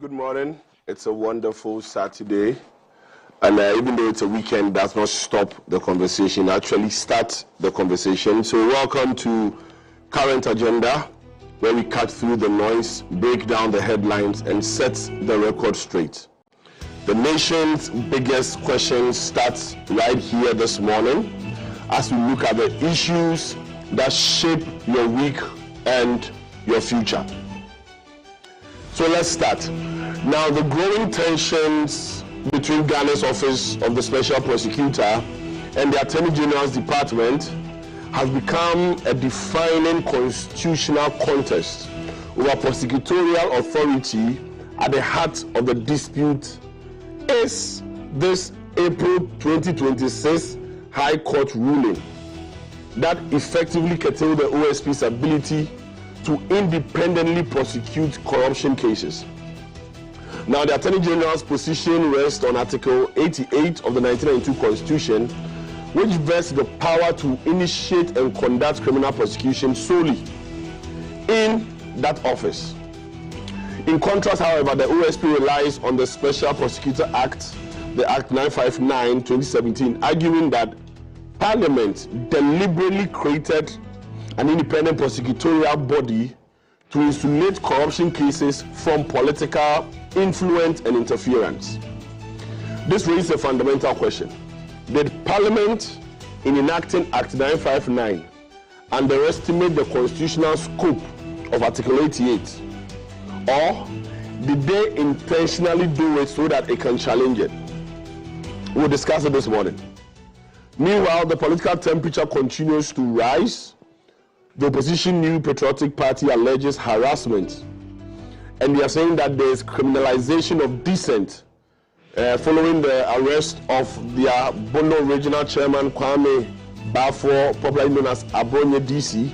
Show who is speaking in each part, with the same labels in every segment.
Speaker 1: Good morning. It's a wonderful Saturday. And even though it's a weekend, does not stop the conversation, actually start the conversation. So welcome to Current Agenda, where we cut through the noise, break down the headlines, and set the record straight. The nation's biggest question starts right here this morning as we look at the issues that shape your week and your future. So let's start. Now, the growing tensions between Ghana's Office of the Special Prosecutor and the Attorney General's Department has become a defining constitutional contest over prosecutorial authority. At the heart of the dispute is this April 2026 High Court ruling that effectively curtailed the OSP's ability to independently prosecute corruption cases. Now, the Attorney General's position rests on Article 88 of the 1992 Constitution, which vests the power to initiate and conduct criminal prosecution solely in that office. In contrast, however, the OSP relies on the Special Prosecutor Act, the Act 959/2017, arguing that Parliament deliberately created an independent prosecutorial body to insulate corruption cases from political influence and interference. This raises a fundamental question. Did Parliament, in enacting Act 959, underestimate the constitutional scope of Article 88? Or did they intentionally do it so that it can challenge it? We'll discuss it this morning. Meanwhile, the political temperature continues to rise. The opposition New Patriotic Party alleges harassment, and they are saying that there is criminalization of dissent following the arrest of their Bono Regional Chairman KWAME, popularly known as Abonye DC,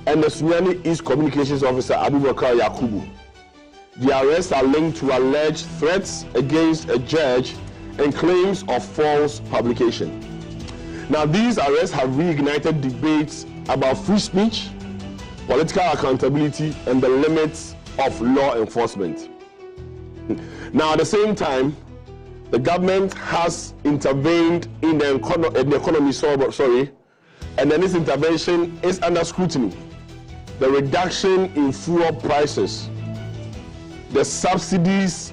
Speaker 1: and the Sunyani East Communications Officer Abubakar Yakubu. The arrests are linked to alleged threats against a judge and claims of false publication. Now, these arrests have reignited debates about free speech, political accountability, and the limits of law enforcement. Now, at the same time, the government has intervened in the economy, and then this intervention is under scrutiny. The reduction in fuel prices, the subsidies,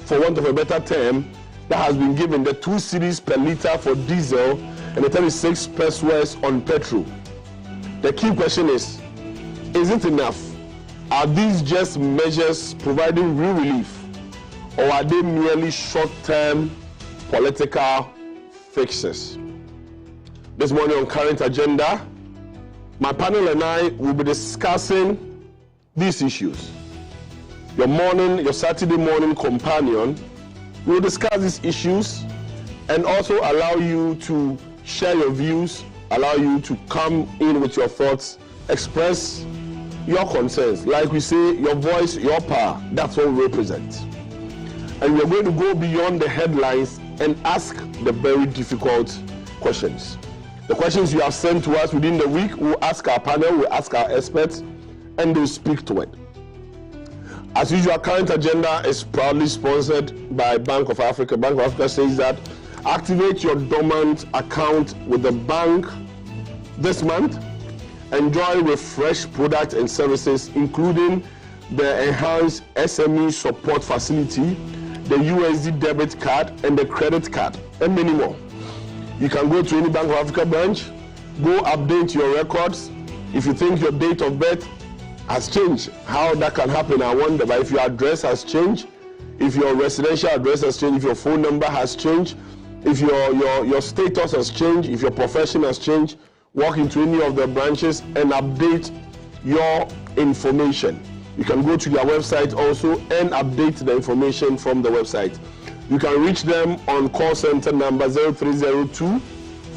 Speaker 1: for want of a better term, that has been given, the 2 cedis per litre for diesel and the 36 pesos on petrol. The key question is it enough? Are these just measures providing real relief, or are they merely short-term political fixes? This morning on Current Agenda, my panel and I will be discussing these issues. Your Saturday morning companion will discuss these issues and also allow you to share your views, allow you to come in with your thoughts, express your concerns. Like we say, your voice, your power, that's what we represent. And we're going to go beyond the headlines and ask the very difficult questions. The questions you have sent to us within the week, we'll ask our panel, we'll ask our experts, and they'll speak to it. As usual, Current Agenda is proudly sponsored by Bank of Africa. Bank of Africa says that activate your dormant account with the bank this month. Enjoy refreshed products and services, including the enhanced SME support facility, the USD debit card, and the credit card, and many more. You can go to any Bank of Africa branch, go update your records. If you think your date of birth has changed, how that can happen, I wonder. But if your address has changed, if your residential address has changed, if your phone number has changed, if your status has changed, if your profession has changed, walk into any of the branches and update your information. You can go to their website also and update the information from the website. You can reach them on call center number 0302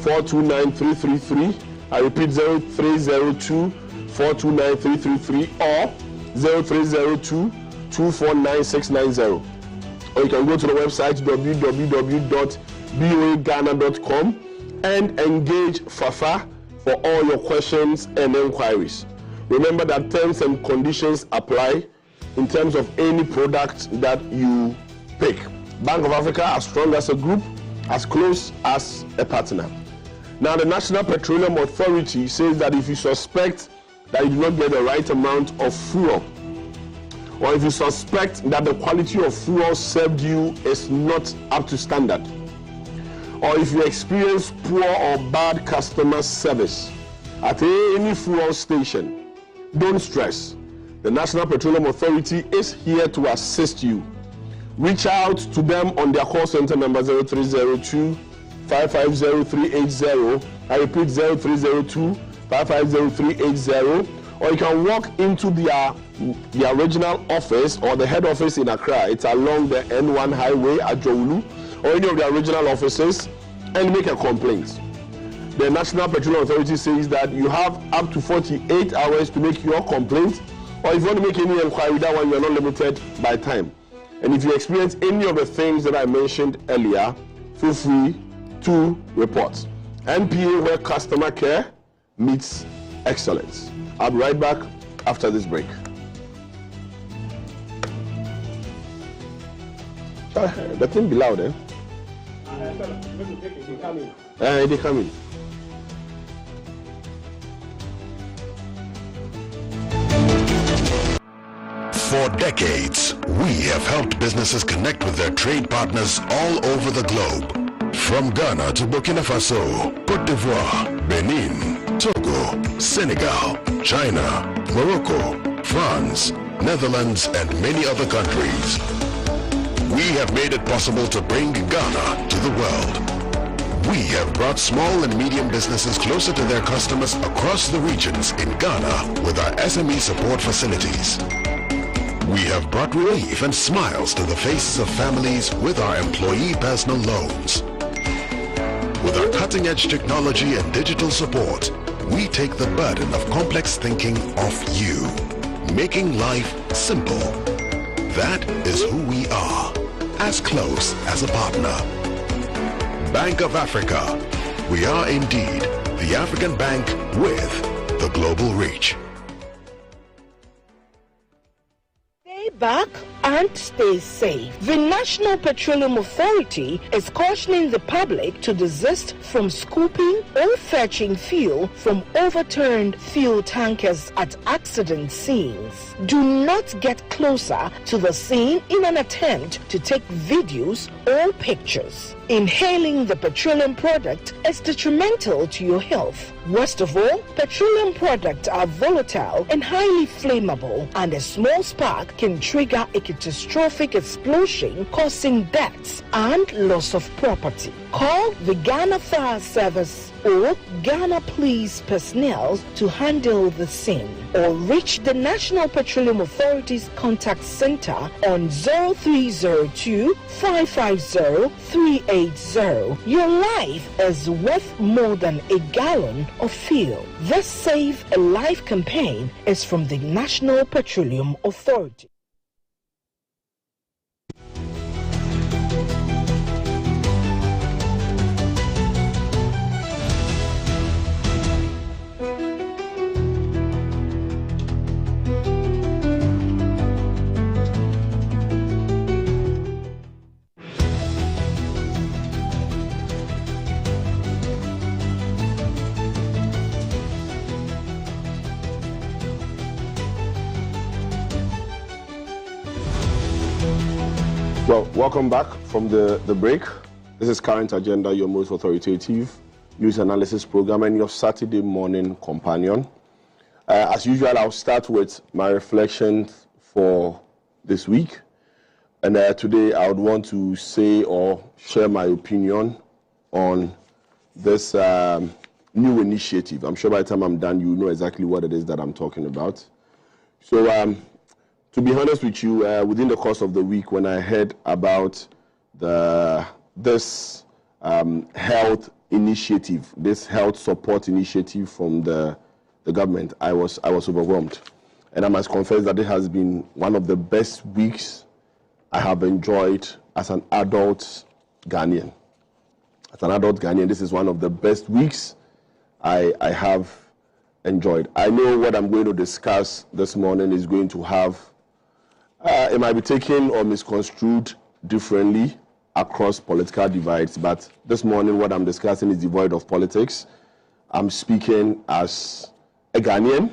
Speaker 1: 429 333. I repeat, 0302 429 333 or 0302 249 690. Or you can go to the website www.boaghana.com and engage Fafa for all your questions and inquiries. Remember that terms and conditions apply. in terms of any product that you pick. Bank of Africa, as strong as a group, as close as a partner. Now, the National Petroleum Authority says that if you suspect that you do not get the right amount of fuel, or if you suspect that the quality of fuel served you is not up to standard, or if you experience poor or bad customer service at any fuel station, don't stress. The National Petroleum Authority is here to assist you. Reach out to them on their call center number 0302 550 380. I repeat, 0302 550 380. Or you can walk into their regional office or the head office in Accra. It's along the N1 highway at OWUSU, or any of their regional offices, and make a complaint. The National Petroleum Authority says that you have up to 48 hours to make your complaint, or if you want to make any inquiry, that one you are not limited by time. And if you experience any of the things that I mentioned earlier, feel free to report. NPA, where customer care meets excellence. I'll be right back after this break. The thing be loud, eh? They come in.
Speaker 2: For decades, we have helped businesses connect with their trade partners all over the globe. From Ghana to Burkina Faso, Côte d'Ivoire, Benin, Togo, Senegal, China, Morocco, France, Netherlands, and many other countries. We have made it possible to bring Ghana to the world. We have brought small and medium businesses closer to their customers across the regions in Ghana with our SME support facilities. We have brought relief and smiles to the faces of families with our employee personal loans. With our cutting-edge technology and digital support, we take the burden of complex thinking off you, making life simple. That is who we are, as close as a partner. Bank of Africa. We are indeed the African bank with the global reach.
Speaker 3: Back and stay safe. The National Petroleum Authority is cautioning the public to desist from scooping or fetching fuel from overturned fuel tankers at accident scenes. Do not get closer to the scene in an attempt to take videos or pictures. Inhaling the petroleum product is detrimental to your health. Worst of all, petroleum products are volatile and highly flammable, and a small spark can trigger a catastrophic explosion, causing deaths and loss of property. Call the Ghana Fire Service or Ghana Police personnel to handle the scene, or reach the National Petroleum Authority's contact center on 0302 550 380. Your life is worth more than a gallon of fuel. This Save a Life campaign is from the National Petroleum Authority.
Speaker 1: Well, welcome back from the break. This is Current Agenda, your most authoritative news analysis program and your Saturday morning companion. As usual, I'll start with my reflections for this week. And today I would want to say or share my opinion on this new initiative. I'm sure by the time I'm done, you know exactly what it is that I'm talking about. So, to be honest with you, within the course of the week, when I heard about this health initiative, this health support initiative from the government, I was overwhelmed. And I must confess that it has been one of the best weeks I have enjoyed as an adult Ghanaian. As an adult Ghanaian, this is one of the best weeks I have enjoyed. I know what I'm going to discuss this morning is going to have It might be taken or misconstrued differently across political divides, but this morning what I'm discussing is devoid of politics. I'm speaking as a Ghanaian,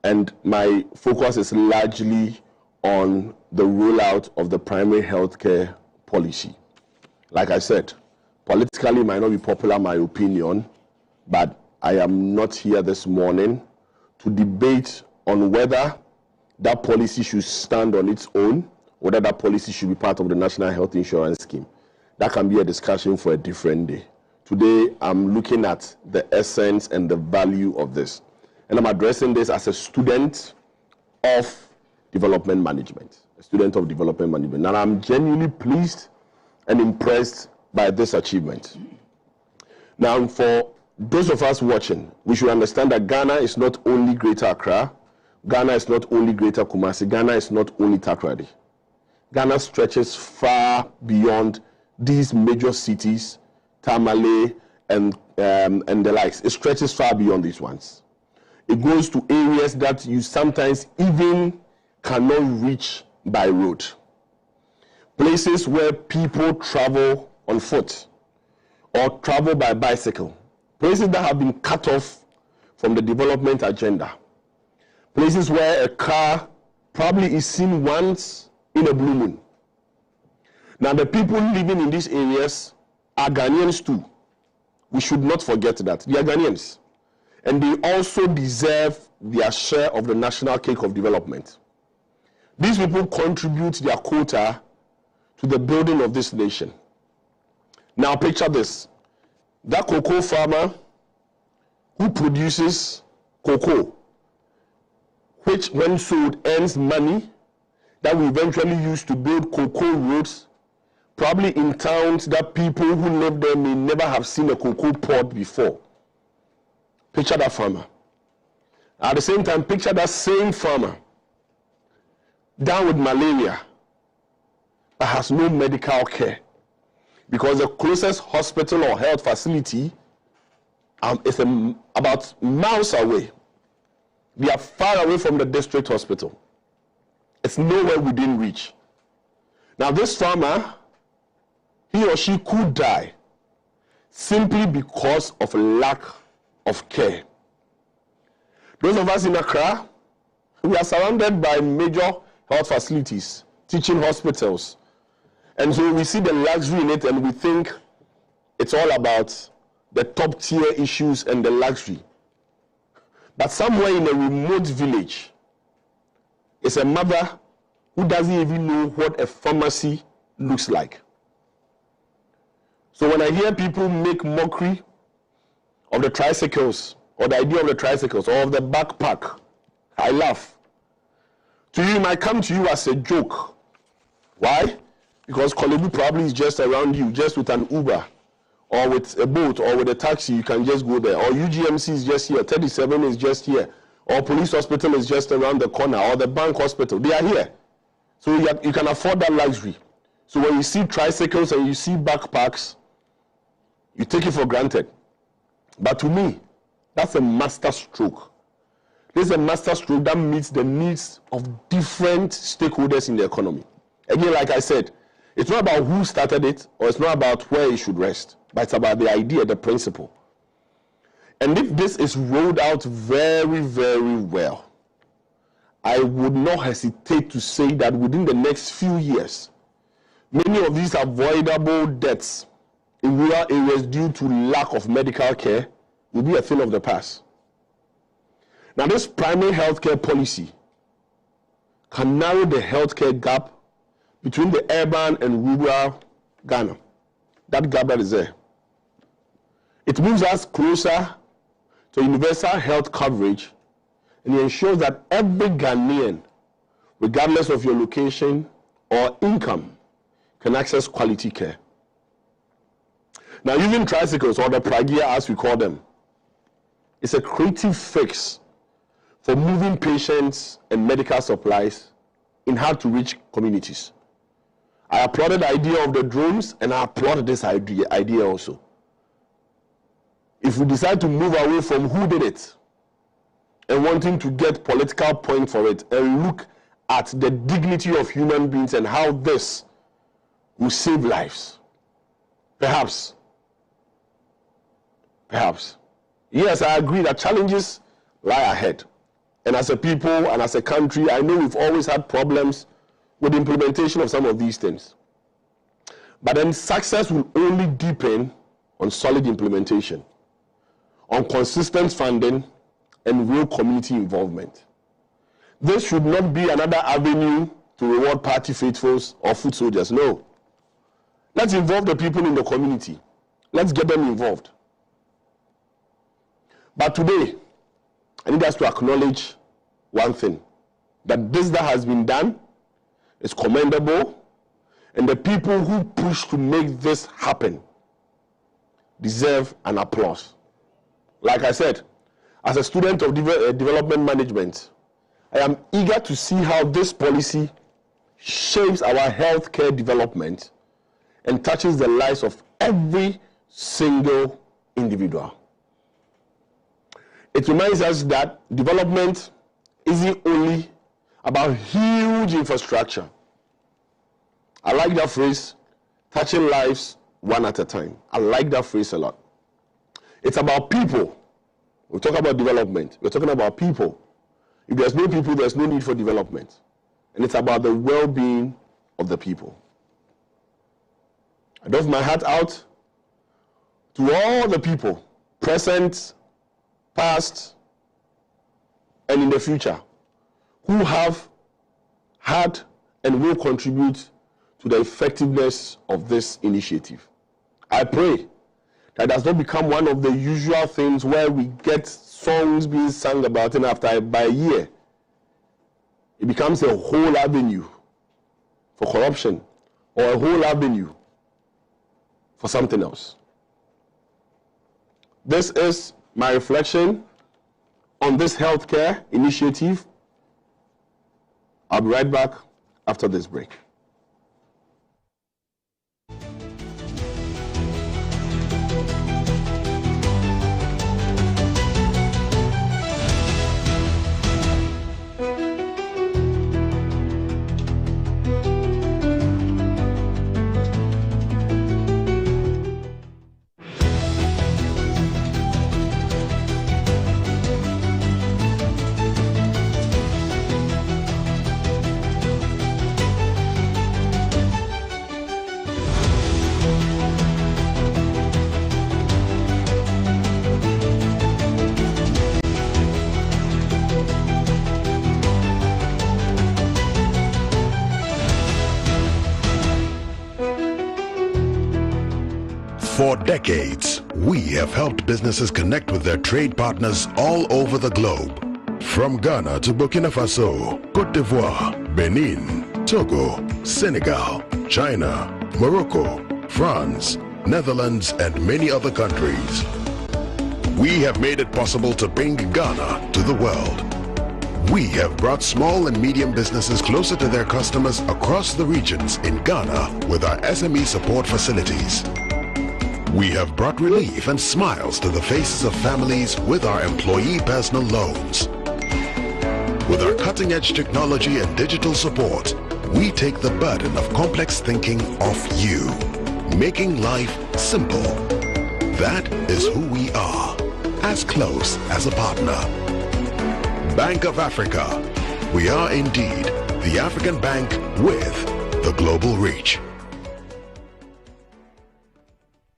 Speaker 1: and my focus is largely on the rollout of the primary healthcare policy. Like I said, politically it might not be popular, my opinion, but I am not here this morning to debate on whether that policy should stand on its own, whether that policy should be part of the National Health Insurance Scheme. That can be a discussion for a different day. Today, I'm looking at the essence and the value of this. And I'm addressing this as a student of development management, a student of development management. And I'm genuinely pleased and impressed by this achievement. Now, for those of us watching, we should understand that Ghana is not only Greater Accra, Ghana is not only Greater Kumasi, Ghana is not only Takoradi. Ghana stretches far beyond these major cities, Tamale and the likes. It stretches far beyond these ones. It goes to areas that you sometimes even cannot reach by road. Places where people travel on foot or travel by bicycle. Places that have been cut off from the development agenda. Places where a car probably is seen once in a blue moon. Now, the people living in these areas are Ghanaians too. We should not forget that. They are Ghanaians. And they also deserve their share of the national cake of development. These people contribute their quota to the building of this nation. Now, picture this. That cocoa farmer who produces cocoa, which when sold earns money that we eventually use to build cocoa roads, probably in towns that people who live there may never have seen a cocoa pod before. Picture that farmer. At the same time, picture that same farmer down with malaria but has no medical care because the closest hospital or health facility is about miles away. They are far away from the district hospital. It's nowhere within reach. Now this farmer, he or she could die simply because of a lack of care. Those of us in Accra, we are surrounded by major health facilities, teaching hospitals. And so we see the luxury in it and we think it's all about the top tier issues and the luxury. But somewhere in a remote village is a mother who doesn't even know what a pharmacy looks like. So when I hear people make mockery of the tricycles, or the idea of the tricycles, or of the backpack, I laugh. To you, it might come to you as a joke. Why? Because Kolebu probably is just around you, just with an Uber, or with a boat, or with a taxi, you can just go there. Or UGMC is just here, 37 is just here, or police hospital is just around the corner, or the bank hospital, they are here. So you can afford that luxury. So when you see tricycles and you see backpacks, you take it for granted. But to me, that's a master stroke. This is a master stroke that meets the needs of different stakeholders in the economy. Again, like I said, it's not about who started it, or it's not about where it should rest, but it's about the idea, the principle. And if this is rolled out very, very well, I would not hesitate to say that within the next few years, many of these avoidable deaths in rural areas due to lack of medical care will be a thing of the past. Now, this primary healthcare policy can narrow the healthcare gap between the urban and rural Ghana. That gap that is there. It moves us closer to universal health coverage, and it ensures that every Ghanaian, regardless of your location or income, can access quality care. Now, using tricycles, or the pragia as we call them, is a creative fix for moving patients and medical supplies in hard-to-reach communities. I applauded the idea of the drones, and I applauded this idea also. If we decide to move away from who did it and wanting to get political point for it and look at the dignity of human beings and how this will save lives. Perhaps. Yes, I agree that challenges lie ahead. And as a people and as a country, I know we've always had problems with the implementation of some of these things. But then success will only deepen on solid implementation, on consistent funding, and real community involvement. This should not be another avenue to reward party faithfuls or foot soldiers. No. Let's involve the people in the community. Let's get them involved. But today, I need us to acknowledge one thing, that this that has been done is commendable, and the people who push to make this happen deserve an applause. Like I said, as a student of development management, I am eager to see how this policy shapes our healthcare development and touches the lives of every single individual. It reminds us that development isn't only about huge infrastructure. I like that phrase, touching lives one at a time. I like that phrase a lot. It's about people. We talk about development. We're talking about people. If there's no people, there's no need for development. And it's about the well-being of the people. I doff my hat out to all the people, present, past, and in the future, who have had and will contribute to the effectiveness of this initiative. I pray that does not become one of the usual things where we get songs being sung about, and after by a year, it becomes a whole avenue for corruption or a whole avenue for something else. This is my reflection on this healthcare initiative. I'll be right back after this break.
Speaker 2: For decades, we have helped businesses connect with their trade partners all over the globe. From Ghana to Burkina Faso, Côte d'Ivoire, Benin, Togo, Senegal, China, Morocco, France, Netherlands, and many other countries. We have made it possible to bring Ghana to the world. We have brought small and medium businesses closer to their customers across the regions in Ghana with our SME support facilities. We have brought relief and smiles to the faces of families with our employee personal loans. With our cutting-edge technology and digital support, we take the burden of complex thinking off you, making life simple. That is who we are, as close as a partner. Bank of Africa. We are indeed the African bank with the global reach.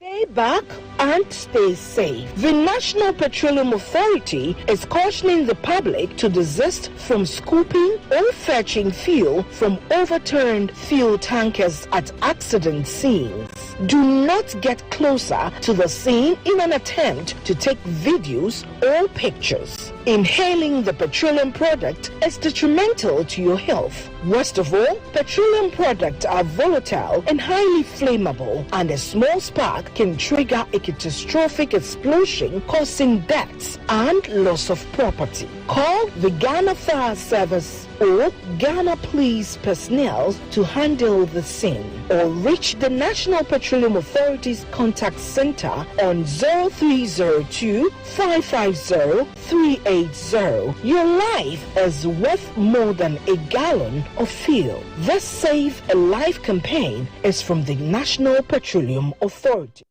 Speaker 3: Stay back and stay safe. The National Petroleum Authority is cautioning the public to desist from scooping or fetching fuel from overturned fuel tankers at accident scenes. Do not get closer to the scene in an attempt to take videos or pictures. Inhaling the petroleum product is detrimental to your health. Worst of all, petroleum products are volatile and highly flammable, and a small spark can trigger a catastrophic explosion, causing deaths and loss of property. Call the Ghana Fire Service or Ghana Police personnel to handle the scene, or reach the National Petroleum Authority's contact center on 0302 550 380. Your life is worth more than a gallon of fuel. This Save a Life campaign is from the National Petroleum Authority.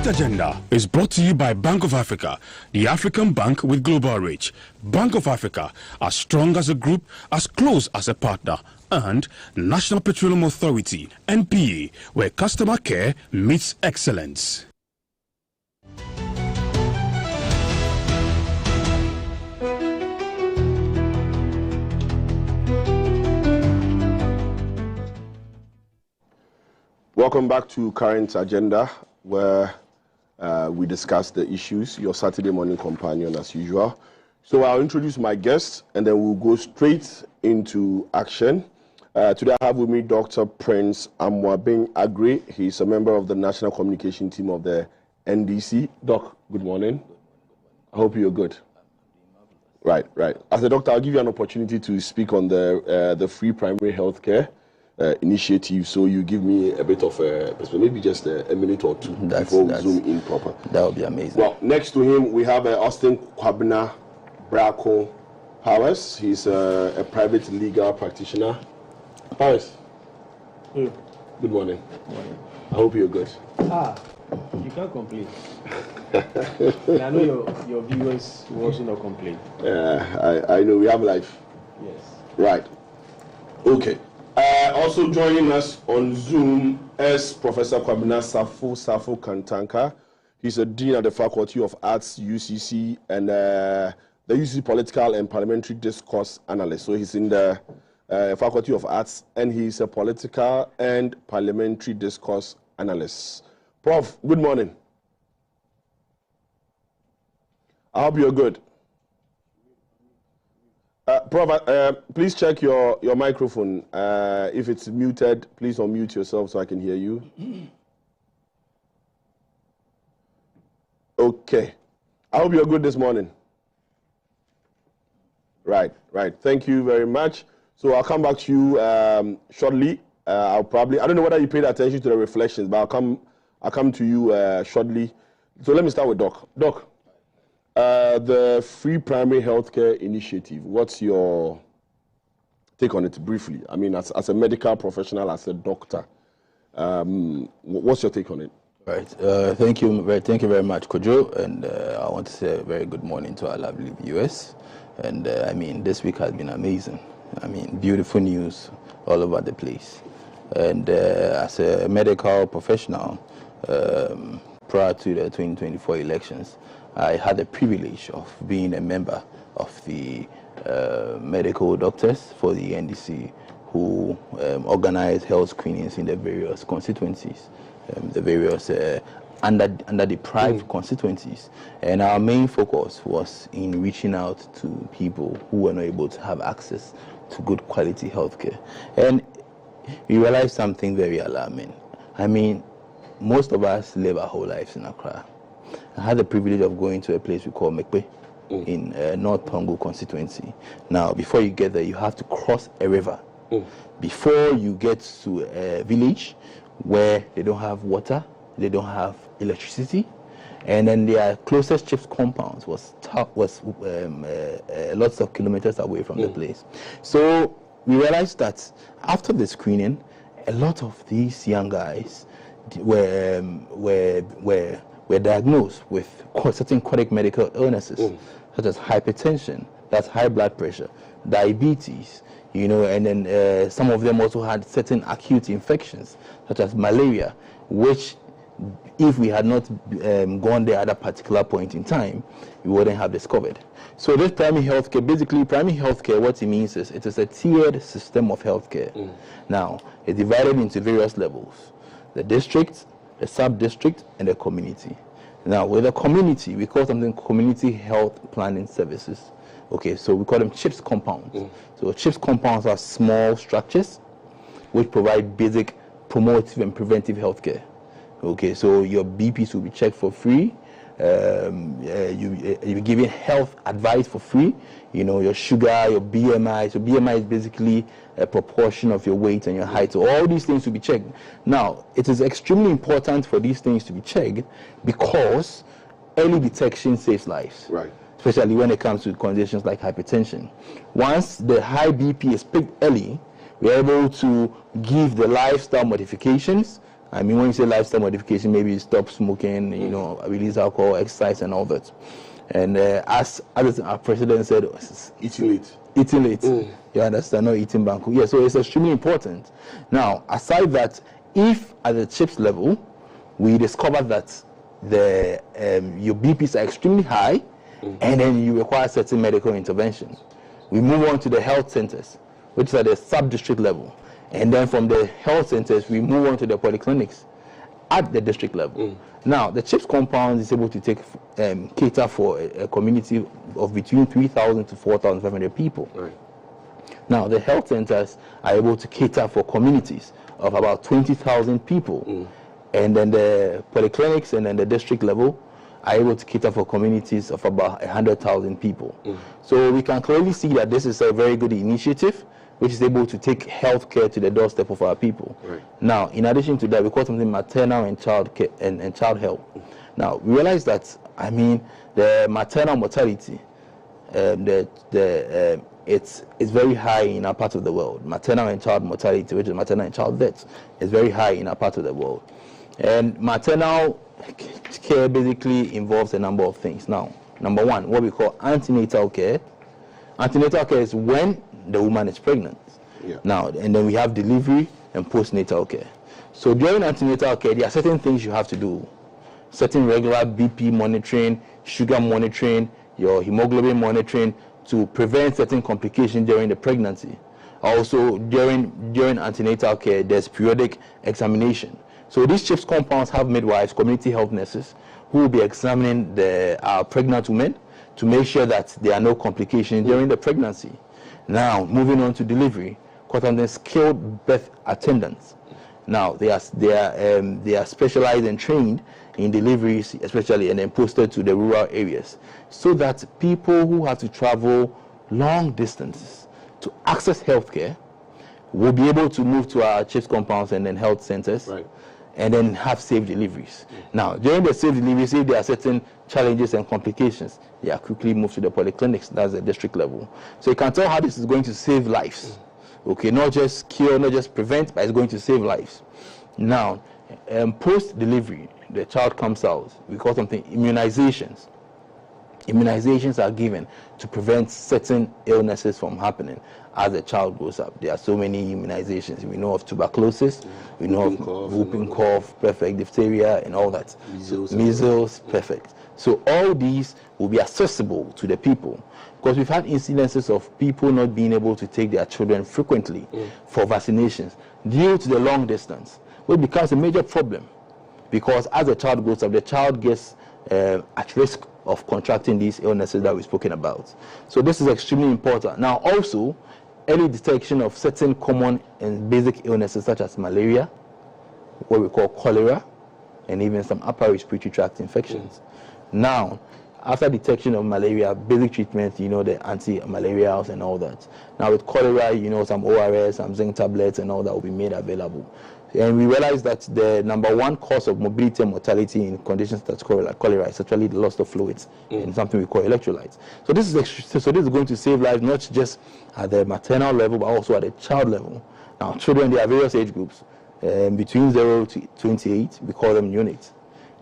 Speaker 4: Agenda is brought to you by Bank of Africa, the African bank with global reach. Bank of Africa, as strong as a group, as close as a partner. And National Petroleum Authority, NPA, where customer care meets excellence.
Speaker 1: Welcome back to Current Agenda, where we discuss the issues, your Saturday morning companion as usual. So I'll introduce my guest and then we'll go straight into action. Today I have with me Dr. Prince AMOABENG AGGREY. He's a member of the National Communication Team of the NDC. Doc, good morning. I hope you're good. Right. As a doctor, I'll give you an opportunity to speak on the free primary health care initiative, so you give me a bit of maybe just a minute or two before we zoom in proper.
Speaker 5: That would be amazing.
Speaker 1: Well, next to him we have Austin KWABENA, BRAKO-POWERS. He's a private legal practitioner. Powers, good morning. I hope you're good.
Speaker 6: You can't complain. I know your viewers will also not complain.
Speaker 1: I know we have life.
Speaker 6: Yes.
Speaker 1: Right. Okay. Also joining us on Zoom is Professor KWABENA SARFO-KANTANKAH. He's a Dean at the Faculty of Arts, UCC, and the UCC Political and Parliamentary Discourse Analyst. So he's in the Faculty of Arts, and he's a Political and Parliamentary Discourse Analyst. Prof, good morning. I hope you're good. Prof, please check your microphone. If it's muted, please unmute yourself so I can hear you. Okay. I hope you're good this morning. Right. Thank you very much. So I'll come back to you shortly. I don't know whether you paid attention to the reflections, but I'll come to you shortly. So let me start with Doc. Doc. The free primary healthcare initiative, what's your take on it briefly? I mean, as a medical professional, as a doctor, what's your take on it?
Speaker 5: Right. Thank you very much, KOJO, and I want to say a very good morning to our lovely viewers. And I mean, this week has been amazing. I mean, beautiful news all over the place. And as a medical professional, prior to the 2024 elections, I had the privilege of being a member of the medical doctors for the NDC who organized health screenings in the various constituencies, the various underdeprived constituencies. And our main focus was in reaching out to people who were not able to have access to good quality healthcare. And we realized something very alarming. I mean, most of us live our whole lives in Accra. I had the privilege of going to a place we call Boakye, in North Pongo constituency. Now, before you get there, you have to cross a river. Before you get to a village where they don't have water, they don't have electricity, and then their closest CHIPS compounds was lots of kilometers away from the place. So we realized that after the screening, a lot of these young guys were diagnosed with certain chronic medical illnesses, such as hypertension, that's high blood pressure, diabetes, and then some of them also had certain acute infections, such as malaria, which if we had not gone there at a particular point in time, we wouldn't have discovered. So this primary healthcare, basically primary healthcare, what it means is it is a tiered system of healthcare. Now, it's divided into various levels: the district, the sub-district, and the community. Now, with the community, we call something community health planning services. Okay, so we call them CHIPS compounds. So CHIPS compounds are small structures which provide basic promotive and preventive healthcare. Okay, so your BPs will be checked for free. You're given health advice for free. Your sugar, your BMI. So BMI is basically a proportion of your weight and your height. So all these things will be checked. Now, it is extremely important for these things to be checked because early detection saves lives. Right. Especially when it comes to conditions like hypertension. Once the high BP is picked early, we're able to give the lifestyle modifications. I mean, when you say lifestyle modification, maybe you stop smoking, release alcohol, exercise, and all that. And as our president said,
Speaker 1: eating late.
Speaker 5: Eating late. You understand? Not eating banku. Yeah, so it's extremely important. Now, aside that, if at the CHIPS level, we discover that your BPs are extremely high, and then you require certain medical intervention, we move on to the health centers, which is at the sub-district level. And then from the health centers, we move on to the polyclinics at the district level. Now, the CHIPS compound is able to cater for a community of between 3,000 to 4,500 people. Right. Now, the health centers are able to cater for communities of about 20,000 people. And then the polyclinics and then the district level are able to cater for communities of about 100,000 people. So we can clearly see that this is a very good initiative, which is able to take healthcare to the doorstep of our people. Right. Now, in addition to that, we call something maternal and child care and child health. Now, we realize that, the maternal mortality, it's very high in our part of the world. Maternal and child mortality, which is maternal and child deaths, is very high in our part of the world. And maternal care basically involves a number of things. Now, number one, what we call antenatal care. Antenatal care is when the woman is pregnant. Now, and then we have delivery and postnatal care. So during antenatal care, there are certain things you have to do. Certain regular BP monitoring, sugar monitoring, your hemoglobin monitoring to prevent certain complications during the pregnancy. Also, during antenatal care, there's periodic examination. So these CHIPS compounds have midwives, community health nurses, who will be examining our pregnant women to make sure that there are no complications during the pregnancy. Now, moving on to delivery, skilled birth attendants. Now, they are specialized and trained in deliveries, especially, and then posted to the rural areas, so that people who have to travel long distances to access healthcare will be able to move to our CHIPS compounds and then health centers. Right. And then have safe deliveries. Now, during the safe deliveries, if there are certain challenges and complications, they are quickly moved to the polyclinics. That's the district level. So you can tell how this is going to save lives. Okay, not just cure, not just prevent, but it's going to save lives. Now, post-delivery, the child comes out. We call something immunizations. Immunizations are given to prevent certain illnesses from happening as the child grows up. There are so many immunizations. We know of tuberculosis, we know of whooping cough, perfect, diphtheria, and all that. Measles, perfect. So all these will be accessible to the people, because we've had incidences of people not being able to take their children frequently for vaccinations due to the long distance, which becomes a major problem, because as the child grows up, the child gets at risk of contracting these illnesses that we've spoken about. So this is extremely important. Now also, early detection of certain common and basic illnesses such as malaria, what we call cholera, and even some upper respiratory tract infections. Now, after detection of malaria, basic treatment, you know, the anti-malarials and all that. Now with cholera, you know, some ORS, some zinc tablets and all that will be made available. And we realized that the #1 cause of morbidity and mortality in conditions such as cholera is actually the loss of fluids and something we call electrolytes. So this is going to save lives not just at the maternal level but also at the child level. Now children, there are various age groups. Between 0 to 28, we call them neonates.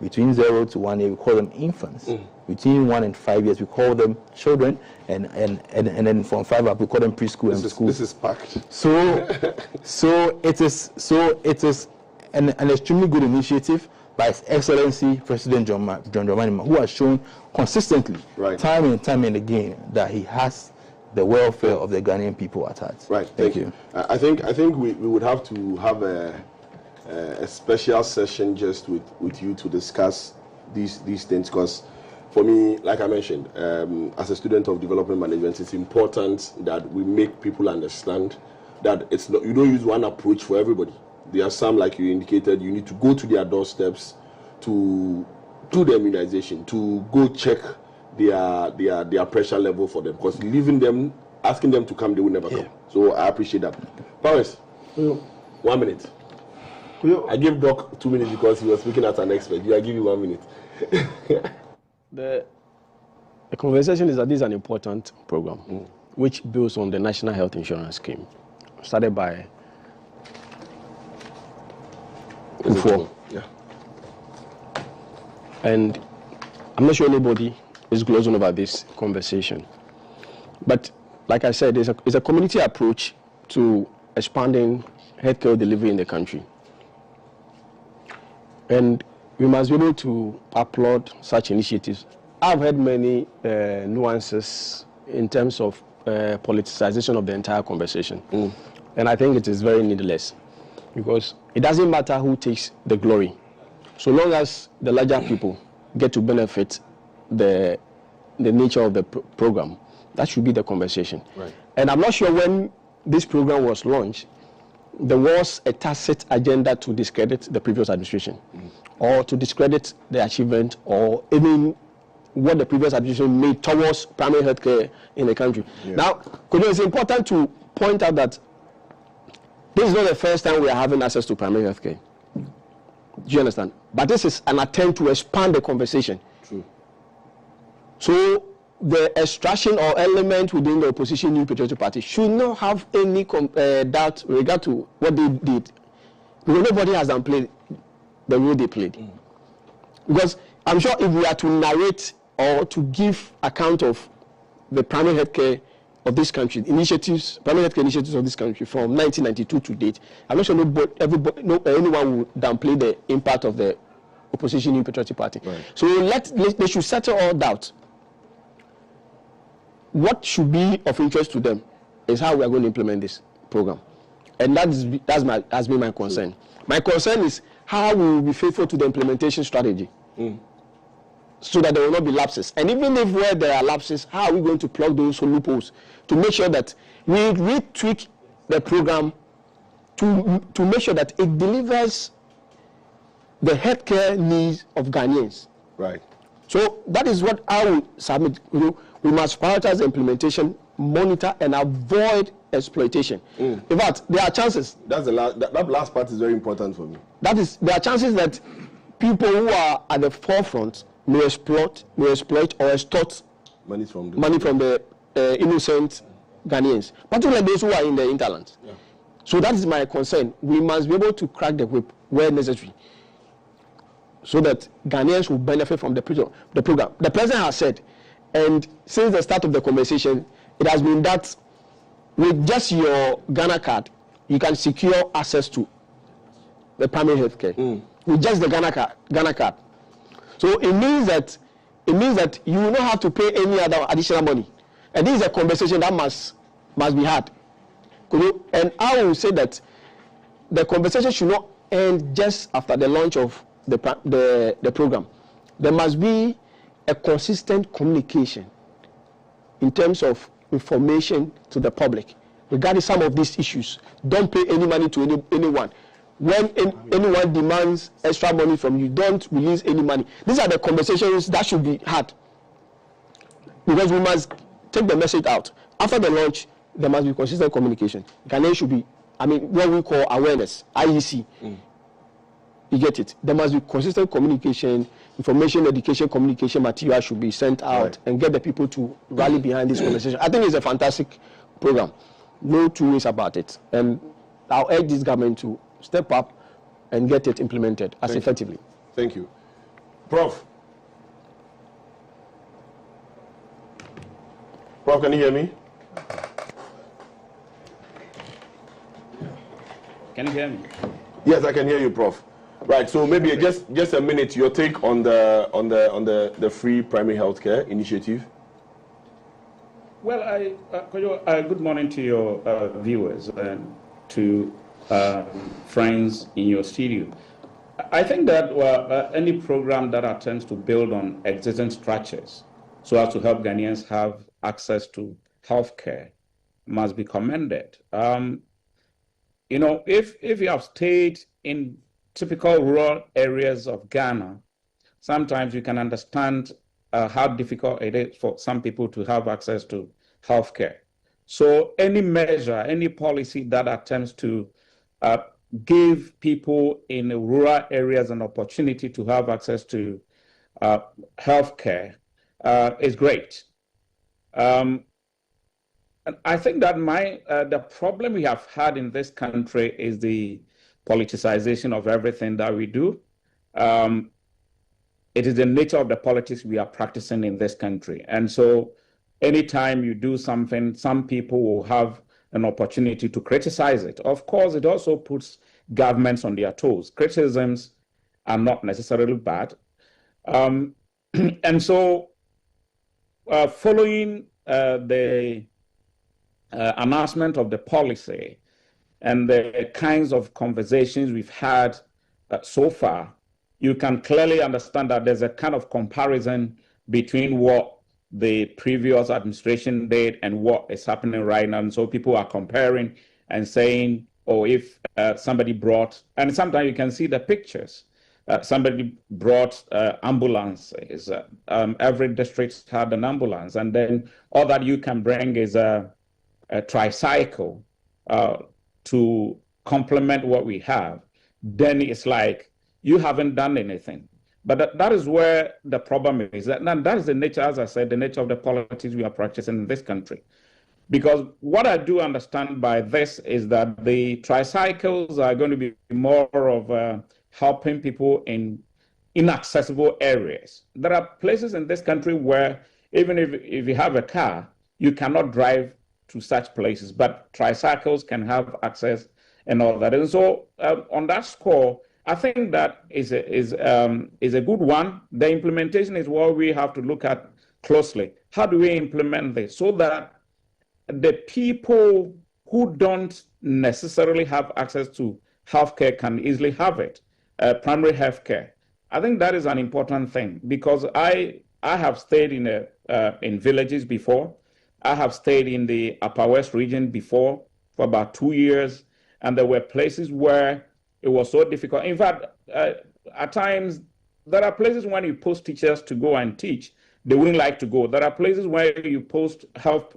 Speaker 5: Between 0 to 1 year, we call them infants. Between 1 and 5 years, we call them children, and then from 5 up, we call them preschool and school.
Speaker 1: This is packed.
Speaker 5: So it is an extremely good initiative by His Excellency President John Dramani, who has shown consistently, time and time and again, that he has the welfare of the Ghanaian people at heart.
Speaker 1: Right. Thank you. I think we would have to have a special session just with you to discuss these things, because for me, like I mentioned, as a student of development management, it's important that we make people understand that it's not, you don't use one approach for everybody. There are some, like you indicated, you need to go to their doorsteps to do the immunization, to go check their pressure level for them, because leaving them, asking them to come, they will never come. So I appreciate that. Powers, 1 minute. I gave Doc 2 minutes because he was speaking as an expert. I give you 1 minute.
Speaker 6: The conversation is that this is an important program which builds on the National Health Insurance Scheme started by UFO.
Speaker 1: Yeah.
Speaker 6: And I'm not sure anybody is glozing over this conversation. But like I said, it's a community approach to expanding healthcare delivery in the country. And we must be able to applaud such initiatives. I've heard many nuances in terms of politicization of the entire conversation. And I think it is very needless, because it doesn't matter who takes the glory. So long as the larger people get to benefit the nature of the program, that should be the conversation.
Speaker 1: Right.
Speaker 6: And I'm not sure when this program was launched, there was a tacit agenda to discredit the previous administration or to discredit the achievement or even what the previous administration made towards primary health care in the country. Now, it's important to point out that this is not the first time we are having access to primary health care. Do you understand? But this is an attempt to expand the conversation.
Speaker 1: True.
Speaker 6: So the extraction or element within the opposition New Patriotic Party should not have any doubt with regard to what they did. Because nobody has downplayed the role they played. Because I'm sure if we are to narrate or to give account of the primary health care of this country, primary health care initiatives of this country from 1992 to date, I'm not sure anyone will downplay the impact of the opposition New Patriotic Party. Right. So they should settle all doubt. What should be of interest to them is how we are going to implement this program. And has been my concern. My concern is how we will be faithful to the implementation strategy so that there will not be lapses. And even if where there are lapses, how are we going to plug those loopholes to make sure that we retweak the program to make sure that it delivers the healthcare needs of Ghanaians.
Speaker 1: Right.
Speaker 6: So that is what I will submit. We must prioritize the implementation, monitor, and avoid exploitation. In fact, there are chances.
Speaker 1: That's that last part is very important for me.
Speaker 6: There are chances that people who are at the forefront may exploit or extort
Speaker 1: money from
Speaker 6: the innocent Ghanaians, particularly those who are in the hinterlands. Yeah. So that is my concern. We must be able to crack the whip where necessary, so that Ghanaians will benefit from the program. The president has said, and since the start of the conversation, it has been that with just your Ghana card, you can secure access to the primary health care. With just the Ghana card. So it means that you will not have to pay any other additional money. And this is a conversation that must be had. And I will say that the conversation should not end just after the launch of the program. There must be a consistent communication in terms of information to the public regarding some of these issues. Don't pay any money to anyone. When anyone demands extra money from you, don't release any money. These are the conversations that should be had. because we must take the message out. After the launch, there must be consistent communication. Ghanaians should be, what we call awareness, IEC. You get it? There must be consistent communication, information, education, communication material should be sent out and get the people to rally behind this conversation. I think it's a fantastic program. No two ways about it. And I'll urge this government to step up and get it implemented as effectively.
Speaker 1: Thank you. Prof. Prof, can you hear me?
Speaker 7: Can you hear me?
Speaker 1: Yes, I can hear you, Prof. Right, so maybe just a minute, your take on the free primary healthcare initiative.
Speaker 7: Well, good morning to your viewers and to friends in your studio. I think that any program that attempts to build on existing structures so as to help Ghanaians have access to healthcare must be commended. If you have stayed in typical rural areas of Ghana, sometimes you can understand how difficult it is for some people to have access to healthcare. So any measure, any policy that attempts to give people in rural areas an opportunity to have access to healthcare is great. And I think that the problem we have had in this country is the politicization of everything that we do. It is the nature of the politics we are practicing in this country. And so anytime you do something, some people will have an opportunity to criticize it. Of course, it also puts governments on their toes. Criticisms are not necessarily bad. And so following the announcement of the policy and the kinds of conversations we've had so far, you can clearly understand that there's a kind of comparison between what the previous administration did and what is happening right now. And so people are comparing and saying, oh, if somebody brought, and sometimes you can see the pictures, somebody brought ambulances, every district had an ambulance, and then all that you can bring is a tricycle to complement what we have. Then it's like, you haven't done anything. But that is where the problem is. That is the nature, as I said, the nature of the politics we are practicing in this country. Because what I do understand by this is that the tricycles are going to be more of helping people in inaccessible areas. There are places in this country where even if you have a car, you cannot drive to such places, but tricycles can have access and all that. And so on that score, I think that is a good one. The implementation is what we have to look at closely. How do we implement this so that the people who don't necessarily have access to healthcare can easily have it, primary healthcare? I think that is an important thing because I have stayed in villages before. I have stayed in the Upper West region before for about 2 years, and there were places where it was so difficult. In fact, at times, there are places when you post teachers to go and teach, they wouldn't like to go. There are places where you post health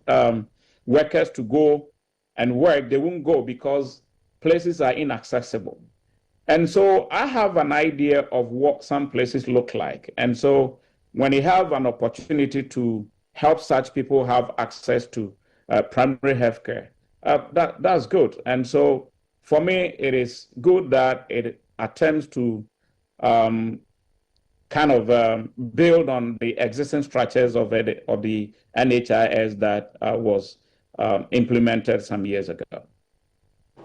Speaker 7: workers to go and work, they won't go because places are inaccessible. And so I have an idea of what some places look like. And so when you have an opportunity to help such people have access to primary health care, that's good. And so for me, it is good that it attempts to kind of build on the existing structures of the NHIS that was implemented some years ago.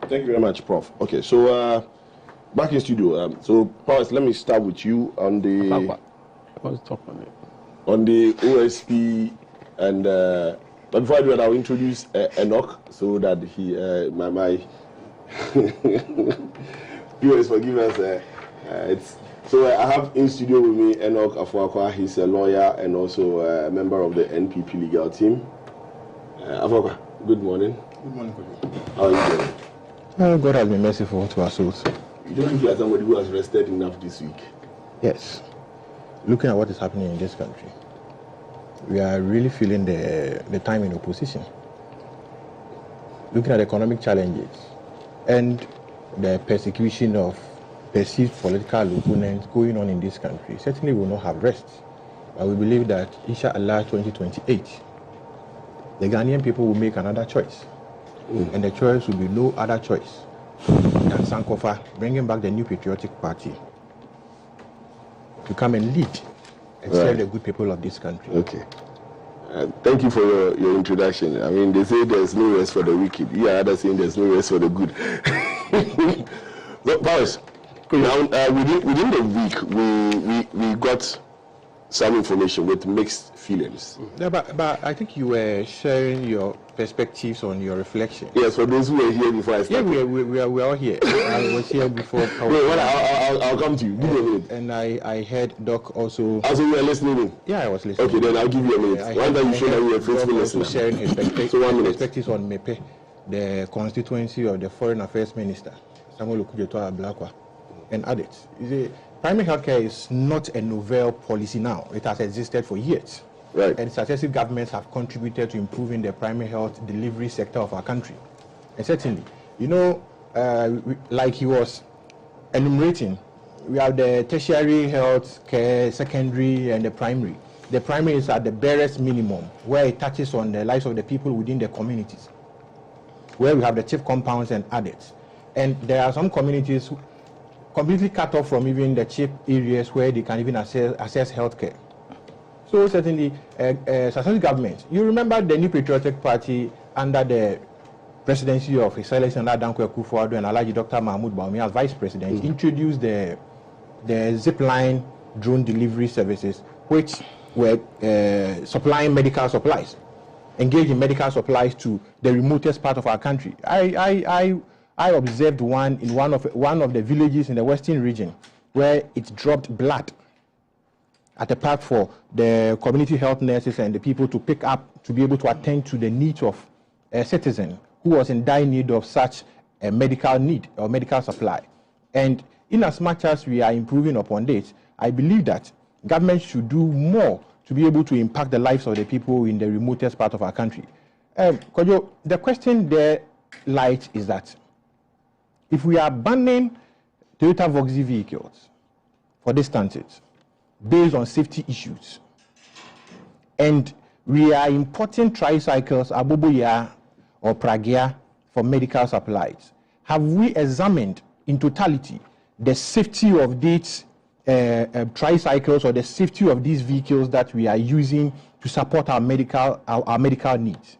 Speaker 1: Thank you very much, Prof. Okay, so back in studio. So, Prof, let me start with you on the OSP, and but before I do that, I'll introduce ENOCH so that he my viewers forgive us. So I have in studio with me ENOCH AFOAKWAH. He's a lawyer and also a member of the NPP legal team. AFOAKWAH, good morning.
Speaker 5: Good morning, Kojo.
Speaker 1: How are you doing?
Speaker 5: Oh, God has been merciful to our souls.
Speaker 1: You don't look like somebody who has rested enough this week.
Speaker 5: Yes. Looking at what is happening in this country,
Speaker 8: we are really feeling the time in opposition. Looking at economic challenges and the persecution of perceived political opponents going on in this country, certainly will not have rest. But we believe that, inshallah, 2028, the Ghanaian people will make another choice. And the choice will be no other choice than Sankofa bringing back the new patriotic party to come and lead and serve the good people of this country.
Speaker 1: Okay. Thank you for your introduction. I mean, they say there's no rest for the wicked. You are others saying there's no rest for the good. But, Boris, now, within the week, we got some information with mixed feelings.
Speaker 8: Yeah, but I think you were sharing your perspectives on your reflection.
Speaker 1: Yes, for those who were here before I started.
Speaker 8: Yeah, we are all here. I was here before.
Speaker 1: I'll come to you. Give me a minute.
Speaker 8: And I heard Doc also.
Speaker 1: Also, you were listening in?
Speaker 8: Yeah, I was listening.
Speaker 1: Okay, then I'll give you a minute. Why don't you show that you were faithful listener?
Speaker 8: Sharing his perspectives on Mepe, the constituency of the Foreign Affairs Minister, Samuel Okujeto-Ablakwa, and others. Primary healthcare is not a novel policy now. It has existed for years.
Speaker 1: Right.
Speaker 8: And successive governments have contributed to improving the primary health delivery sector of our country. And certainly, like he was enumerating, we have the tertiary health care, secondary, and the primary. The primary is at the barest minimum, where it touches on the lives of the people within the communities, where we have the chief compounds and others. And there are some communities completely cut off from even the chief areas where they can even access healthcare. So certainly, successive governments. You remember the new patriotic party under the presidency of His Excellency Danko Akufo-Addo and Alhaji Dr. Mahmoud Bawumia as vice president, introduced the zipline drone delivery services, which were supplying medical supplies, engaged in medical supplies to the remotest part of our country. I observed one in one of the villages in the western region where it dropped blood at the park for the community health nurses and the people to pick up to be able to attend to the needs of a citizen who was in dire need of such a medical need or medical supply. And in as much as we are improving upon this, I believe that government should do more to be able to impact the lives of the people in the remotest part of our country. KOJO, the question there lies is that if we are banning Toyota Voxy vehicles for distances based on safety issues, and we are importing tricycles, Aboboya or Pragia, for medical supplies, have we examined in totality the safety of these tricycles or the safety of these vehicles that we are using to support our medical needs?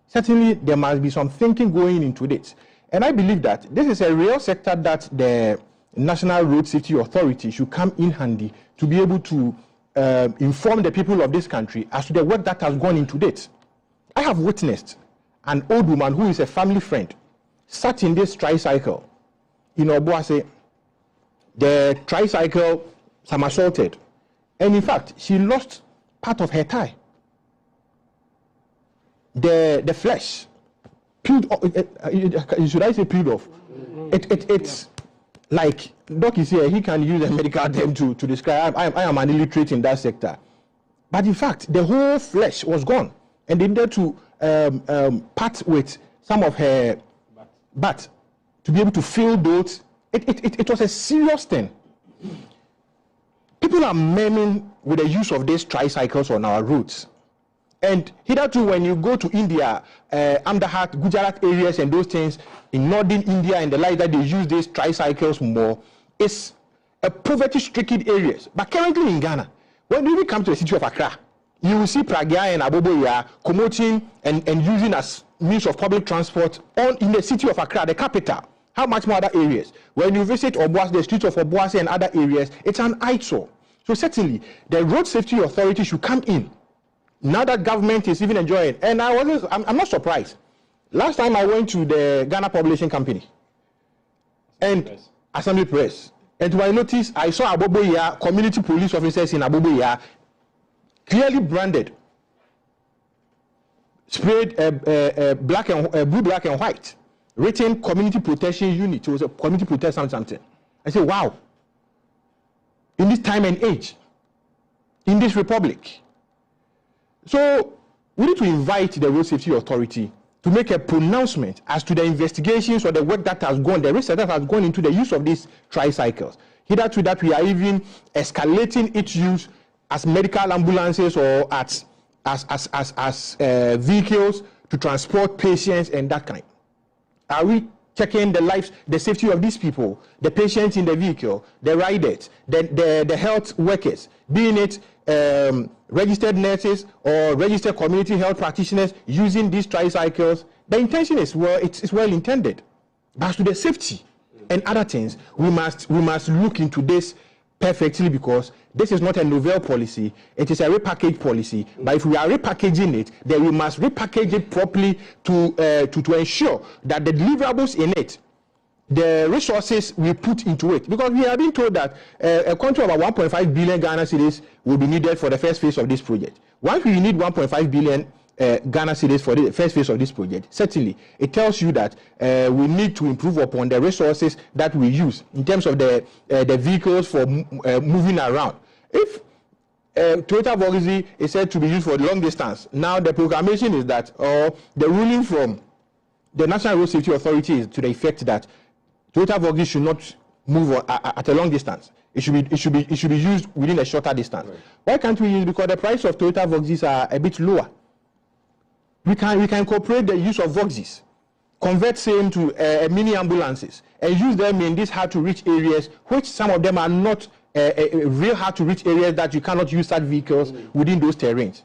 Speaker 8: Certainly, there must be some thinking going into this. And I believe that this is a real sector that the National Road Safety Authority should come in handy to be able to inform the people of this country as to the work that has gone into it. I have witnessed an old woman who is a family friend sat in this tricycle in Obuase. The tricycle somersaulted, and in fact, she lost part of her thigh. The flesh peeled off. Should I say peeled off? It's like Doc is here. He can use a medical term to describe. I am an illiterate in that sector, but in fact, the whole flesh was gone, and they needed to part with some of her butt to be able to fill those. It was a serious thing. People are maiming with the use of these tricycles on our roads. And hitherto, when you go to India, Ahmedabad, Gujarat areas and those things, in northern India and the like that, they use these tricycles more. It's a poverty-stricken areas. But currently in Ghana, when we come to the city of Accra, you will see Pragia and Aboboya promoting and using as means of public transport in the city of Accra, the capital. How much more other areas? When you visit Obuasi, the streets of Obuasi and other areas, it's an eyesore. So certainly, the Road Safety Authority should come in. Now that government is even enjoying, and I'm not surprised. Last time I went to the Ghana Publishing Company and Assembly Press, and to my notice, I saw Aboboya community police officers in Aboboya clearly branded, sprayed blue, black, and white, written community protection unit. It was a community protection something. I said, wow. In this time and age, in this republic, So we need to invite the Road Safety Authority to make a pronouncement as to the investigations or the work that has gone, the research that has gone into the use of these tricycles. Hitherto that we are even escalating its use as medical ambulances or as vehicles to transport patients and that kind. Are we checking the lives, the safety of these people, the patients in the vehicle, the riders, the health workers, being it registered nurses or registered community health practitioners using these tricycles? The intention is it's well intended. But as to the safety and other things, we must look into this perfectly, because this is not a novel policy, it is a repackaged policy. But if we are repackaging it, then we must repackage it properly to ensure that the deliverables in it, the resources we put into it, because we have been told that a quantum of about 1.5 billion Ghana cedis will be needed for the first phase of this project. Once we need 1.5 billion Ghana cedis for the first phase of this project, certainly it tells you that we need to improve upon the resources that we use in terms of the vehicles for moving around. If Toyota Voxy is said to be used for long distance, now the proclamation is that, or the ruling from the National Road Safety Authority is to the effect that Toyota Voxy should not move at a long distance. It should be used within a shorter distance. Right. Why can't we use? Because the price of Toyota Voxys are a bit lower. We can incorporate the use of Voxys, convert same to mini ambulances, and use them in these hard to reach areas, which some of them are not real hard to reach areas that you cannot use such vehicles within those terrains.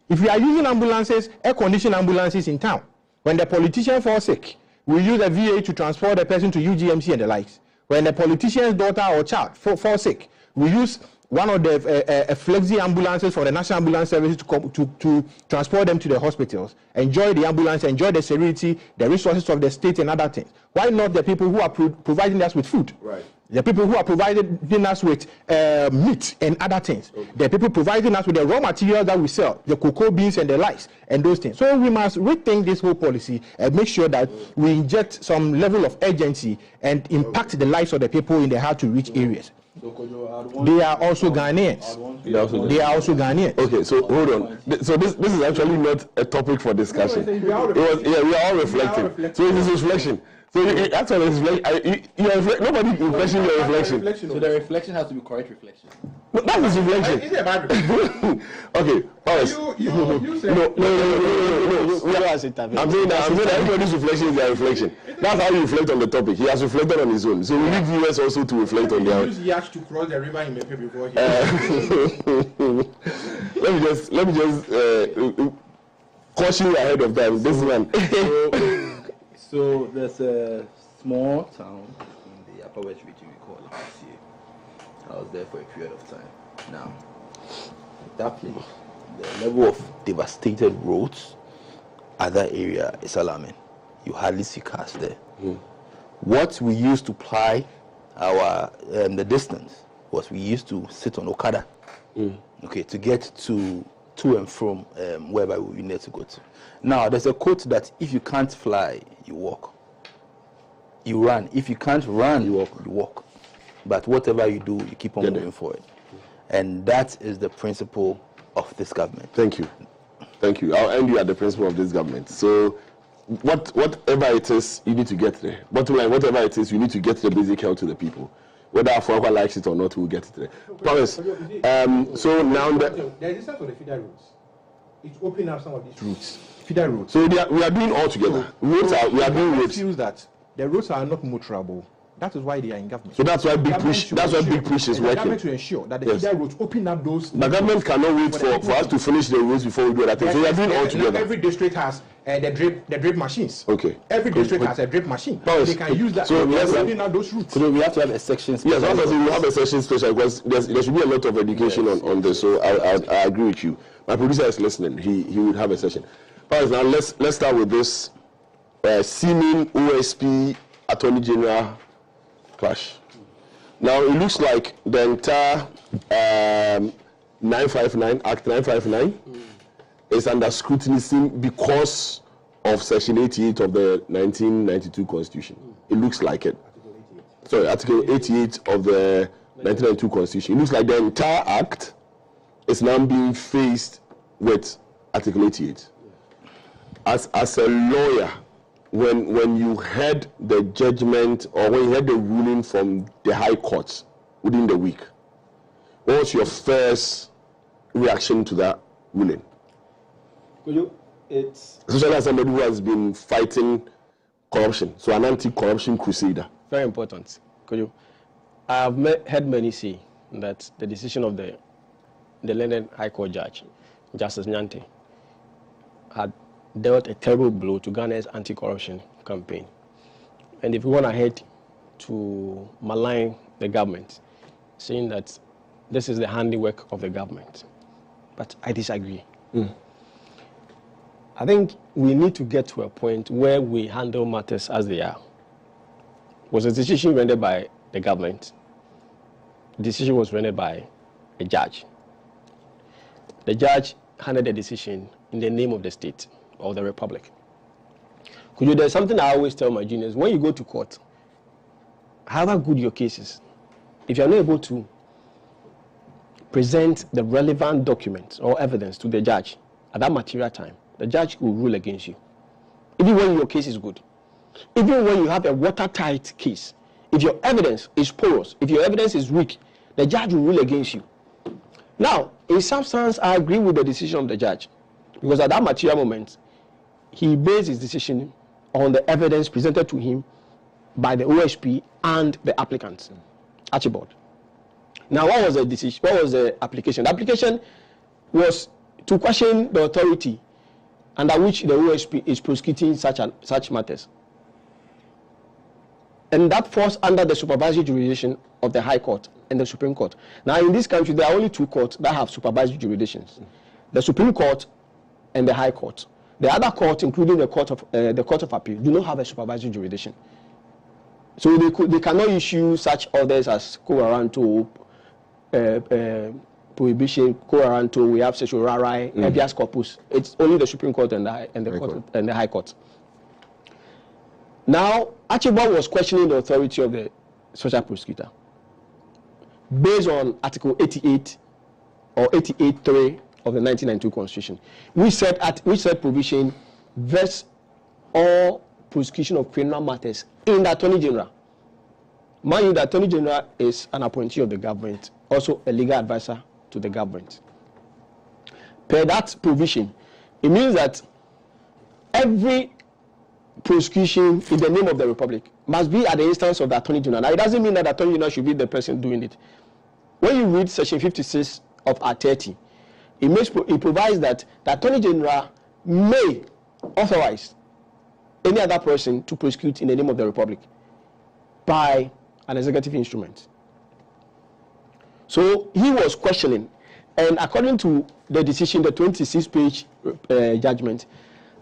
Speaker 8: If we are using ambulances, air-conditioned ambulances in town, when the politician falls sick, we use a VA to transport the person to UGMC and the likes. When the politician's daughter or child falls sick, we use one of the flexi ambulances for the National Ambulance Service to transport them to the hospitals, enjoy the ambulance, enjoy the serenity, the resources of the state and other things. Why not the people who are providing us with food? Right. The people who are providing us with meat and other things. Okay. The people providing us with the raw materials that we sell, the cocoa beans and the likes, and those things. So we must rethink this whole policy and make sure that we inject some level of urgency and impact the lives of the people in the hard-to-reach areas. They are also Ghanaians. They are also Ghanaians.
Speaker 1: Okay, so hold on. So this is actually not a topic for discussion. We are all reflecting. So it is reflection. So actually, nobody can question your reflection.
Speaker 5: So the reflection has to be correct reflection.
Speaker 1: No, that is reflection.
Speaker 8: Is it a bad reflection?
Speaker 1: Okay,
Speaker 8: You said
Speaker 1: no. I'm saying that everybody's reflection is their reflection. That's how you reflect on the topic. He has reflected on his own. So we need viewers also to reflect on their own.
Speaker 8: Use yacht to cross the river in Mepe before he.
Speaker 1: Let me just caution you ahead of time. This one.
Speaker 5: So there's a small town in the Upper West region we call Boakye. I was there for a period of time. Now, that place, the level of devastated roads, other area is alarming. You hardly see cars there. What we used to ply our the distance was we used to sit on Okada, okay, to get to and from wherever we need to go to. Now, there's a quote that if you can't fly, you walk. You run. If you can't run, you walk. But whatever you do, you keep on moving forward. And that is the principle of this government.
Speaker 1: Thank you. I'll end you at the principle of this government. So, whatever it is, you need to get there. Bottom line, whatever it is, you need to get the basic health to the people. Whether AFOAKWAH likes it or not, we'll get it there. Promise. So now
Speaker 8: the existence of the feeder routes, it's opening up some of these routes. Feeder routes.
Speaker 1: So we are doing all together. We are doing roads.
Speaker 8: Feels that the roads are not motorable. That is why they are in government.
Speaker 1: So that's why big push. That's why big push is working.
Speaker 8: The government to ensure that the feeder roads open up those.
Speaker 1: The government cannot wait for us to finish the roads before we do that. So we are doing all together.
Speaker 8: Every district has the drip machines.
Speaker 1: Okay.
Speaker 8: Every district has a drip machine. They can use that.
Speaker 1: So
Speaker 8: we are opening up those routes.
Speaker 5: So we have to have a section.
Speaker 1: Yes, obviously we have a section special because there should be a lot of education on this. So I agree with you. My producer is listening. He would have a session. Right, now let's start with this seeming OSP Attorney General clash. Now it looks like the entire 959 Act 959 is under scrutiny because of Section 88 of the 1992 Constitution. It looks like it. Sorry, Article 88 of the 1992 Constitution. It looks like the entire Act is now being faced with Article 88. As a lawyer, when you heard the judgment or when you heard the ruling from the High Court within the week, what was your first reaction to that ruling? Especially as somebody who has been fighting corruption, so an anti-corruption crusader.
Speaker 6: Very important. I have heard many say that the decision of the learned High Court judge, Justice Nyante, had dealt a terrible blow to Ghana's anti-corruption campaign. And if we went ahead to malign the government, saying that this is the handiwork of the government. But I disagree. I think we need to get to a point where we handle matters as they are. Was a decision rendered by the government. The decision was rendered by a judge. The judge handed the decision in the name of the state or the republic. There's something I always tell my juniors: when you go to court, however good your case is, if you're not able to present the relevant documents or evidence to the judge at that material time, the judge will rule against you. Even when your case is good, even when you have a watertight case, if your evidence is porous, if your evidence is weak, the judge will rule against you. Now, in substance, I agree with the decision of the judge, because at that material moment, he based his decision on the evidence presented to him by the OSP and the applicant, Archibald. Now, what was the decision? What was the application? The application was to question the authority under which the OSP is prosecuting such matters. And that falls under the supervisory jurisdiction of the High Court and the Supreme Court. Now, in this country, there are only two courts that have supervisory jurisdictions: the Supreme Court and the High Court. The other court, including the Court of Appeal, do not have a supervisory jurisdiction. So they cannot issue such orders as co-warranto, prohibition, co-warranto, we have certiorari, habeas corpus. It's only the Supreme Court and the High Court. Now, Archibald was questioning the authority of the special prosecutor based on Article 88 or 88.3 of the 1992 Constitution, which said provision vests all prosecution of criminal matters in the Attorney General. Mind you, the Attorney General is an appointee of the government, also a legal advisor to the government. Per that provision, it means that every prosecution in the name of the Republic must be at the instance of the Attorney General. Now, it doesn't mean that the Attorney General should be the person doing it. When you read Section 56 of Act 30, it provides that the Attorney General may authorize any other person to prosecute in the name of the Republic by an executive instrument. So he was questioning, and according to the decision, the 26-page judgment,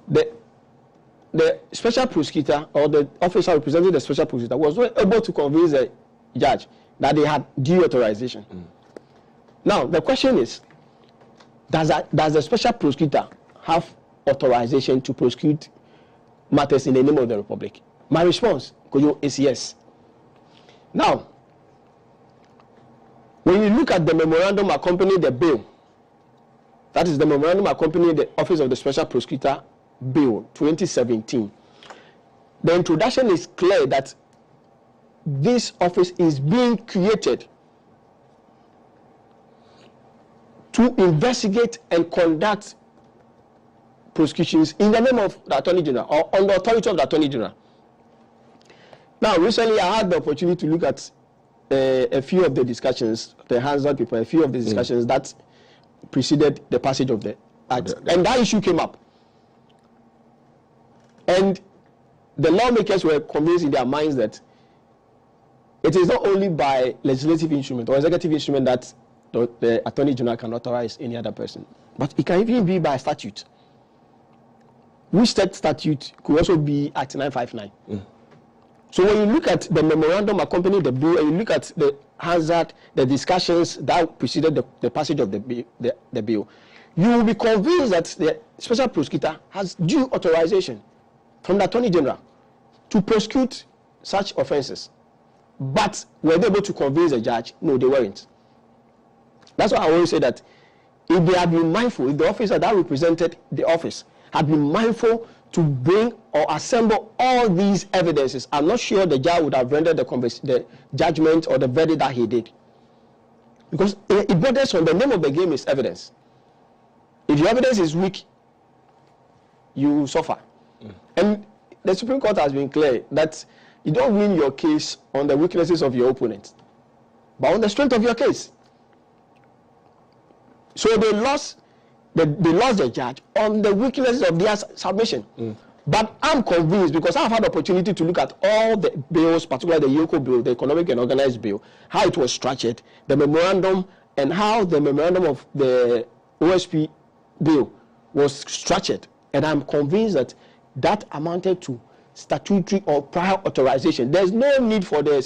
Speaker 6: the special prosecutor or the officer representing the special prosecutor was not able to convince the judge that they had due authorization. Now, the question is, does the special prosecutor have authorization to prosecute matters in the name of the Republic? My response, KOJO, is yes. Now, when you look at the memorandum accompanying the bill, that is the memorandum accompanying the Office of the Special Prosecutor Bill 2017, the introduction is clear that this office is being created to investigate and conduct prosecutions in the name of the Attorney General or on the authority of the Attorney General. Now, recently I had the opportunity to look at a few of the discussions, the hands-on paper, a few of the discussions that preceded the passage of the Act. And that issue came up. And the lawmakers were convinced in their minds that it is not only by legislative instrument or executive instrument that the Attorney General can authorize any other person, but it can even be by statute. Which statute could also be Act 959. So when you look at the memorandum accompanying the bill and you look at the hazard, the discussions that preceded the passage of the bill, you will be convinced that the special prosecutor has due authorization from the Attorney General to prosecute such offenses. But were they able to convince the judge? No, they weren't. That's why I always say that if they had been mindful, if the officer that represented the office had been mindful to bring or assemble all these evidences, I'm not sure the judge would have rendered the judgment or the verdict that he did. Because it borders on the name of the game is evidence. If your evidence is weak, you suffer. And the Supreme Court has been clear that you don't win your case on the weaknesses of your opponent, but on the strength of your case. So they lost the judge on the weaknesses of their submission. But I'm convinced, because I've had the opportunity to look at all the bills, particularly the YOCO bill, the Economic and Organized bill, how it was structured, the memorandum, and how the memorandum of the OSP bill was structured. And I'm convinced that that amounted to statutory or prior authorization. There's no need for the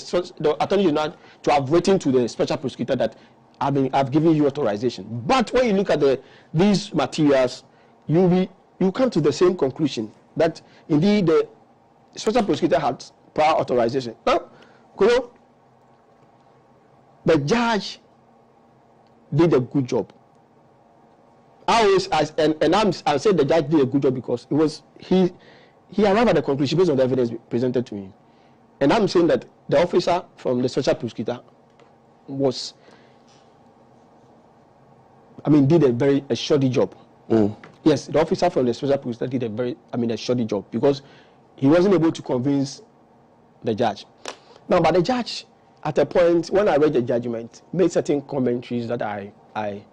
Speaker 6: Attorney General to have written to the Special Prosecutor that I've given you authorization. But when you look at these materials, you come to the same conclusion that indeed the Special Prosecutor had prior authorization. Now, the judge did a good job. I said the judge did a good job because it was he arrived at the conclusion based on the evidence presented to him. And I'm saying that the officer from the Special Prosecutor did a shoddy job. Yes, the officer from the Special Prosecutor did a shoddy job because he wasn't able to convince the judge. Now, but the judge, at a point, when I read the judgment, made certain commentaries that I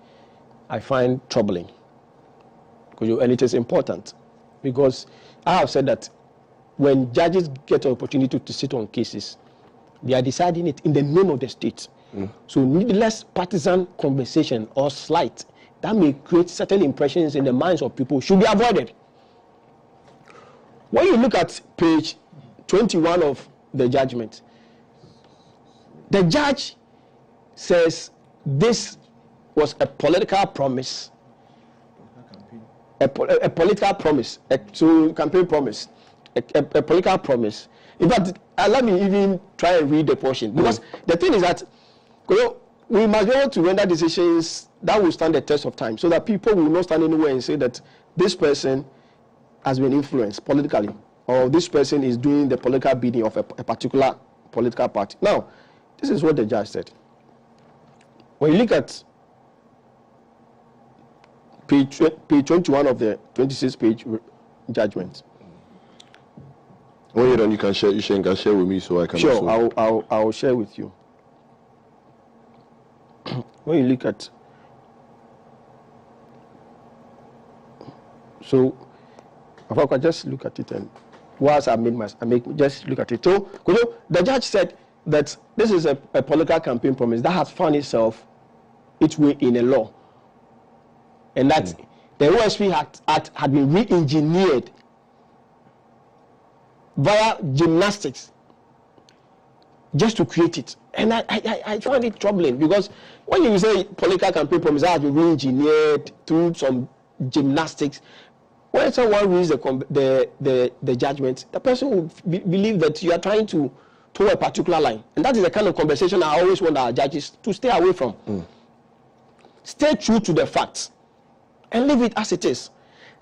Speaker 6: find troubling. And it is important because I have said that when judges get an opportunity to sit on cases, they are deciding it in the name of the state. So needless partisan conversation or slight that may create certain impressions in the minds of people should be avoided. When you look at page 21 of the judgment, the judge says this was a political promise, a political promise, a campaign promise, a political promise. In fact, let me even try and read the portion, because the thing is that we must be able to render decisions that will stand the test of time, so that people will not stand anywhere and say that this person has been influenced politically, or this person is doing the political bidding of a particular political party. Now, this is what the judge said. When you look at page 21 of the 26-page judgment.
Speaker 1: When you're done, you can share with me so I can.
Speaker 6: Sure, I'll share with you. When you look at, so if I can just look at it, and whilst just look at it. So the judge said that this is a political campaign promise that has found its way in a law, and that the OSP had been re-engineered via gymnastics just to create it. And I find it troubling, because when you say political campaign promise has been re-engineered through some gymnastics, when someone reads the judgment, the person will believe that you are trying to toe a particular line. And that is the kind of conversation I always want our judges to stay away from. Stay true to the facts and leave it as it is.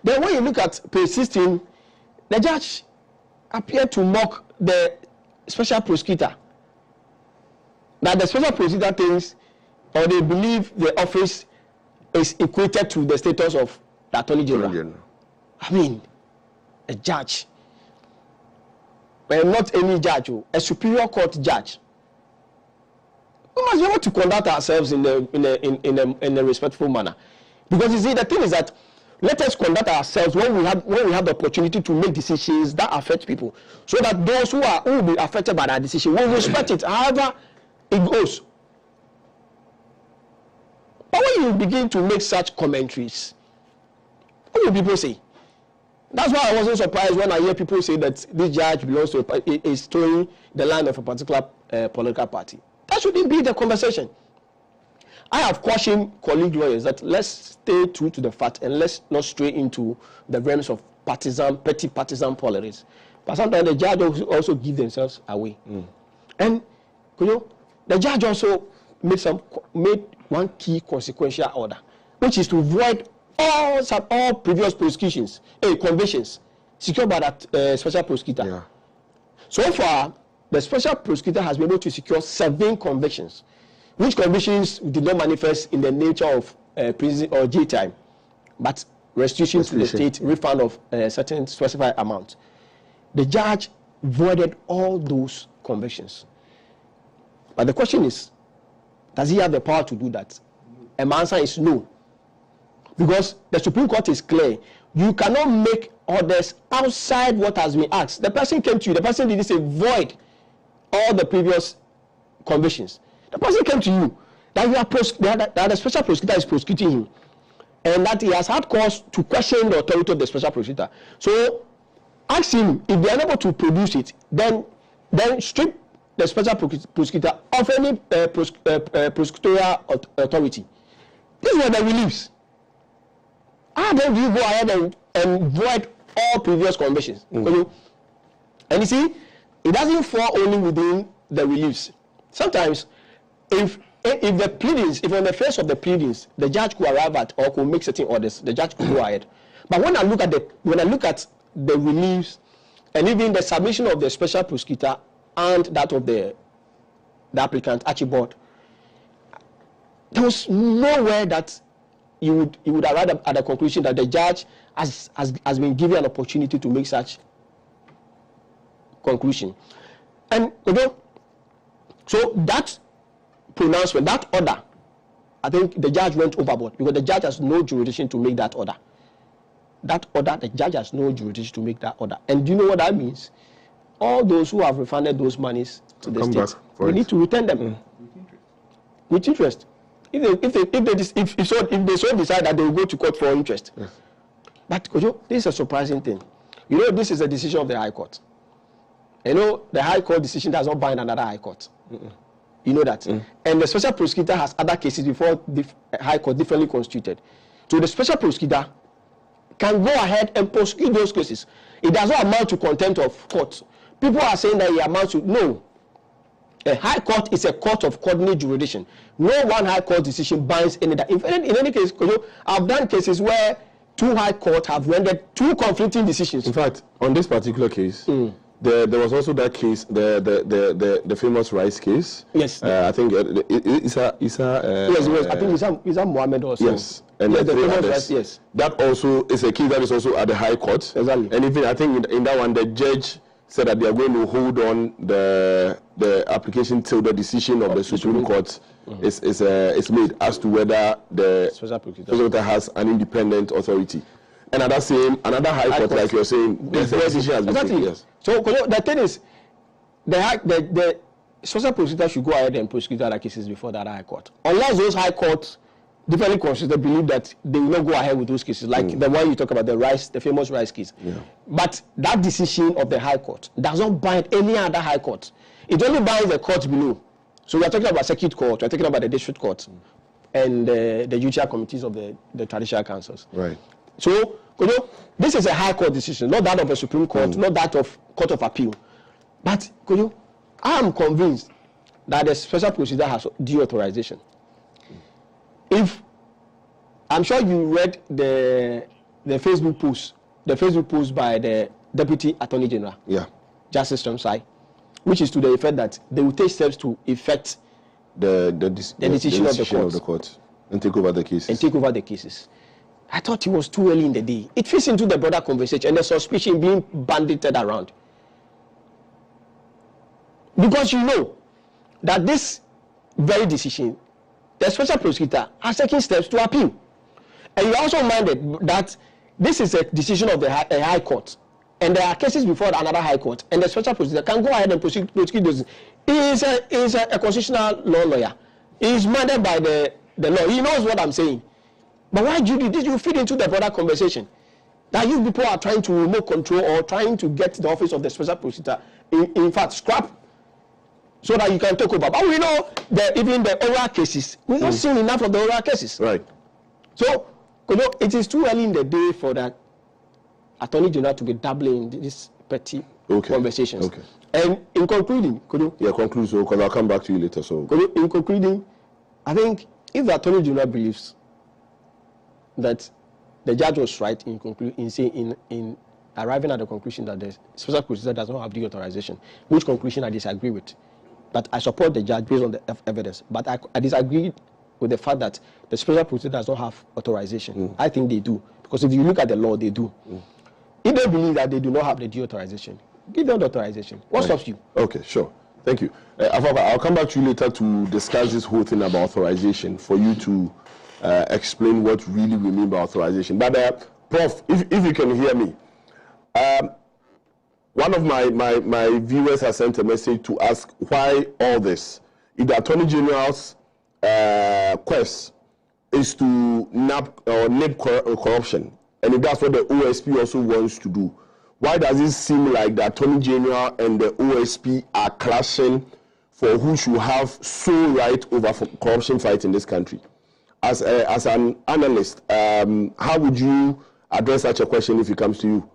Speaker 6: Then when you look at page 16, the judge appeared to mock the Special Prosecutor. That the Special Prosecutor thinks, or they believe the office is equated to the status of the Attorney General. I mean, a judge, but not any judge, a Superior Court judge. We must be able to conduct ourselves in a respectful manner, because you see, the thing is that let us conduct ourselves when we have the opportunity to make decisions that affect people, so that those who will be affected by that decision will respect it, however it goes. But when you begin to make such commentaries, what will people say? That's why I wasn't surprised when I hear people say that this judge belongs to is towing the line of a particular political party. That shouldn't be the conversation. I have cautioned colleague lawyers that let's stay true to the fact and let's not stray into the realms of petty partisan politics. But sometimes the judge also give themselves away. And the judge also made one key consequential order. which is to void all previous prosecutions, convictions secured by that special prosecutor.
Speaker 1: Yeah.
Speaker 6: So far, the special prosecutor has been able to secure 7 convictions, which convictions did not manifest in the nature of prison or jail time, but restitution to the state, refund of a certain specified amount. The judge voided all those convictions. But the question is, does he have the power to do that? And my answer is no. Because the Supreme Court is clear. You cannot make orders outside what has been asked. The person came to you, the person didn't say void all the previous convictions. The person came to you, that you are that the special prosecutor is prosecuting him, and that he has had cause to question the authority of the special prosecutor. So ask him, if they are unable to produce it, then strip the special prosecutor of any prosecutorial authority. These were the reliefs. How then do you go ahead and void all previous convictions? And you see, it doesn't fall only within the reliefs. Sometimes, if the pleadings, if on the face of the pleadings, the judge could arrive at or could make certain orders, the judge could go ahead. But when I look at the reliefs and even the submission of the special prosecutor and that of the applicant, Archibald, there was nowhere that you would arrive at the conclusion that the judge has been given an opportunity to make such conclusion. And so that pronouncement, that order, I think the judge went overboard, because the judge has no jurisdiction to make that order. That order, the judge has no jurisdiction to make that order. And do you know what that means? All those who have refunded those monies to the state, we need to return them with interest. If they so decide that they will go to court for interest. Yes. But KOJO, this is a surprising thing. You know, this is a decision of the High Court. You know, the High Court decision does not bind another High Court. You know that. And the special prosecutor has other cases before the High Court differently constituted. So the special prosecutor can go ahead and prosecute those cases. It does not amount to contempt of court. People are saying that it amounts to, no. A High Court is a court of coordinate jurisdiction. No one High Court decision binds any other. In any case, I've done cases where 2 High Courts have rendered 2 conflicting decisions.
Speaker 1: In fact, on this particular case, there was also that case, the famous rice case.
Speaker 6: Yes.
Speaker 1: I think yes, I
Speaker 6: think Isa Mohammed also.
Speaker 1: Yes. And
Speaker 6: the famous rice, yes.
Speaker 1: That also is a case that is also at the High Court.
Speaker 6: Exactly.
Speaker 1: And even I think in that one, the judge said that they are going to hold on the application till the decision of the Supreme Court is made as to whether the special prosecutor has an independent authority. And another High Court, like you're saying, the decision has been taken. Yes. So the thing is, the special prosecutor should go ahead and prosecute other cases before that High Court, unless those High Courts differently consider believe that they will not go ahead with those cases, like the one you talk about, the famous rice case. Yeah. But that decision of the High Court does not bind any other High Court. It only binds the court below. So we are talking about Circuit Court, we are talking about the District Court, and the judicial committees of the traditional councils. Right.
Speaker 6: So, this is a High Court decision, not that of a Supreme Court, not that of Court of Appeal. But, I am convinced that the special prosecutor has due authorization. If I'm sure you read the Facebook post by the Deputy Attorney General, Justice Trumsai, which is to the effect that they will take steps to effect the decision of the court
Speaker 1: and take over the cases.
Speaker 6: I thought it was too early in the day. It fits into the broader conversation and the suspicion being bandited around. Because you know that this very decision, the special prosecutor has taken steps to appeal. And you also minded that this is a decision of the High Court. And there are cases before another High Court. And the special prosecutor can go ahead and prosecute those. He is a constitutional law lawyer. He is minded by the law. He knows what I'm saying. But why do you do this? You fit into the broader conversation. That you people are trying to remote control or trying to get the office of the special prosecutor, in fact, scrap, so that you can take over. But we know that even the oral cases, we've not seen enough of the oral cases.
Speaker 1: Right.
Speaker 6: So, it is too early in the day for that Attorney General to be dabbling in these petty conversations. Okay. And in concluding,
Speaker 1: conclude, so because I'll come back to you later. So,
Speaker 6: in concluding, I think if the Attorney General believes that the judge was right in arriving at the conclusion that the special prosecutor does not have due authorization, which conclusion I disagree with. But I support the judge based on the evidence. But I disagree with the fact that the special prosecutor does not have authorization. I think they do. Because if you look at the law, they do. If they believe that they do not have the due authorization, give them the authorization. What stops you?
Speaker 1: Okay, sure. Thank you. AFOAKWAH, I'll come back to you later to discuss this whole thing about authorization for you to explain what really we mean by authorization. But Prof, if you can hear me, one of my viewers has sent a message to ask why all this. If the Attorney General's quest is to nip corruption, and if that's what the OSP also wants to do, why does it seem like the Attorney General and the OSP are clashing for who should have sole right over corruption fight in this country? As an analyst, how would you address such a question if it comes to you?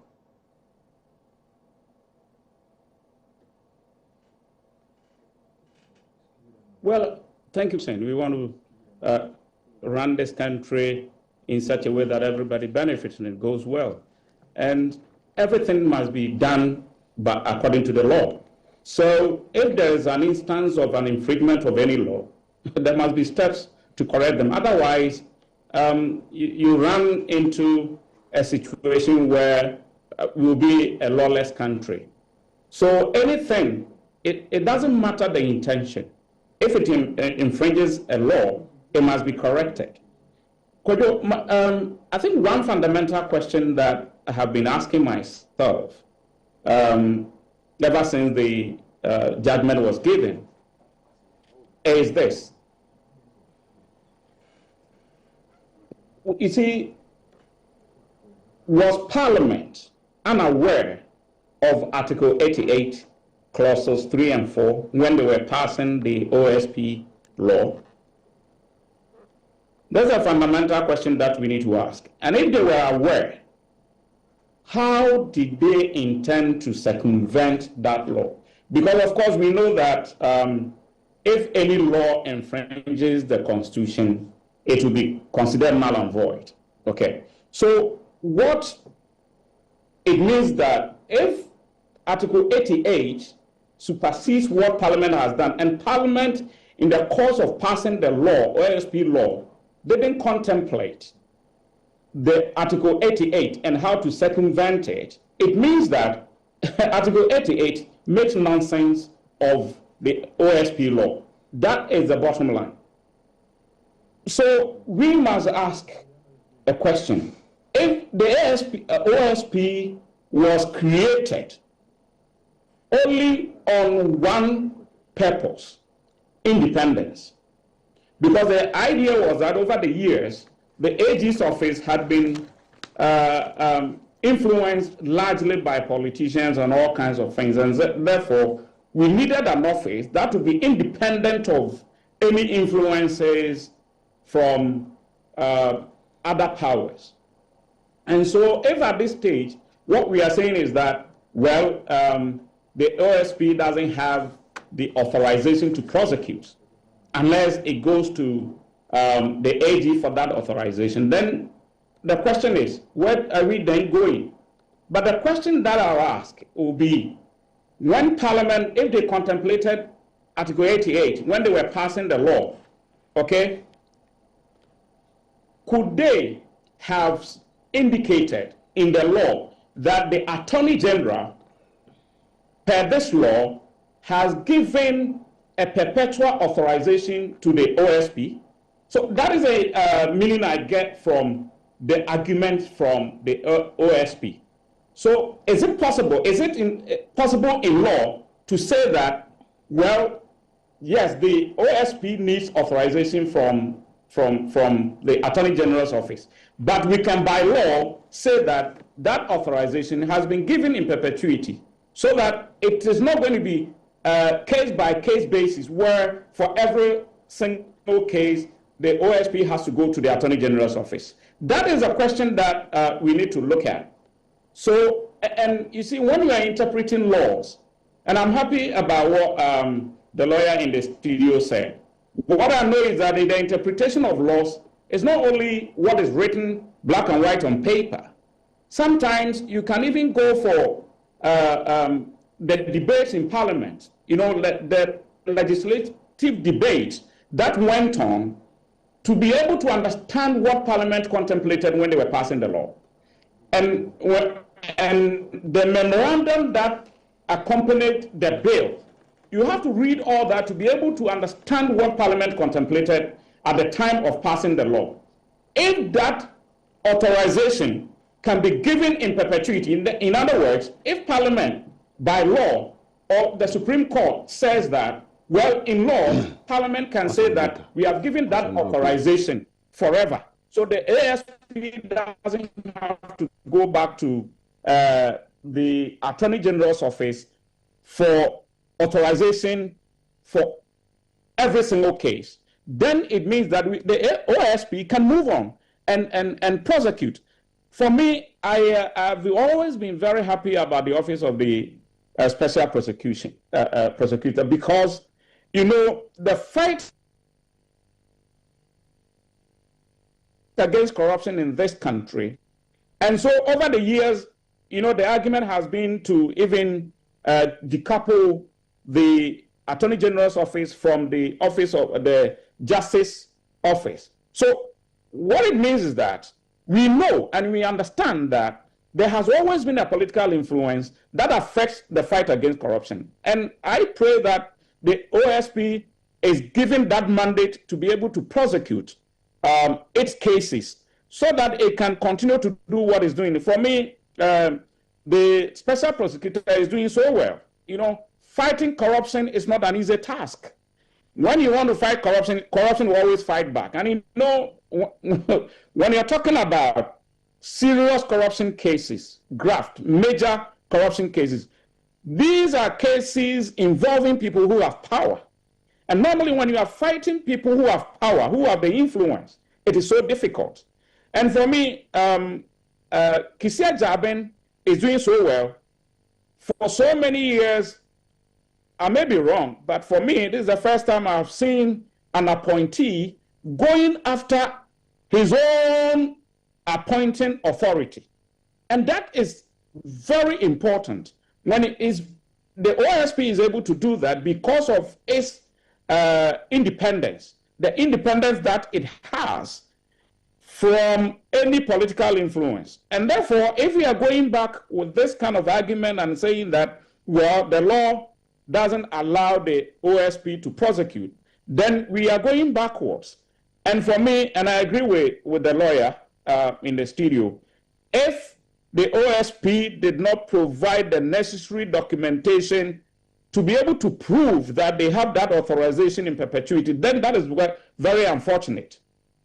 Speaker 7: Well, thank you, Sen. We want to run this country in such a way that everybody benefits and it goes well. And everything must be done according to the law. So if there is an instance of an infringement of any law, there must be steps to correct them. Otherwise, you run into a situation where we'll be a lawless country. So anything, it doesn't matter the intention. If it infringes a law, it must be corrected. KOJO, I think one fundamental question that I have been asking myself ever since the judgment was given is this. You see, was Parliament unaware of Article 88, clauses 3 and 4, when they were passing the OSP law? That's a fundamental question that we need to ask. And if they were aware, how did they intend to circumvent that law? Because, of course, we know that if any law infringes the Constitution, it will be considered null and void. Okay. So what it means that if Article 88 supersedes what Parliament has done, and Parliament, in the course of passing the law, OSP law, didn't contemplate the Article 88 and how to circumvent it, it means that Article 88 makes nonsense of the OSP law. That is the bottom line. So we must ask a question. If the OSP was created only on one purpose, independence, because the idea was that over the years, the AG's office had been influenced largely by politicians and all kinds of things, and therefore we needed an office that would be independent of any influences from other powers. And so if at this stage, what we are saying is that, well, the OSP doesn't have the authorization to prosecute unless it goes to the AG for that authorization, then the question is, where are we then going? But the question that I'll ask will be, when Parliament, if they contemplated Article 88, when they were passing the law, okay, could they have indicated in the law that the Attorney General, per this law, has given a perpetual authorization to the OSP? So that is a meaning I get from the argument from the OSP. So is it possible, possible in law to say that, well, yes, the OSP needs authorization from the Attorney General's office, but we can by law say that that authorization has been given in perpetuity, so that it is not going to be case-by-case basis where for every single case the OSP has to go to the Attorney General's office. That is a question that we need to look at. So, and you see, when we are interpreting laws, and I'm happy about what the lawyer in the studio said, what I know is that in the interpretation of laws, it's not only what is written black and white on paper. Sometimes you can even go for the debates in Parliament, you know, the legislative debate that went on, to be able to understand what Parliament contemplated when they were passing the law. And the memorandum that accompanied the bill, you have to read all that to be able to understand what Parliament contemplated at the time of passing the law. If that authorization can be given in perpetuity, in other words, if Parliament, by law, or the Supreme Court says that, well, in law, Parliament can say that we have given that authorization forever. So the ASP doesn't have to go back to the Attorney General's office for authorization for every single case. Then it means that the OSP can move on and prosecute. For me, I've always been very happy about the office of the Special Prosecutor, because, you know, the fight against corruption in this country. And so over the years, you know, the argument has been to even decouple the Attorney General's office from the office of the Justice Office. So what it means is that we know and we understand that there has always been a political influence that affects the fight against corruption. And I pray that the OSP is given that mandate to be able to prosecute its cases so that it can continue to do what it's doing. For me, the Special Prosecutor is doing so well. You know, fighting corruption is not an easy task. When you want to fight corruption, corruption will always fight back. And you know, when you're talking about serious corruption cases, graft, major corruption cases, these are cases involving people who have power. And normally when you are fighting people who have power, who have the influence, it is so difficult. And for me, Kisia Jaben is doing so well. For so many years, I may be wrong, but for me, this is the first time I've seen an appointee going after his own appointing authority. And that is very important when it is the OSP is able to do that because of its independence, the independence that it has from any political influence. And therefore, if we are going back with this kind of argument and saying that, well, the law doesn't allow the OSP to prosecute, then we are going backwards. And for me, and I agree with the lawyer in the studio, if the OSP did not provide the necessary documentation to be able to prove that they have that authorization in perpetuity, then that is very unfortunate.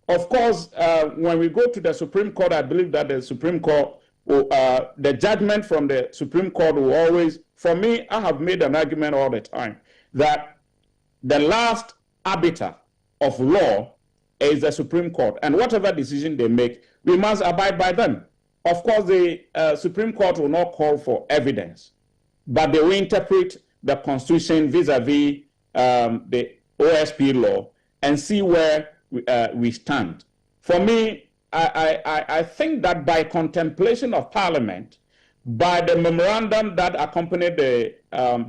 Speaker 7: Of course, when we go to the Supreme Court, I believe that the Supreme Court, the judgment from the Supreme Court will always, for me, I have made an argument all the time that the last arbiter of law is the Supreme Court, and whatever decision they make, we must abide by them. Of course, the Supreme Court will not call for evidence, but they will interpret the Constitution vis-a-vis the OSP law and see where we stand. For me, I think that by contemplation of Parliament, by the memorandum that accompanied the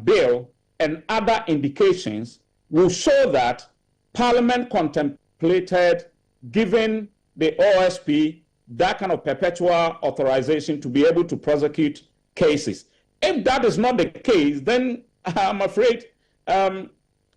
Speaker 7: bill and other indications, will show that Parliament contemplated giving the OSP that kind of perpetual authorization to be able to prosecute cases. If that is not the case, then I'm afraid the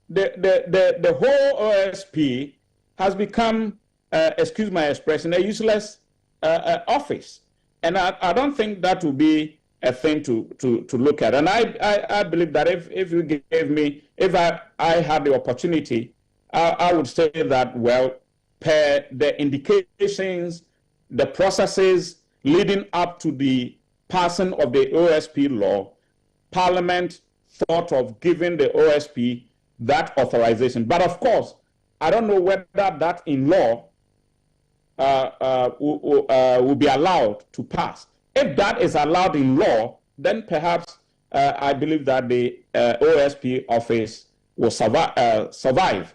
Speaker 7: whole OSP has become, excuse my expression, a useless office. And I don't think that would be a thing to look at. And I believe that if you gave me, if I had the opportunity, I would say that, well, per the indications, the processes leading up to the passing of the OSP law, Parliament thought of giving the OSP that authorization. But of course, I don't know whether that in law will be allowed to pass. If that is allowed in law, then perhaps I believe that the OSP office will survive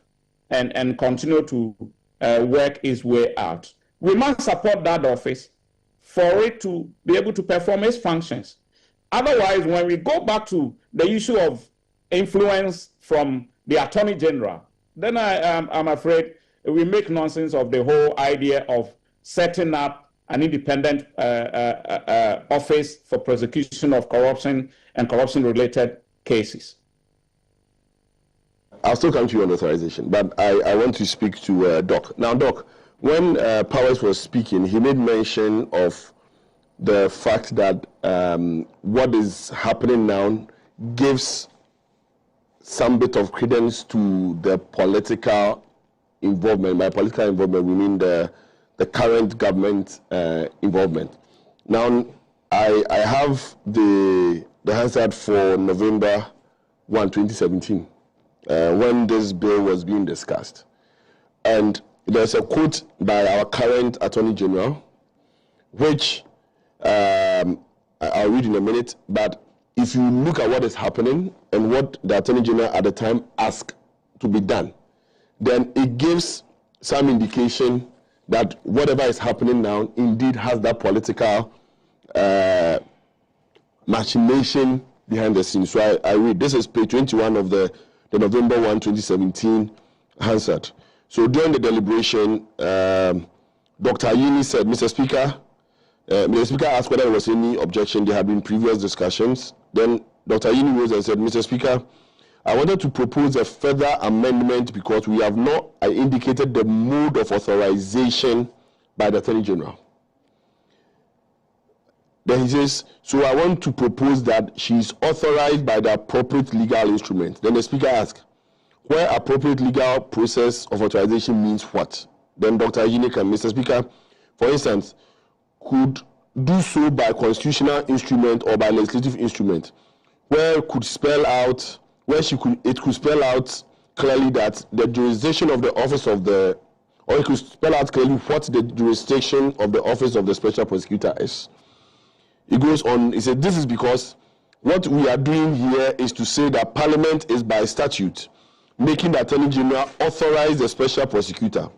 Speaker 7: and continue to work its way out. We must support that office for it to be able to perform its functions. Otherwise, when we go back to the issue of influence from the Attorney General, then I'm afraid we make nonsense of the whole idea of setting up an independent office for prosecution of corruption and corruption-related cases.
Speaker 1: I'll still come to you on authorization, but I want to speak to Doc. Now, Doc, when Powers was speaking, he made mention of the fact that what is happening now gives some bit of credence to the political involvement. By political involvement, we mean the current government involvement. Now, I have the Hansard for November 1, 2017, when this bill was being discussed. And there's a quote by our current Attorney General, which I'll read in a minute, but if you look at what is happening and what the Attorney General at the time asked to be done, then it gives some indication that whatever is happening now indeed has that political machination behind the scenes. So I read, this is page 21 of the November 1, 2017 Hansard. So during the deliberation, Dr. Ayini said, Mr. Speaker, Mr. Speaker asked whether there was any objection. There had been previous discussions. Then Dr. Ayini rose and said, Mr. Speaker, I wanted to propose a further amendment because we have not indicated the mode of authorization by the Attorney General. Then he says, so I want to propose that she is authorized by the appropriate legal instrument. Then the Speaker asked, where appropriate legal process of authorization means what? Then Dr. Ayini can, Mr. Speaker, for instance, could do so by constitutional instrument or by legislative instrument, where it could spell out clearly that the jurisdiction of the office of the, or it could spell out clearly what the jurisdiction of the office of the special prosecutor is. He goes on, he said, this is because what we are doing here is to say that Parliament is by statute making the Attorney General authorize the special prosecutor.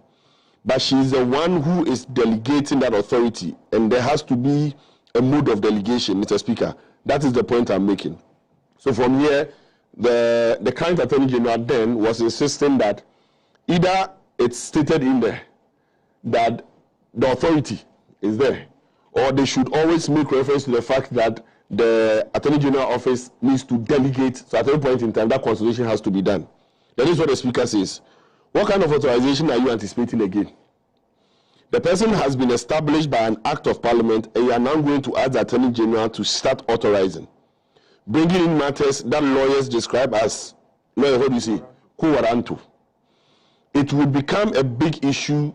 Speaker 1: But she is the one who is delegating that authority, and there has to be a mode of delegation, Mr. Speaker. That is the point I'm making. So from here, the current Attorney General then was insisting that either it's stated in there that the authority is there, or they should always make reference to the fact that the Attorney General office needs to delegate. So at every point in time, that consultation has to be done. That is what the Speaker says. What kind of authorization are you anticipating again? The person has been established by an act of Parliament, and you are now going to ask the Attorney General to start authorizing, bringing in matters that lawyers describe as, what do you say, co-warranto. It will become a big issue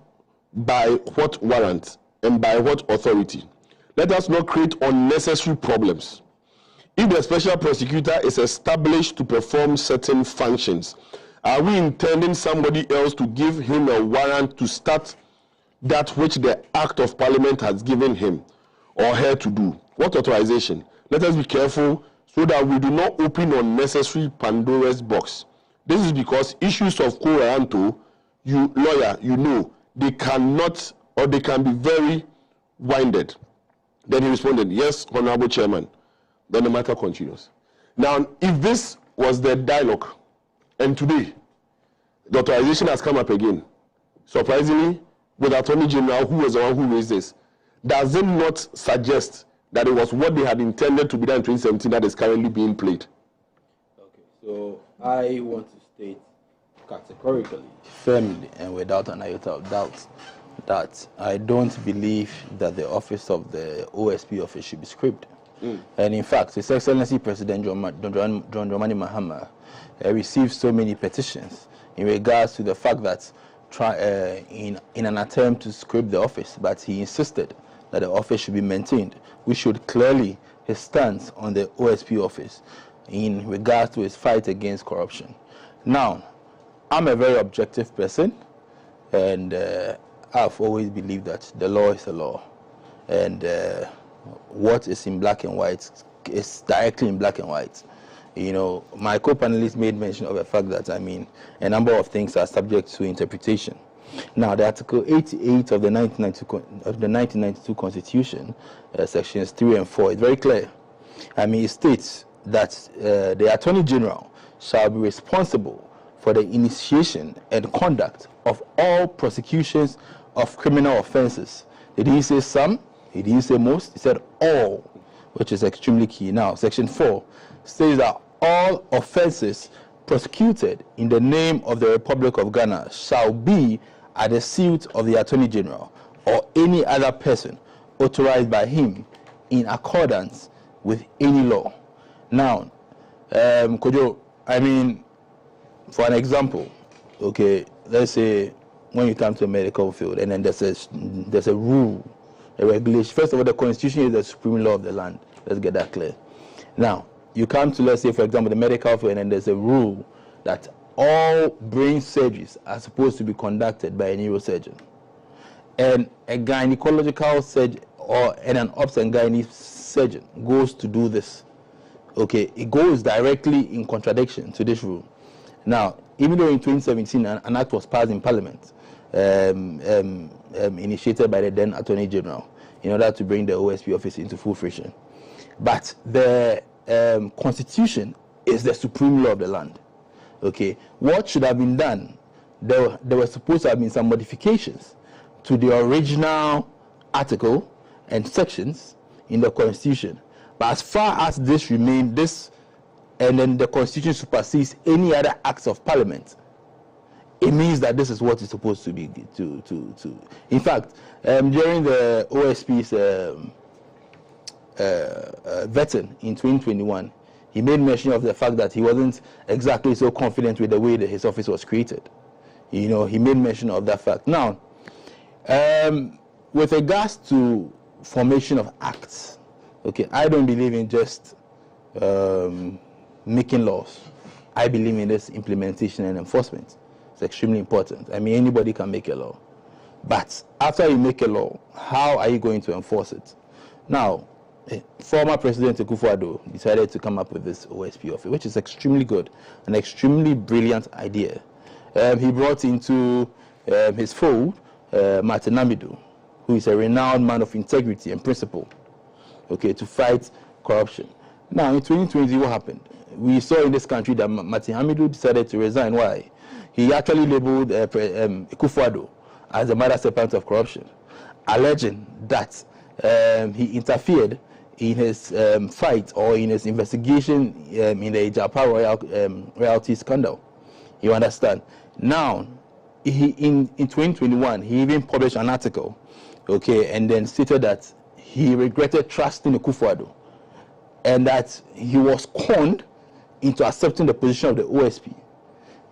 Speaker 1: by what warrant and by what authority. Let us not create unnecessary problems. If the special prosecutor is established to perform certain functions, are we intending somebody else to give him a warrant to start that which the Act of Parliament has given him or her to do? What authorization? Let us be careful so that we do not open unnecessary Pandora's box. This is because issues of co-warranto, you lawyer, you know, they cannot, or they can be very winded. Then he responded, yes, Honorable Chairman. Then the matter continues. Now, if this was the dialogue, and today, the authorization has come up again, surprisingly, with Attorney General, who was the one who raised this, does it not suggest that it was what they had intended to be done in 2017 that is currently being played?
Speaker 5: Okay, so I want to state categorically, firmly, and without an iota of doubt, that I don't believe that the office of the OSP office should be scrapped. And in fact, His Excellency President John Dramani Mahama received so many petitions in regards to the fact that in an attempt to scrap the office, but he insisted that the office should be maintained, which showed clearly his stance on the OSP office in regards to his fight against corruption. Now, I'm a very objective person, and I've always believed that the law is the law, and what is in black and white is directly in black and white. You know, my co-panelists made mention of the fact that, I mean, a number of things are subject to interpretation. Now, the Article 88 of the 1992 Constitution, sections 3 and 4, is very clear. I mean, it states that the Attorney General shall be responsible for the initiation and conduct of all prosecutions of criminal offenses. He didn't say some, he didn't say most, he said all, which is extremely key. Now, section 4 says that all offenses prosecuted in the name of the Republic of Ghana shall be at the suit of the Attorney General or any other person authorized by him in accordance with any law. Now, KOJO, I mean, for an example, okay, let's say when you come to a medical field and then there's a rule, a regulation. First of all, the Constitution is the supreme law of the land. Let's get that clear. Now, you come to, let's say, for example, the medical field, and there's a rule that all brain surgeries are supposed to be conducted by a neurosurgeon. And a gynecological surgeon and an obs and gynae surgeon goes to do this. Okay, it goes directly in contradiction to this rule. Now, even though in 2017 an act was passed in Parliament, initiated by the then Attorney General, in order to bring the OSP office into full fruition, but the Constitution is the supreme law of the land. Okay, what should have been done? There were supposed to have been some modifications to the original article and sections in the Constitution. But as far as this remained, and then the Constitution supersedes any other acts of Parliament, it means that this is what is supposed to be. In fact, during the OSP's vetting in 2021, he made mention of the fact that he wasn't exactly so confident with the way that his office was created. You know, he made mention of that fact. Now, with regards to formation of acts, okay, I don't believe in just making laws. I believe in this implementation and enforcement. It's extremely important. I mean, anybody can make a law. But after you make a law, how are you going to enforce it? Now, former President Akufo-Addo decided to come up with this OSP office, which is extremely good, an extremely brilliant idea. He brought into his fold Martin Amidu, who is a renowned man of integrity and principle, okay, to fight corruption. Now, in 2020, what happened? We saw in this country that Martin Amidu decided to resign. Why? He actually labeled Akufo-Addo as the mother serpent of corruption, alleging that he interfered in his fight or in his investigation in the Ijapa royalty scandal. You understand? Now, in 2021, he even published an article, okay, and then stated that he regretted trusting Akufo-Addo and that he was conned into accepting the position of the OSP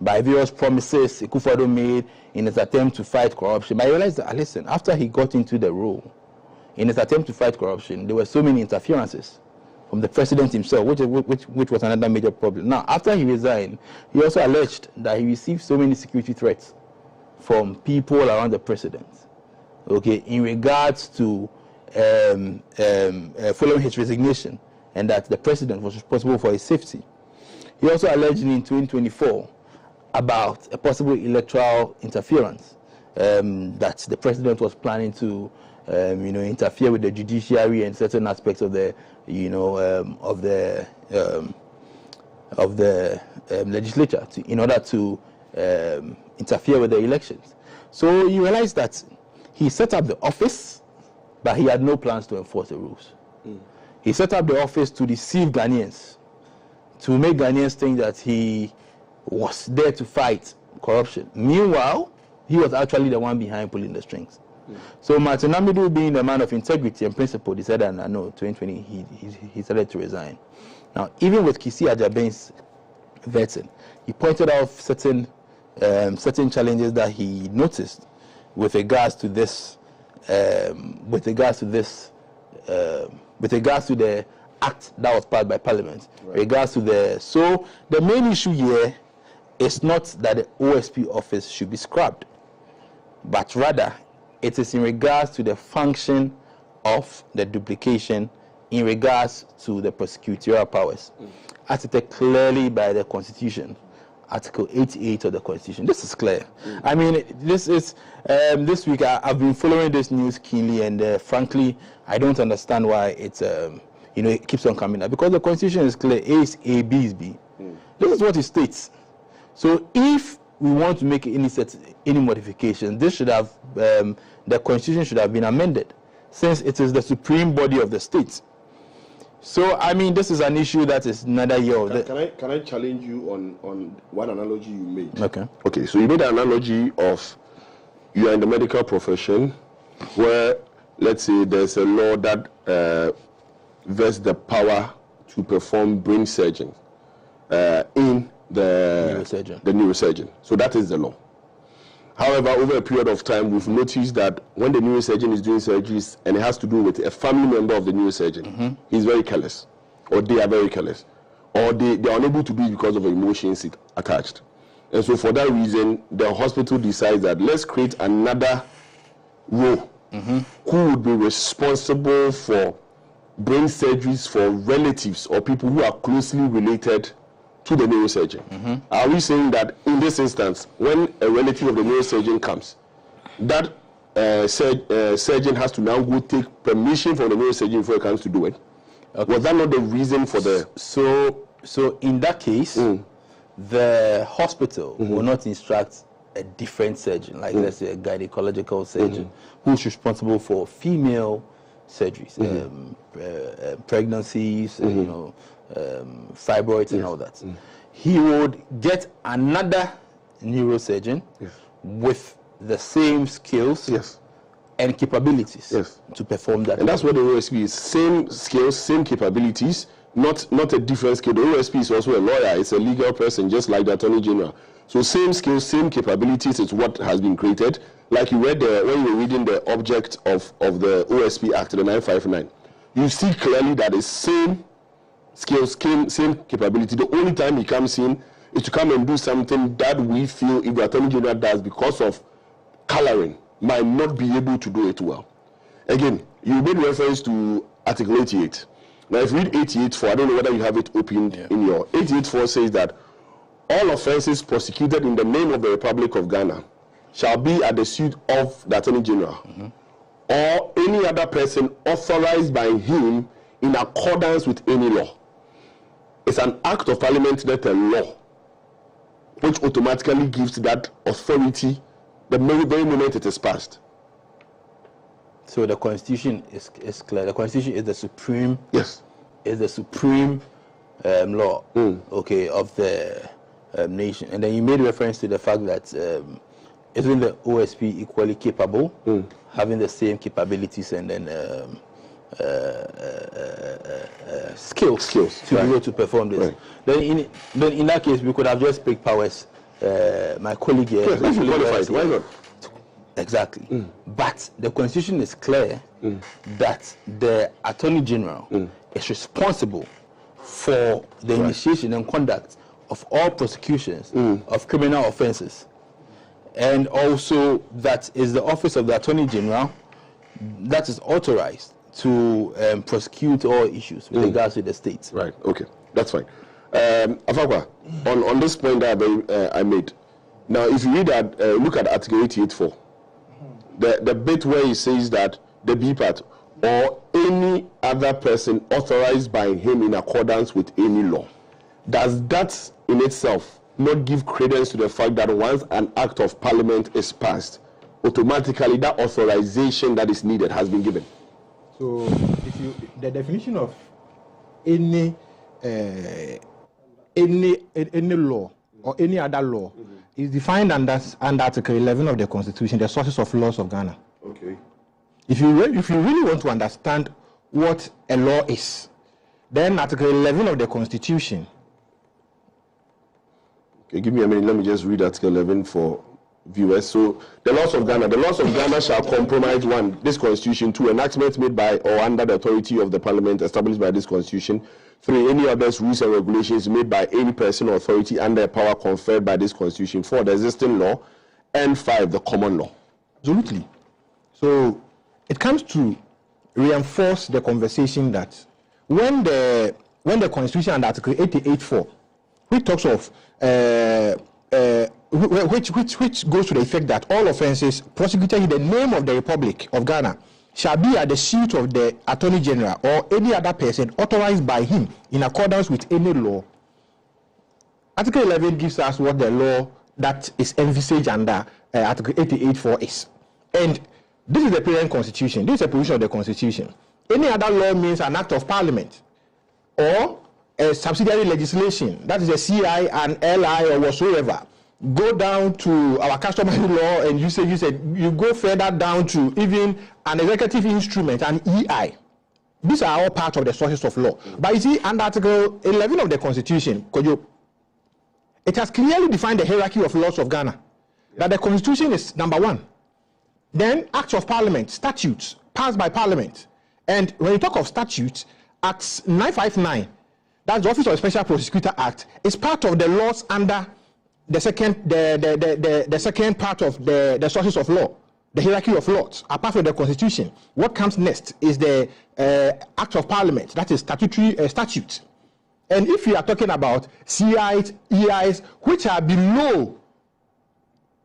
Speaker 5: by various promises Akufo-Addo made in his attempt to fight corruption. But I realized that, listen, after he got into the role, in his attempt to fight corruption, there were so many interferences from the president himself, which was another major problem. Now, after he resigned, he also alleged that he received so many security threats from people around the president, okay, in regards to following his resignation, and that the president was responsible for his safety. He also alleged in 2024 about a possible electoral interference, that the president was planning to interfere with the judiciary and certain aspects of the, legislature in order to interfere with the elections. So you realize that he set up the office, but he had no plans to enforce the rules. He set up the office to deceive Ghanaians, to make Ghanaians think that he was there to fight corruption. Meanwhile, he was actually the one behind pulling the strings. So Martin Amidu, being the man of integrity and principle, decided, no, 2020, he decided to resign. Now, even with Kisi Ajaben's vetting, he pointed out certain challenges that he noticed with regards to this, with regards to the act that was passed by Parliament. Right. So the main issue here is not that the OSP office should be scrapped, but rather it is in regards to the function of the duplication in regards to the prosecutorial powers, as stated clearly by the Constitution, Article 88 of the Constitution. This is clear. I mean, this this week I've been following this news keenly, and frankly, I don't understand why it's it keeps on coming up, because the Constitution is clear. A is A, B is B. This is what it states. So if we want to make any modification, this should have the Constitution should have been amended, since it is the supreme body of the state. So I mean, this is an issue that is neither here.
Speaker 1: Can I challenge you on one analogy you made?
Speaker 5: Okay.
Speaker 1: Okay. So you made an analogy of you are in the medical profession, where let's say there's a law that vests the power to perform brain surgery in the neurosurgeon. So that is the law. However, over a period of time, we've noticed that when the neurosurgeon is doing surgeries and it has to do with a family member of the neurosurgeon, he's very careless, or they are very careless, or they are unable to do it because of emotions attached. And so for that reason, the hospital decides that let's create another role who would be responsible for brain surgeries for relatives or people who are closely related to the neurosurgeon. Are we saying that in this instance, when a relative of the neurosurgeon comes, that surgeon has to now go take permission from the neurosurgeon before he comes to do it? Okay. Was that not the reason for the...
Speaker 5: So in that case, the hospital will not instruct a different surgeon, like let's say a gynecological surgeon, who's responsible for female surgeries, pregnancies, fibroids and all that. He would get another neurosurgeon with the same skills and capabilities to perform that.
Speaker 1: And that's what the OSP is. Same skills, same capabilities, not a different skill. The OSP is also a lawyer. It's a legal person, just like the Attorney General. So same skills, same capabilities is what has been created. Like you read when you were reading the object of the OSP Act, the 959, you see clearly that the same skills, same capability. The only time he comes in is to come and do something that we feel if the Attorney General does because of coloring might not be able to do it well. Again, you made reference to Article 88. Now, if you read 88.4, I don't know whether you have it opened in your 88.4 says that all offenses prosecuted in the name of the Republic of Ghana shall be at the suit of the Attorney General or any other person authorized by him in accordance with any law. It's an act of Parliament, not a law, which automatically gives that authority the very moment it is passed.
Speaker 5: So the Constitution is clear. The Constitution is the supreme.
Speaker 1: Yes.
Speaker 5: Is the supreme law, okay, of the nation. And then you made reference to the fact that isn't the OSP equally capable, having the same capabilities and then skills to be able to perform this. Then in that case, we could have just picked Powers, my colleague here.
Speaker 1: Yes, qualified. Why not?
Speaker 5: Exactly. But the Constitution is clear that the Attorney General is responsible for the initiation and conduct of all prosecutions of criminal offenses. And also that is the office of the Attorney General that is authorized to prosecute all issues with regards to the state.
Speaker 1: Right, okay, that's fine. AFOAKWAH, on this point that I made, now if you read that, look at Article 88.4, the bit where it says that the B part, or any other person authorized by him in accordance with any law. Does that in itself not give credence to the fact that once an act of Parliament is passed, automatically that authorization that is needed has been given?
Speaker 8: So, the definition of any law or any other law is defined under Article 11 of the Constitution, the sources of laws of Ghana.
Speaker 1: Okay.
Speaker 8: If you really want to understand what a law is, then Article 11 of the Constitution.
Speaker 1: Okay, give me a minute. Let me just read Article 11 for viewers. So, the laws of Ghana shall compromise 1, this Constitution; 2, enactments made by or under the authority of the Parliament established by this Constitution; 3, any other rules and regulations made by any person or authority under a power conferred by this Constitution; 4, the existing law; and 5, the common law.
Speaker 8: Absolutely. So, it comes to reinforce the conversation that when the Constitution under Article 88.4 which talks of which goes to the effect that all offences prosecuted in the name of the Republic of Ghana shall be at the suit of the Attorney General or any other person authorized by him in accordance with any law. Article 11 gives us what the law that is envisaged under Article 88.4 is. And this is the present constitution. This is a provision of the constitution. Any other law means an act of parliament or a subsidiary legislation, that is a CI and LI or whatsoever. Go down to our customary law and you go further down to even an executive instrument, an EI. These are all part of the sources of law. But you see, under Article 11 of the Constitution, KOJO, it has clearly defined the hierarchy of laws of Ghana. That the Constitution is number 1. Then Acts of Parliament, statutes passed by Parliament. And when you talk of statutes, Act 959, that's the Office of Special Prosecutor Act, is part of the laws under the second part of the sources of law, the hierarchy of laws, apart from the Constitution. What comes next is the Act of Parliament, that is statutory statutes. And if you are talking about CIs, EIs, which are below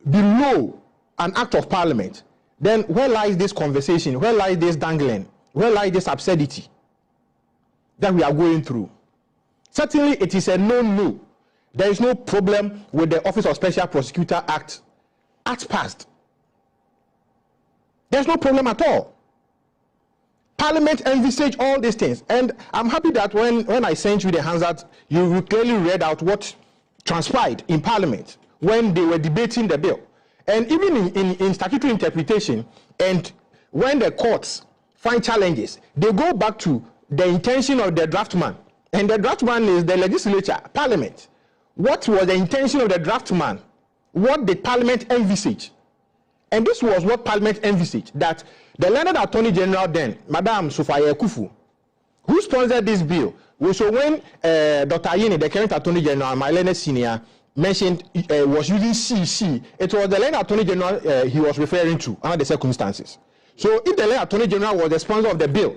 Speaker 8: an Act of Parliament, then where lies this conversation? Where lies this dangling? Where lies this absurdity that we are going through? Certainly, it is a no. There is no problem with the Office of Special Prosecutor Act passed. There's no problem at all. Parliament envisaged all these things. And I'm happy that when I sent you the Hansard, you clearly read out what transpired in Parliament when they were debating the bill. And even in statutory interpretation, and when the courts find challenges, they go back to the intention of the draftman. And the draftman is the legislature, Parliament. What was the intention of the draftman? What did Parliament envisage? And this was what Parliament envisaged, that the learned Attorney General then, Madame Sophia Kufu, who sponsored this bill, so when Dr. Ayini, the current Attorney General, my learned senior, mentioned was using CC, it was the learned Attorney General he was referring to under the circumstances. So if the learned Attorney General was the sponsor of the bill,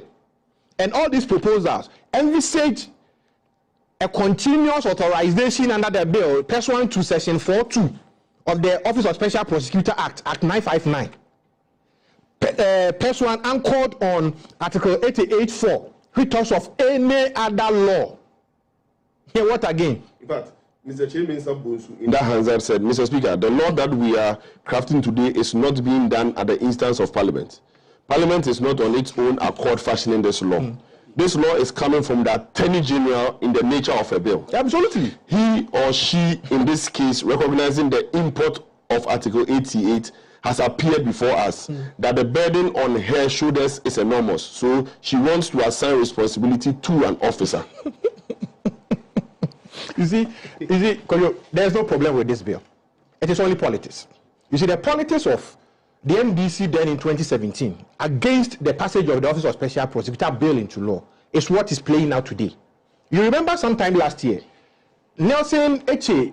Speaker 8: and all these proposals envisaged a continuous authorization under the bill pursuant to Section 4.2 of the Office of Special Prosecutor Act, Act 959, pursuant anchored on Article 88.4, which talks of any other law. Here, what again?
Speaker 1: In fact, Mr. Chairman, in that Hansard said, Mr. Speaker, the law that we are crafting today is not being done at the instance of Parliament. Parliament is not on its own accord fashioning this law. This law is coming from the Attorney General in the nature of a bill.
Speaker 8: Absolutely.
Speaker 1: He or she, in this case, recognizing the import of Article 88, has appeared before us, that the burden on her shoulders is enormous. So she wants to assign responsibility to an officer.
Speaker 8: You see, there's no problem with this bill. It is only politics. You see, the politics of the MDC then in 2017 against the passage of the Office of Special Prosecutor Bill into law is what is playing out today. You remember sometime last year, Nelson Eche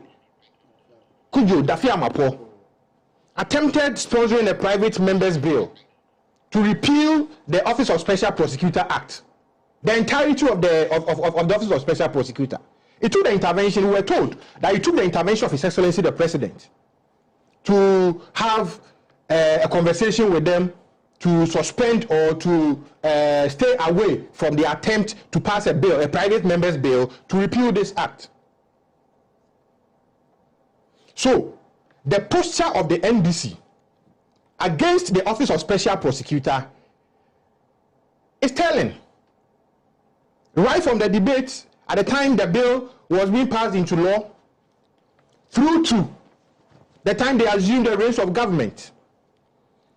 Speaker 8: Kujo Dafiamapo attempted sponsoring a private member's bill to repeal the Office of Special Prosecutor Act, the entirety of the Office of Special Prosecutor. It took the intervention, we were told that it took the intervention of His Excellency the President to have a conversation with them to suspend or to stay away from the attempt to pass a bill, a private member's bill, to repeal this act. So, the posture of the NDC against the Office of Special Prosecutor is telling. Right from the debate at the time the bill was being passed into law, through to the time they assumed the reins of government,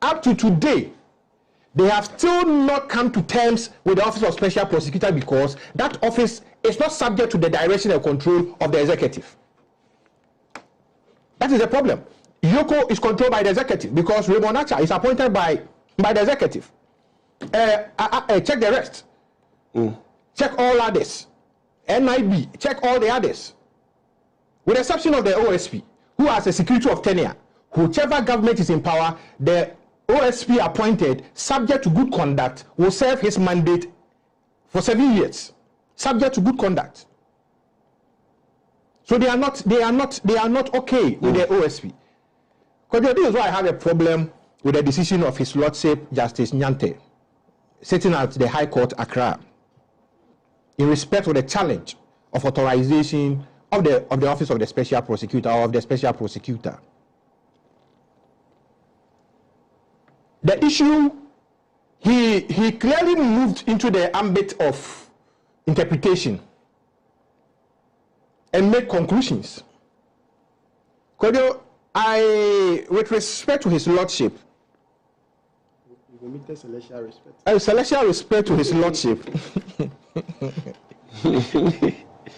Speaker 8: up to today, they have still not come to terms with the Office of Special Prosecutor because that office is not subject to the direction and control of the executive. That is the problem. Yoko is controlled by the executive because Raymond Acha is appointed by the executive. Check the rest. Check all others. NIB, check all the others. With the exception of the OSP, who has a security of tenure. Whichever government is in power, the OSP appointed, subject to good conduct, will serve his mandate for 7 years, subject to good conduct. So they are not okay with the OSP. Because this is why I have a problem with the decision of His Lordship Justice Nyante, sitting at the High Court, Accra, in respect of the challenge of authorization of the office of the Special Prosecutor or of the Special Prosecutor. The issue, he clearly moved into the ambit of interpretation and made conclusions. Kojo, with respect to His Lordship, celestial respect to His Lordship,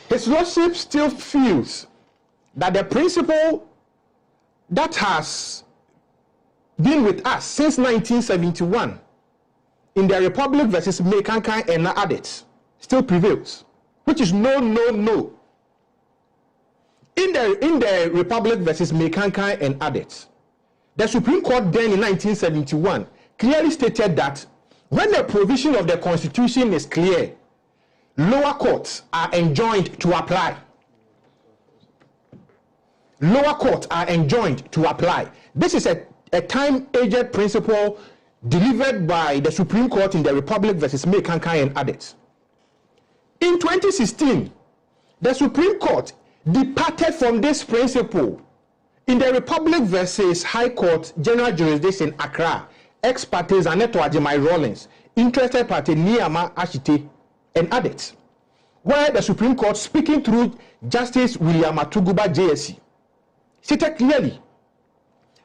Speaker 8: His Lordship still feels that the principle that has been with us since 1971 in the Republic versus Mekankai and Addicts still prevails, which is no, no, no. In the Republic versus Mekankai and Addicts, the Supreme Court then in 1971 clearly stated that when the provision of the Constitution is clear, lower courts are enjoined to apply. Lower courts are enjoined to apply. This is a time-aged principle delivered by the Supreme Court in the Republic versus Mekankai and Addicts. In 2016, the Supreme Court departed from this principle in the Republic versus High Court General Jurisdiction Accra, ex parte Zaneto Ajimai Rawlings, interested party Niyama Ashite and Addicts, where the Supreme Court, speaking through Justice William Atuguba JSC, stated clearly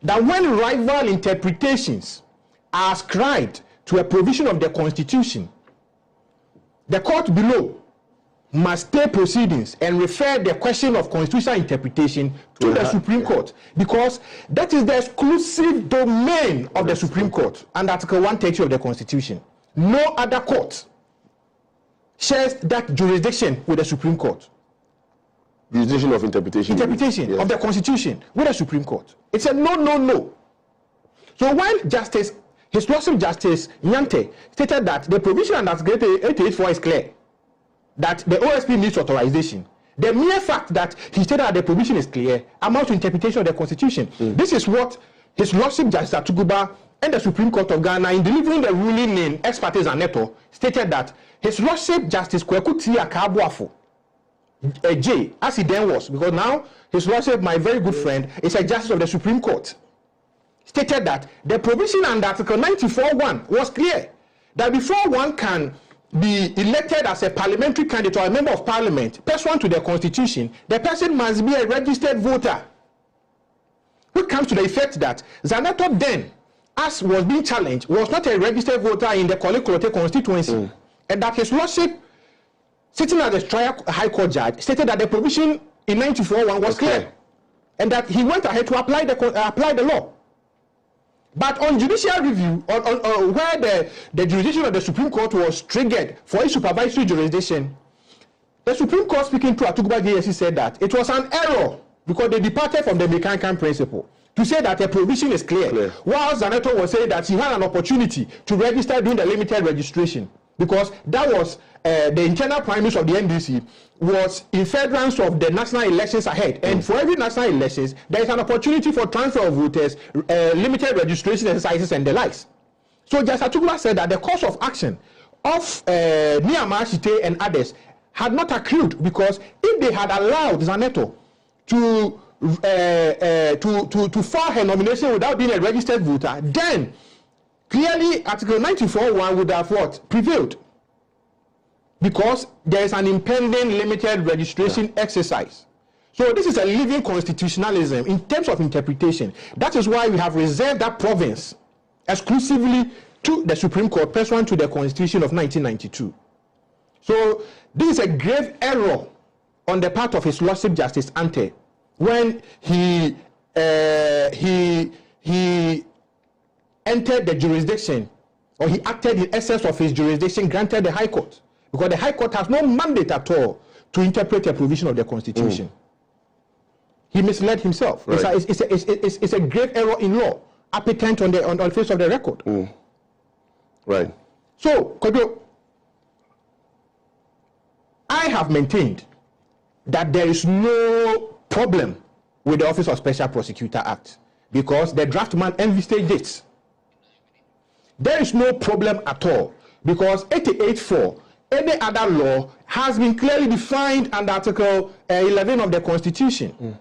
Speaker 8: that when rival interpretations are ascribed to a provision of the Constitution, the court below must stay proceedings and refer the question of constitutional interpretation to the Supreme Court, because that is the exclusive domain of the Supreme Court under Article 130 of the Constitution. No other court shares that jurisdiction with the Supreme Court.
Speaker 1: Jurisdiction of interpretation.
Speaker 8: Interpretation of the Constitution with the Supreme Court. It's a no, no, no. So when His Lordship Justice Nyante stated that the provision under Article 884 is clear, that the OSP needs authorization, the mere fact that he stated that the provision is clear amounts to interpretation of the Constitution. This is what His Lordship Justice Atuguba and the Supreme Court of Ghana, in delivering the ruling in ex parte Zaneto, stated that His Lordship Justice Kweku Tia Kabuafo J, as he then was, because now His Lordship, my very good friend, is a justice of the Supreme Court, stated that the provision under Article 94(1) was clear, that before one can be elected as a parliamentary candidate or a member of parliament pursuant to the Constitution, the person must be a registered voter. Which comes to the effect that Zaneto then, as was being challenged, was not a registered voter in the Korle-Klote constituency, and that His Lordship, sitting as a trial High Court judge, stated that the provision in 94(1) was clear, and that he went ahead to apply the law. But on judicial review, where the jurisdiction of the Supreme Court was triggered for its supervisory jurisdiction, the Supreme Court, speaking to Atuguba JSC, said that it was an error because they departed from the Mekankan principle to say that a provision is clear. While Zaneto was saying that he had an opportunity to register during the limited registration, because that was the internal primaries of the NDC was in furtherance of the national elections ahead. And for every national elections, there is an opportunity for transfer of voters, limited registration exercises and the likes. So Justice Atuguba said that the course of action of Niyama Ashite and others had not accrued, because if they had allowed Zaneto to file her nomination without being a registered voter, then clearly Article 94(1) would have prevailed, because there is an impending limited registration exercise. So this is a living constitutionalism in terms of interpretation. That is why we have reserved that province exclusively to the Supreme Court pursuant to the Constitution of 1992. So this is a grave error on the part of His Lordship Justice Ante when he entered the jurisdiction, or he acted in excess of his jurisdiction granted the High Court, because the High Court has no mandate at all to interpret a provision of the Constitution. He misled himself. Right. It's a grave error in law, apparent on the face of the record.
Speaker 1: Right.
Speaker 8: So, Kojo, I have maintained that there is no problem with the Office of Special Prosecutor Act because the draft man envisaged it. There is no problem at all because 88.4, any other law has been clearly defined under Article 11 of the Constitution.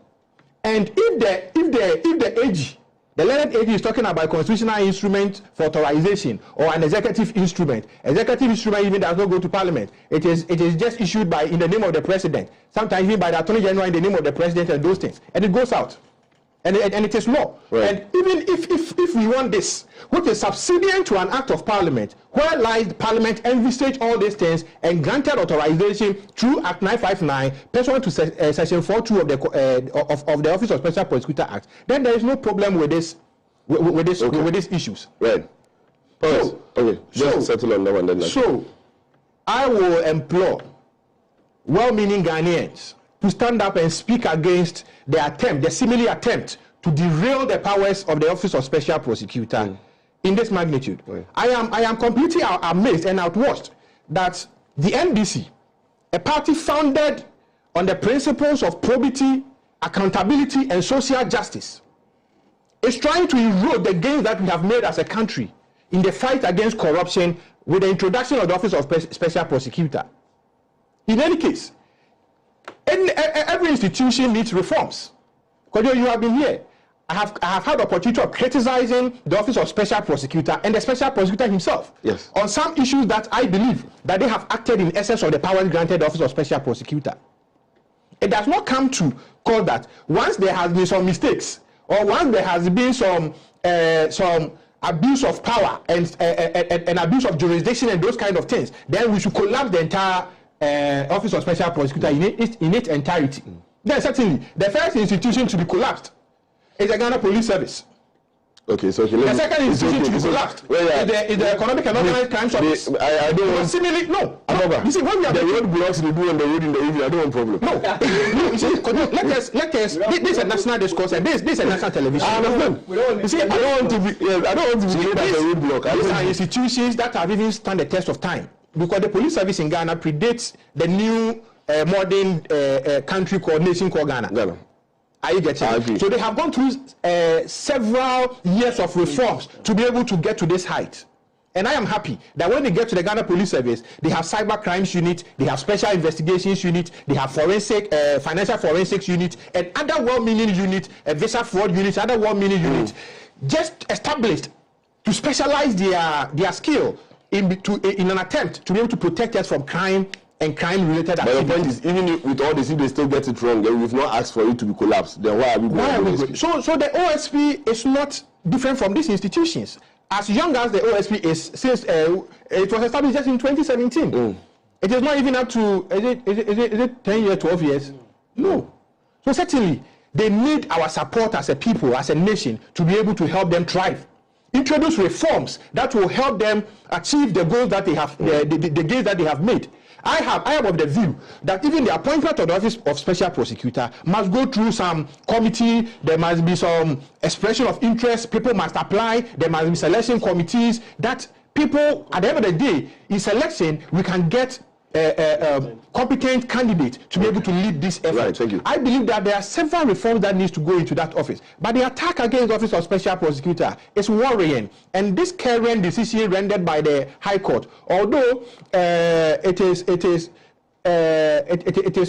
Speaker 8: And if the AG, the learned AG is talking about a constitutional instrument for authorization or an executive instrument even does not go to Parliament. It is just issued in the name of the President, sometimes even by the Attorney General in the name of the President and those things, and it goes out. And it is law. Right. And even if we want this, which is subsidiary to an act of Parliament, where lies Parliament envisaged all these things and granted authorization through Act 959, pursuant to Section 4.2 of the Office of Special Prosecutor Act, then there is no problem with this with these issues.
Speaker 1: Right. Just settle on that one then.
Speaker 8: So I will implore well-meaning Ghanaians to stand up and speak against the seemingly attempt to derail the powers of the Office of Special Prosecutor in this magnitude. Right. I am completely amazed and outwashed that the NDC, a party founded on the principles of probity, accountability, and social justice, is trying to erode the gains that we have made as a country in the fight against corruption with the introduction of the Office of Special Prosecutor. In any case, every institution needs reforms. KWABENA, you have been here. I have had the opportunity of criticizing the Office of Special Prosecutor and the Special Prosecutor himself on some issues that I believe that they have acted in excess of the powers granted the Office of Special Prosecutor. It does not come to call that once there has been some mistakes or once there has been some abuse of power and abuse of jurisdiction and those kind of things, then we should collapse the entire Office of Special Prosecutor in its entirety. Then certainly the first institution to be collapsed is the Ghana Police Service.
Speaker 1: Okay, so
Speaker 8: the second institution to be collapsed is the Economic and Organized Crime Service.
Speaker 1: I don't want.
Speaker 8: Similarly, no.
Speaker 1: You see, when we have the road blocks we do on the road in the evening, I don't want problem.
Speaker 8: No. You see, let us. This is a national discourse and this is a national television.
Speaker 1: I understand. You see, I don't want to be made as a road block.
Speaker 8: These are institutions that have even stand the test of time because the police service in Ghana predates the new modern nation called Ghana. Are you getting it? So they have gone through several years of reforms to be able to get to this height. And I am happy that when they get to the Ghana Police Service, they have cyber crimes unit, they have special investigations unit, they have forensic, financial forensics unit, and other well-meaning unit, visa fraud units, other well-meaning units, just established to specialize their skill in an attempt to be able to protect us from crime and crime-related activities.
Speaker 1: But your point is, even with all this, if they still get it wrong, then we've not asked for it to be collapsed. Then why are we going?
Speaker 8: So the OSP is not different from these institutions. As young as the OSP is, since it was established just in 2017, it is not even up to is it 10 years, 12 years? No. So certainly they need our support as a people, as a nation, to be able to help them thrive. Introduce reforms that will help them achieve the goals that they have, the gains that they have made. I am of the view that even the appointment of the Office of Special Prosecutor must go through some committee. There must be some expression of interest. People must apply. There must be selection committees. That people, at the end of the day, in selection, we can get a competent candidate to be able to lead this effort.
Speaker 1: Right, thank you.
Speaker 8: I believe that there are several reforms that need to go into that office. But the attack against the Office of Special Prosecutor is worrying. And this current decision rendered by the High Court, although it is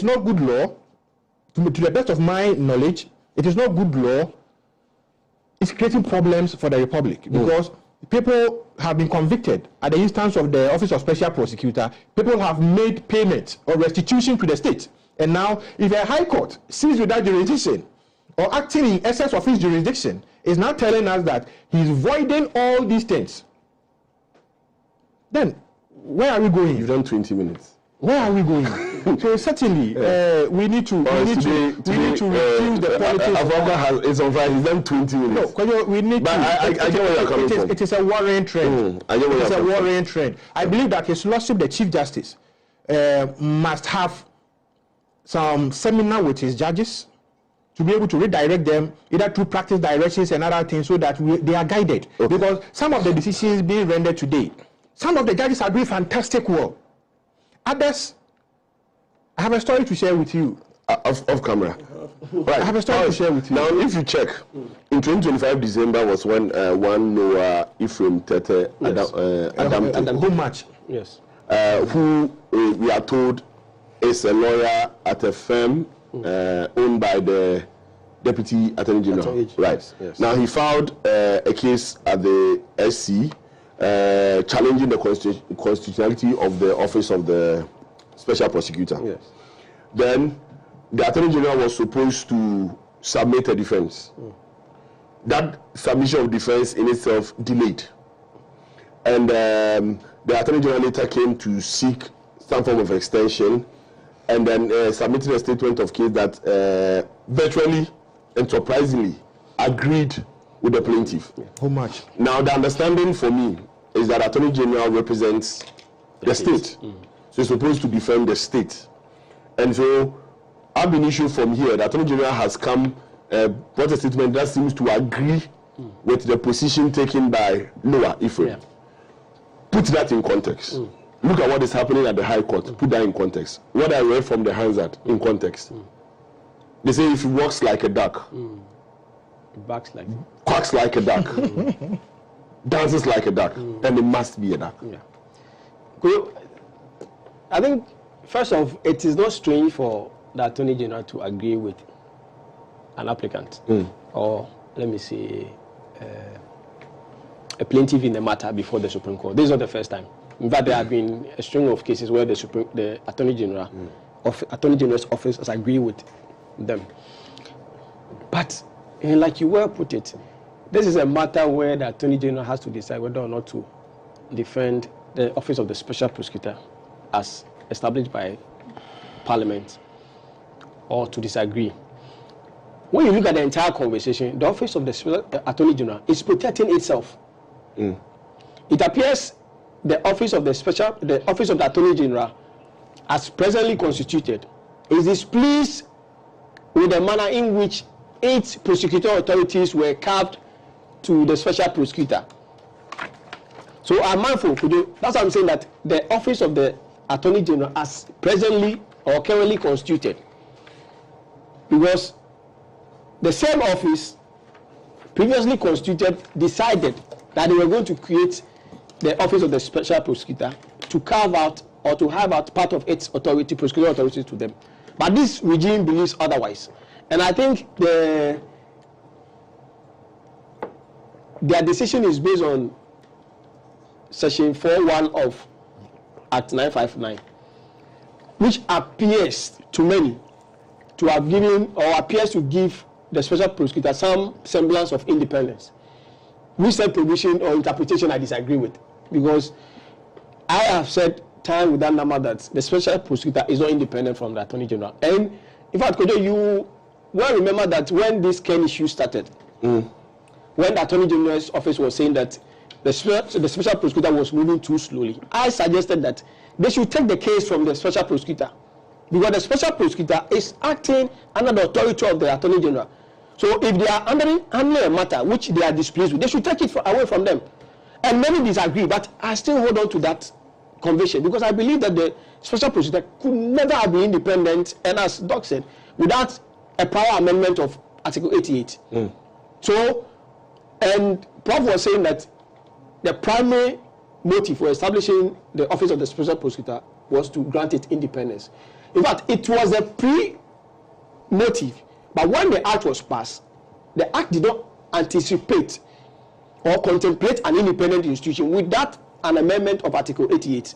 Speaker 8: not good law, to the best of my knowledge, it is not good law. It's creating problems for the Republic because people have been convicted at the instance of the Office of Special Prosecutor. People have made payment or restitution to the state. And now, if a High Court sees with that jurisdiction or acting in excess of his jurisdiction, is now telling us that he's voiding all these things, then where are we going?
Speaker 1: You've done 20 minutes.
Speaker 8: Where are we going? So certainly, we need to refuse the politics.
Speaker 1: AFOAKWAH is on fire. He's done 20 minutes.
Speaker 8: No, we need
Speaker 1: but
Speaker 8: to.
Speaker 1: I get where you're coming from.
Speaker 8: It is a worrying trend. It's a worrying trend. I believe that His Lordship, the Chief Justice, must have some seminar with his judges to be able to redirect them either through practice directions and other things so that they are guided. Okay. Because some of the decisions being rendered today, some of the judges are doing fantastic work. Others, I have a story to share with you.
Speaker 1: Off camera. Right.
Speaker 8: I have a story to share with you.
Speaker 1: Now, if you check, in 2025 December was when one Noah Ephraim Tete Adam
Speaker 8: who much?
Speaker 6: Yes.
Speaker 1: Who we are told is a lawyer at a firm owned by the Deputy Attorney General. Right.
Speaker 6: Yes.
Speaker 1: Now, he filed a case at the SC challenging the constitutionality of the office of the Special Prosecutor.
Speaker 6: Yes.
Speaker 1: Then the Attorney General was supposed to submit a defense. That submission of defense in itself delayed. And the Attorney General later came to seek some form of extension and then submitted a statement of case that virtually and surprisingly agreed with the plaintiff.
Speaker 8: How much?
Speaker 1: Now, the understanding for me is that Attorney General represents the state. So he's supposed to defend the state. And so, I've been issued from here. The Attorney General has come, brought a statement that seems to agree with the position taken by Noah Ephraim.
Speaker 6: Yeah.
Speaker 1: Put that in context. Look at what is happening at the High Court. Put that in context. What I read from the Hansard in context. They say if he walks like a duck, quacks like a duck, dances like a duck, then it must be a duck.
Speaker 6: Yeah. I think, first off, it is not strange for the Attorney General to agree with an applicant or, let me say, a plaintiff in the matter before the Supreme Court. This is not the first time. In fact, there have been a string of cases where the Attorney General Attorney General's office has agreed with them. But, like you well put it, this is a matter where the Attorney General has to decide whether or not to defend the office of the Special Prosecutor as established by Parliament or to disagree. When you look at the entire conversation, the office of the Special Attorney General is protecting itself. It appears the office of the Attorney General, as presently constituted, is displeased with the manner in which its prosecutorial authorities were carved to the Special Prosecutor. So I'm mindful, that's why I'm saying that the office of the Attorney General as presently or currently constituted, because the same office previously constituted decided that they were going to create the office of the Special Prosecutor to carve out or to have out part of its authority, prosecutorial authority to them. But this regime believes otherwise. And I think their decision is based on Section 4.1 of Act 959, which appears to many to have given or appears to give the Special Prosecutor some semblance of independence, which said provision or interpretation I disagree with, because I have said time with that number that the Special Prosecutor is not independent from the Attorney General. And in fact, KOJO, you well remember that when this Ken issue started, when the Attorney General's office was saying that the Special Prosecutor was moving too slowly, I suggested that they should take the case from the Special Prosecutor, because the Special Prosecutor is acting under the authority of the Attorney General. So if they are handling a matter which they are displeased with, they should take it away from them. And many disagree, but I still hold on to that conviction, because I believe that the Special Prosecutor could never have been independent, and as Doc said, without a power amendment of Article 88. So, and Prof was saying that the primary motive for establishing the office of the Special Prosecutor was to grant it independence. In fact, it was a pre-motive, but when the Act was passed, the Act did not anticipate or contemplate an independent institution without an amendment of Article 88.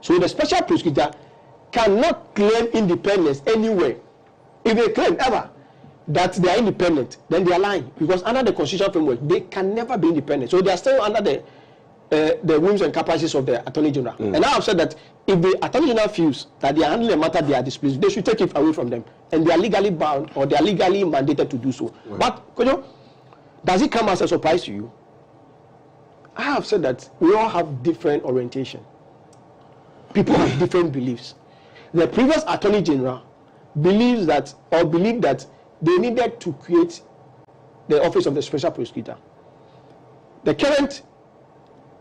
Speaker 6: So the Special Prosecutor cannot claim independence anywhere. If they claim ever that they are independent, then they are lying, because under the constitutional framework, they can never be independent. So they are still under the whims and caprices of the Attorney General. And I have said that if the Attorney General feels that they are handling a matter they are displeased, they should take it away from them, and they are legally bound or they are legally mandated to do so. But KOJO, does it come as a surprise to you? I have said that we all have different orientation. People have different beliefs. The previous Attorney General believed that they needed to create the office of the Special Prosecutor. The current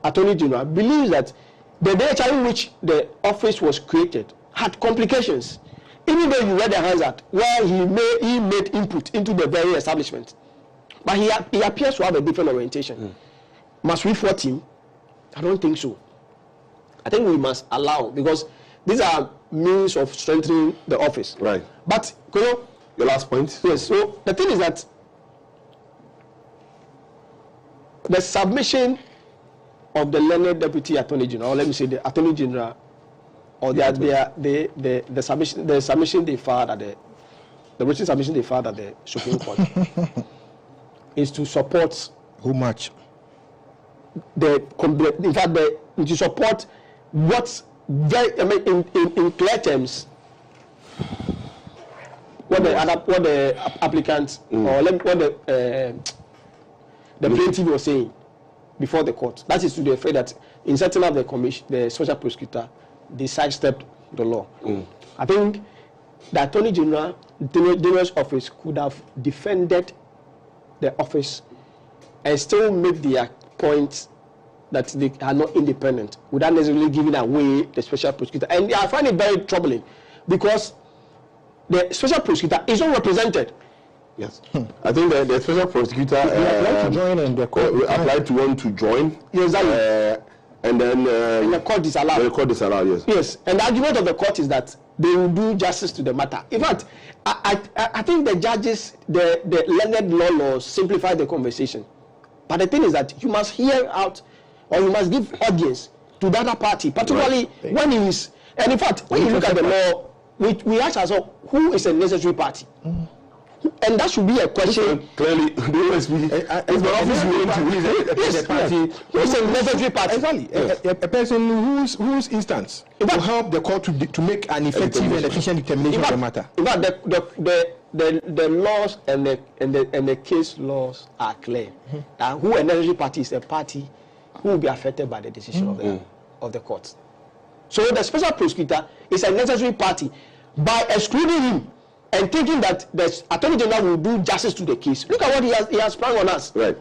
Speaker 6: Attorney General believes that the nature in which the office was created had complications, even though you read the Hansard, where he made input into the very establishment, but he appears to have a different orientation. Must we fault him? I don't think so. I think we must allow, because these are means of strengthening the office.
Speaker 1: Right.
Speaker 6: But, your
Speaker 1: last point?
Speaker 6: Yes, so the thing is that the submission of the learned Deputy Attorney General, or let me say the Attorney General, or the submission they filed at the written submission they filed at the Supreme Court is to support
Speaker 8: how much?
Speaker 6: In fact, to support what's very, in clear terms, what the applicant or what the plaintiff was saying before the court. That is to the effect that in setting up the special prosecutor, they sidestepped the law. I think the Attorney General's office could have defended the office and still make their points that they are not independent without necessarily giving away the special prosecutor. And I find it very troubling because the special prosecutor is not represented.
Speaker 1: Yes. I think the special prosecutor
Speaker 8: applied to join and the court
Speaker 1: applied to want to join.
Speaker 6: Yes,
Speaker 1: and then
Speaker 6: and the court disallowed.
Speaker 1: The court disallowed, yes.
Speaker 6: Yes, and the argument of the court is that they will do justice to the matter. In fact, I think the judges, the learned laws simplify the conversation. But the thing is that you must hear out, or you must give audience to the other party, particularly when he is. And in fact, when you look at the law, we ask ourselves, who is a necessary party? And that should be a question.
Speaker 1: Clearly, the OSP is the office going to
Speaker 8: the party.
Speaker 6: Who is a necessary party?
Speaker 8: Exactly. Yes. A person whose instance will help the court to make an effective and efficient determination of the matter.
Speaker 6: In fact, the laws and the case laws are clear. That who a necessary party is a party who will be affected by the decision of the court. So the special prosecutor is a necessary party. By excluding him and thinking that the Attorney General will do justice to the case, look at what he has sprung on us.
Speaker 1: Right.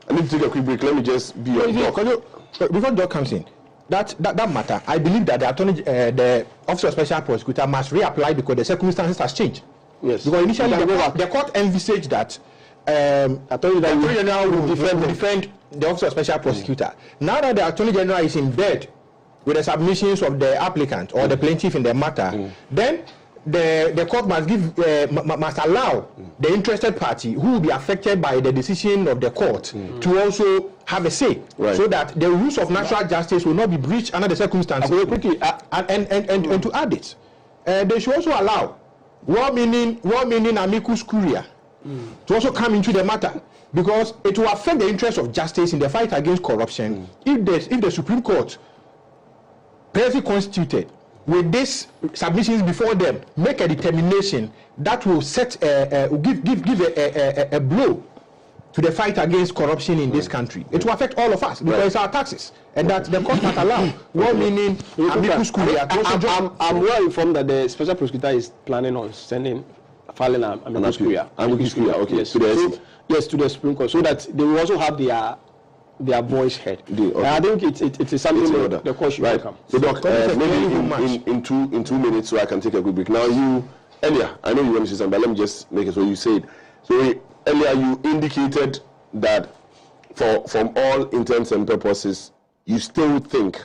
Speaker 1: I need to take a quick break. Let me just be
Speaker 8: before Doc comes in. That matter, I believe that the Office of Special Prosecutor must reapply because the circumstances has changed.
Speaker 6: Yes.
Speaker 8: Because initially the court envisaged that Attorney General will defend the Office of Special Prosecutor. Now that the Attorney General is in bed with the submissions of the applicant or the plaintiff in the matter, then the court must allow the interested party who will be affected by the decision of the court to also have a say, so that the rules of natural justice will not be breached under the circumstances. And to add it, they should also allow well-meaning amicus curiae to also come into the matter, because it will affect the interest of justice in the fight against corruption if the Supreme Court, presently constituted, with these submissions before them, make a determination that will give a blow to the fight against corruption in this country. It will affect all of us because it's our taxes, and that the court must allow well-meaning amicus curiae.
Speaker 6: I'm well informed that the special prosecutor is planning on filing an amicus curiae.
Speaker 1: Amicus curiae, okay.
Speaker 6: Yes, to the Supreme Court, so that they will also have their voice heard. Okay. I think it is something the court should welcome.
Speaker 1: So, Doc, maybe in 2 minutes, so I can take a quick break. Now, earlier, I know you want to say something, but let me just make it so you said. So, earlier you indicated that from all intents and purposes, you still think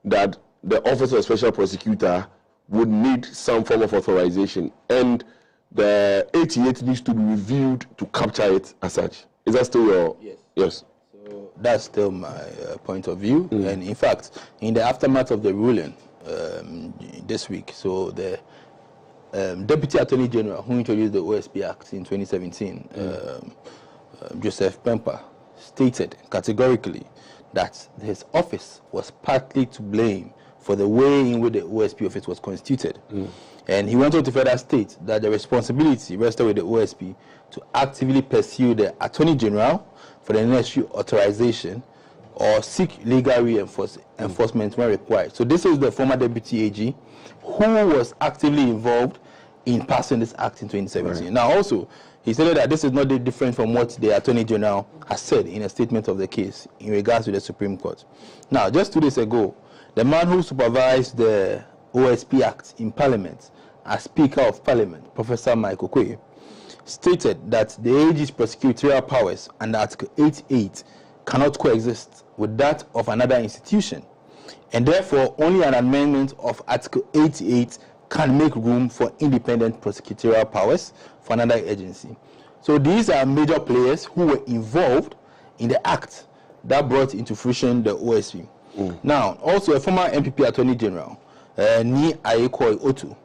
Speaker 1: that the Office of Special Prosecutor would need some form of authorization, and the 88 needs to be reviewed to capture it as such. Is that still your... Yes.
Speaker 5: So that's still my point of view. And in fact, in the aftermath of the ruling this week, so the Deputy Attorney General who introduced the OSP Act in 2017, Joseph Pempa, stated categorically that his office was partly to blame for the way in which the OSP office was constituted. And he went on to further state that the responsibility rested with the OSP to actively pursue the Attorney General for the necessary authorization or seek legal enforcement when required. So this is the former Deputy AG who was actively involved in passing this act in 2017. Now also, he said that this is not different from what the Attorney General has said in a statement of the case in regards to the Supreme Court. Now, just 2 days ago, the man who supervised the OSP Act in Parliament as Speaker of Parliament, Professor Mike Boakye, stated that the AG's prosecutorial powers under Article 88 cannot coexist with that of another institution, and therefore only an amendment of Article 88 can make room for independent prosecutorial powers for another agency. So these are major players who were involved in the act that brought into fruition the OSP. Now, also a former MPP Attorney General, Ni Ayekoi Otu,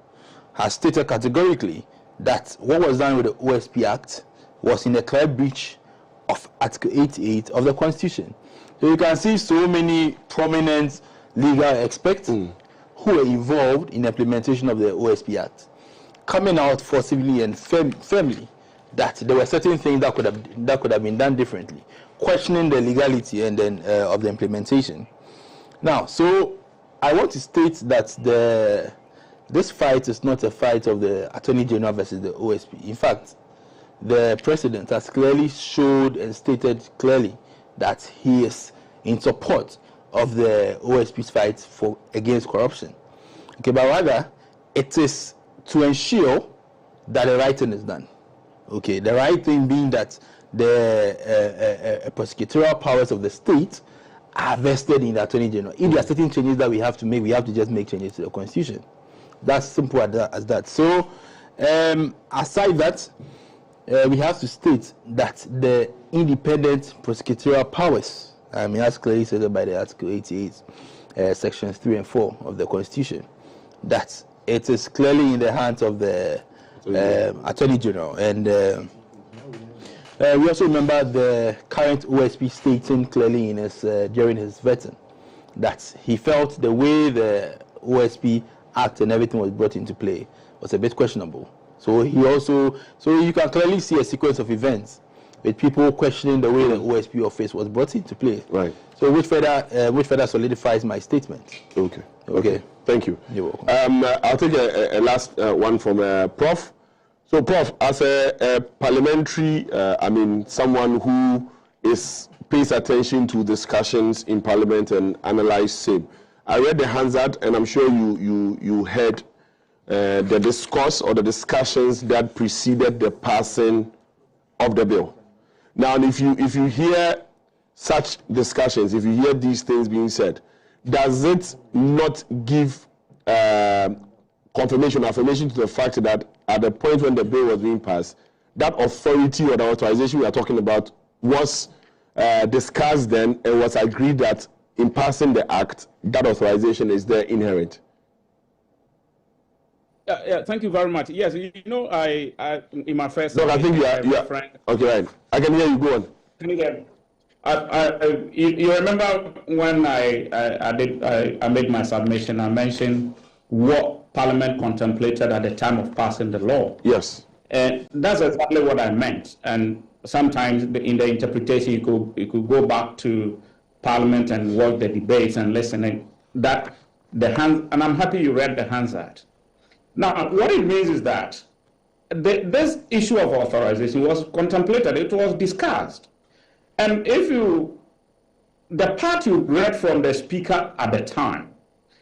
Speaker 5: has stated categorically that what was done with the OSP Act was in a clear breach of Article 88 of the Constitution. So you can see so many prominent legal experts who were involved in the implementation of the OSP Act coming out forcibly and firmly that there were certain things that could have been done differently, questioning the legality and then of the implementation. Now, so I want to state that this fight is not a fight of the Attorney General versus the OSP. In fact, the President has clearly showed and stated clearly that he is in support of the OSP's fight against corruption. Okay, but rather, it is to ensure that the right thing is done. Okay, the right thing being that the prosecutorial powers of the state are vested in the Attorney General. If there are certain changes that we have to make, we have to just make changes to the Constitution. That's simple as that. So, aside that, we have to state that the independent prosecutorial powers, I mean, as clearly stated by the Article 88, Sections 3 and 4 of the Constitution, that it is clearly in the hands of the Attorney General. And we also remember the current OSP stating clearly in his, during his vetting that he felt the way the OSP Act and everything was brought into play was a bit questionable. So he also, so you can clearly see a sequence of events with people questioning the way the OSP office was brought into play.
Speaker 1: Right.
Speaker 5: So which further solidifies my statement.
Speaker 1: Okay. Thank you.
Speaker 5: You're welcome.
Speaker 1: I'll take a last one from Prof. So, Prof, as a parliamentary, I mean, someone who pays attention to discussions in Parliament and analyze same. I read the Hansard, and I'm sure you heard the discourse or the discussions that preceded the passing of the bill. Now, if you hear such discussions, if you hear these things being said, does it not give confirmation, affirmation to the fact that at the point when the bill was being passed, that authority or the authorization we are talking about was discussed then and was agreed that in passing the act, that authorization is there inherent?
Speaker 7: Yeah, thank you very much. Yes, you know, I in my first...
Speaker 1: No, I think you are okay, right. I can hear you, go on.
Speaker 7: Can you hear me? You remember when I made my submission, I mentioned what Parliament contemplated at the time of passing the law.
Speaker 1: Yes.
Speaker 7: And that's exactly what I meant. And sometimes in the interpretation, you could go back to Parliament and watch the debates and listen. And I'm happy you read the Hansard. Now, what it means is that this issue of authorization was contemplated, it was discussed. And the part you read from the Speaker at the time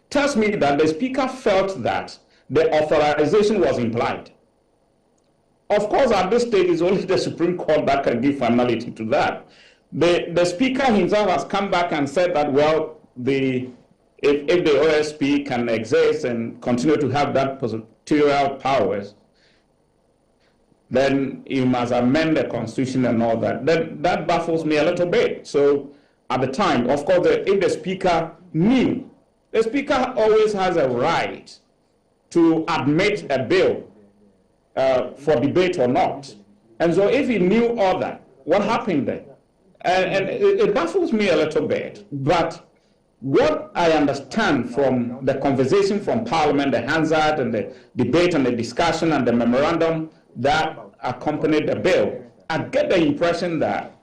Speaker 7: tells me that the Speaker felt that the authorization was implied. Of course, at this stage, it's only the Supreme Court that can give finality to that. The Speaker himself has come back and said that, well, if the OSP can exist and continue to have that prosecutorial powers, then you must amend the Constitution and all that. That baffles me a little bit. So at the time, of course, if the Speaker knew, the Speaker always has a right to admit a bill for debate or not. And so if he knew all that, what happened then? And it baffles me a little bit. But what I understand from the conversation from Parliament, the Hansard and the debate and the discussion and the memorandum that accompanied the bill, I get the impression that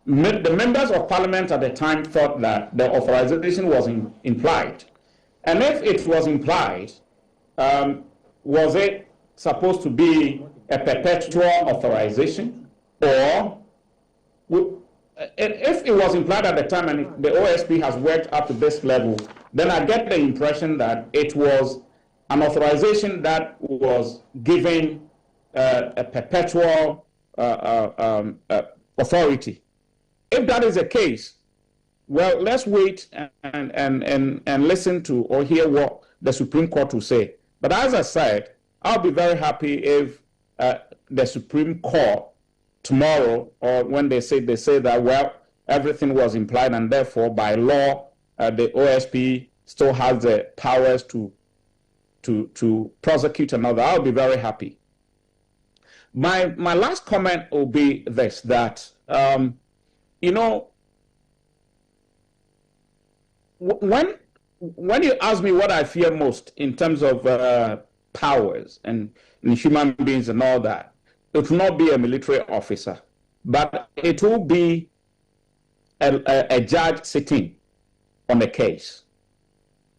Speaker 7: the members of Parliament at the time thought that the authorization was implied. And if it was implied, was it supposed to be a perpetual authorization? Or if it was implied at the time and the OSP has worked up to this level, then I get the impression that it was an authorization that was given a perpetual authority. If that is the case, well, let's wait and listen to or hear what the Supreme Court will say. But as I said, I'll be very happy if the Supreme Court tomorrow, or when they say that, well, everything was implied and therefore by law the OSP still has the powers to prosecute another. I'll be very happy. My last comment will be this, that you know, when you ask me what I fear most in terms of powers and human beings and all that, it will not be a military officer, but it will be a judge sitting on a case.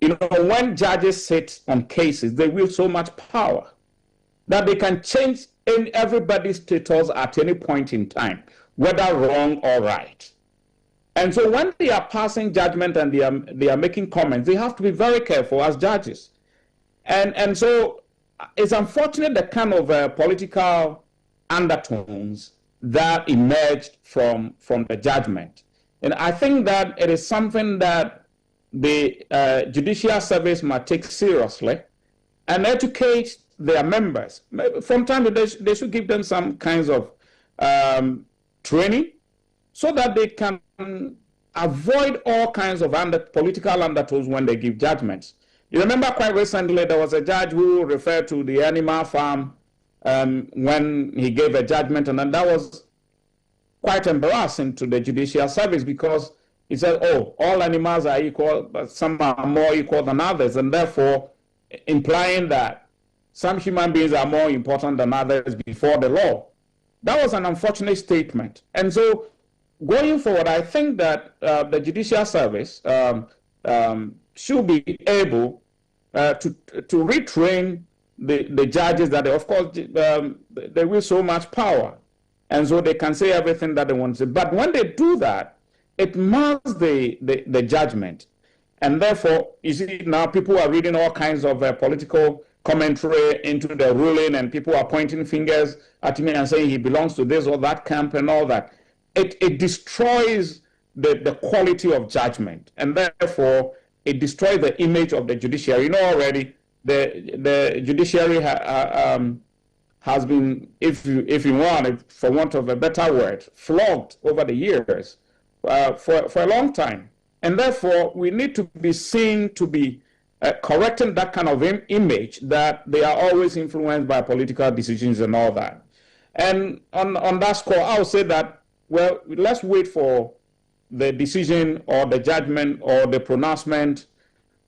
Speaker 7: You know, when judges sit on cases, they wield so much power that they can change everybody's status at any point in time, whether wrong or right. And so when they are passing judgment and they are making comments, they have to be very careful as judges. And so it's unfortunate the kind of political undertones that emerged from the judgment. And I think that it is something that the judicial service must take seriously and educate their members. From time to time, they should give them some kinds of training so that they can avoid all kinds of political undertones when they give judgments. You remember quite recently there was a judge who referred to the animal farm when he gave a judgment, and that was quite embarrassing to the judicial service because he said, oh, all animals are equal, but some are more equal than others, and therefore implying that some human beings are more important than others before the law. That was an unfortunate statement. And so going forward, I think that the judicial service should be able to retrain the judges that, of course, they wield so much power. And so they can say everything that they want to say. But when they do that, it mars the judgment. And therefore, you see, now people are reading all kinds of political commentary into the ruling, and people are pointing fingers at me and saying he belongs to this or that camp and all that. It destroys the quality of judgment, and therefore it destroys the image of the judiciary. You know already, the judiciary has been, if you want, for want of a better word, flogged over the years for a long time. And therefore, we need to be seen to be correcting that kind of image that they are always influenced by political decisions and all that. And on that score, I would say that, well, let's wait for the decision or the judgment or the pronouncement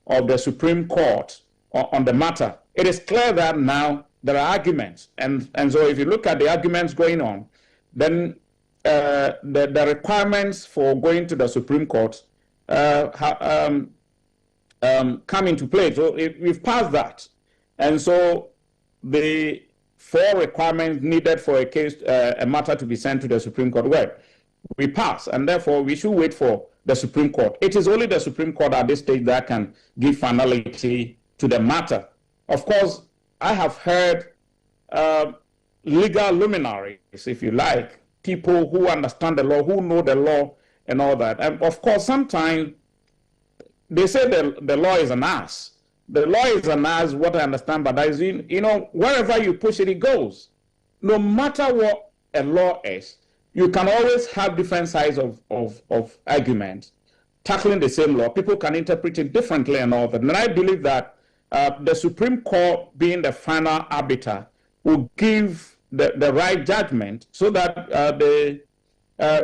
Speaker 7: of the Supreme Court on the matter. It is clear that now there are arguments. And so if you look at the arguments going on, then the requirements for going to the Supreme Court come into play. So we've passed that. And so the 4 requirements needed for a case, a matter to be sent to the Supreme Court, well, we pass, and therefore we should wait for the Supreme Court. It is only the Supreme Court at this stage that can give finality to the matter. Of course, I have heard legal luminaries, if you like, people who understand the law, who know the law and all that. And of course, sometimes they say the law is an ass. The law is an ass, what I understand, but that is, you know, wherever you push it, it goes. No matter what a law is, you can always have different sides of arguments tackling the same law. People can interpret it differently and all that. And I believe that the Supreme Court, being the final arbiter, will give the right judgment so that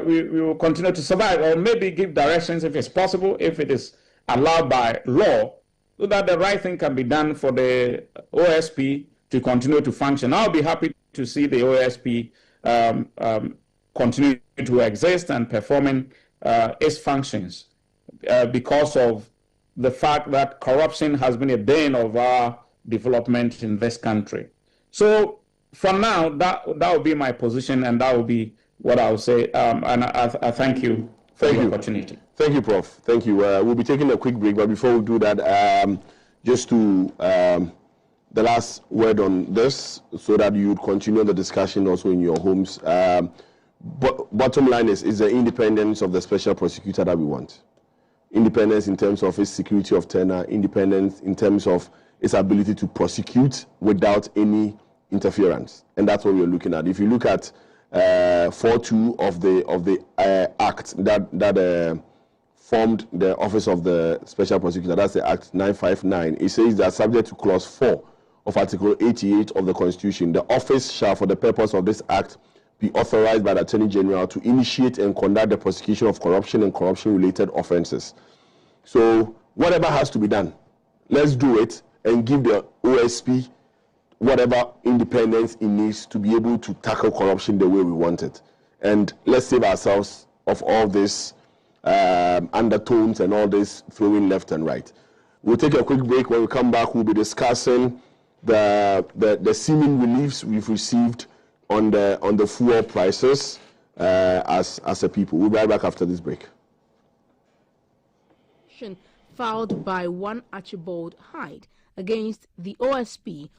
Speaker 7: we will continue to survive, or maybe give directions if it's possible, if it is allowed by law, so that the right thing can be done for the OSP to continue to function. I'll be happy to see the OSP continue to exist and performing its functions because of the fact that corruption has been a bane of our development in this country. So for now, that will be my position, and that will be what I will say. And I thank you for the opportunity.
Speaker 1: Thank you, Prof. Thank you. We'll be taking a quick break, but before we do that, just to the last word on this so that you would continue the discussion also in your homes. But bottom line is the independence of the special prosecutor that we want. Independence in terms of its security of tenure, independence in terms of its ability to prosecute without any interference. And that's what we're looking at. If you look at 4.2 of the act that formed the Office of the Special Prosecutor, that's the Act 959, it says that subject to Clause 4 of Article 88 of the Constitution, the office shall, for the purpose of this Act, be authorized by the Attorney General to initiate and conduct the prosecution of corruption and corruption-related offenses. So whatever has to be done, let's do it and give the OSP whatever independence it needs to be able to tackle corruption the way we want it. And let's save ourselves of all this undertones and all this throwing left and right. We'll take a quick break. When we come back, we'll be discussing the seeming reliefs we've received on the fuel prices as a people. We'll be right back after this break.
Speaker 3: Filed by one Archibald Hyde against the OSP.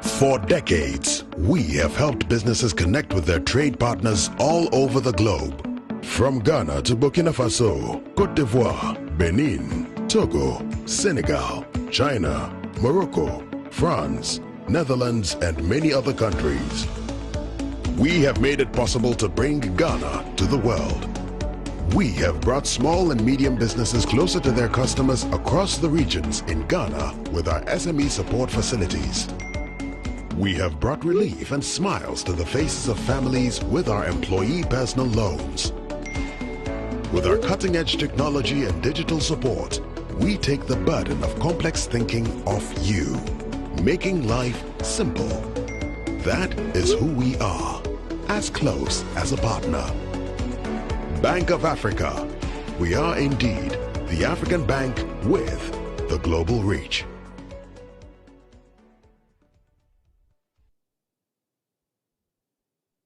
Speaker 2: For decades, we have helped businesses connect with their trade partners all over the globe. From Ghana to Burkina Faso, Côte d'Ivoire, Benin, Togo, Senegal, China, Morocco, France, Netherlands, and many other countries. We have made it possible to bring Ghana to the world. We have brought small and medium businesses closer to their customers across the regions in Ghana with our SME support facilities. We have brought relief and smiles to the faces of families with our employee personal loans. With our cutting-edge technology and digital support, we take the burden of complex thinking off you, making life simple. That is who we are, as close as a partner. Bank of Africa. We are indeed the African bank with the global reach.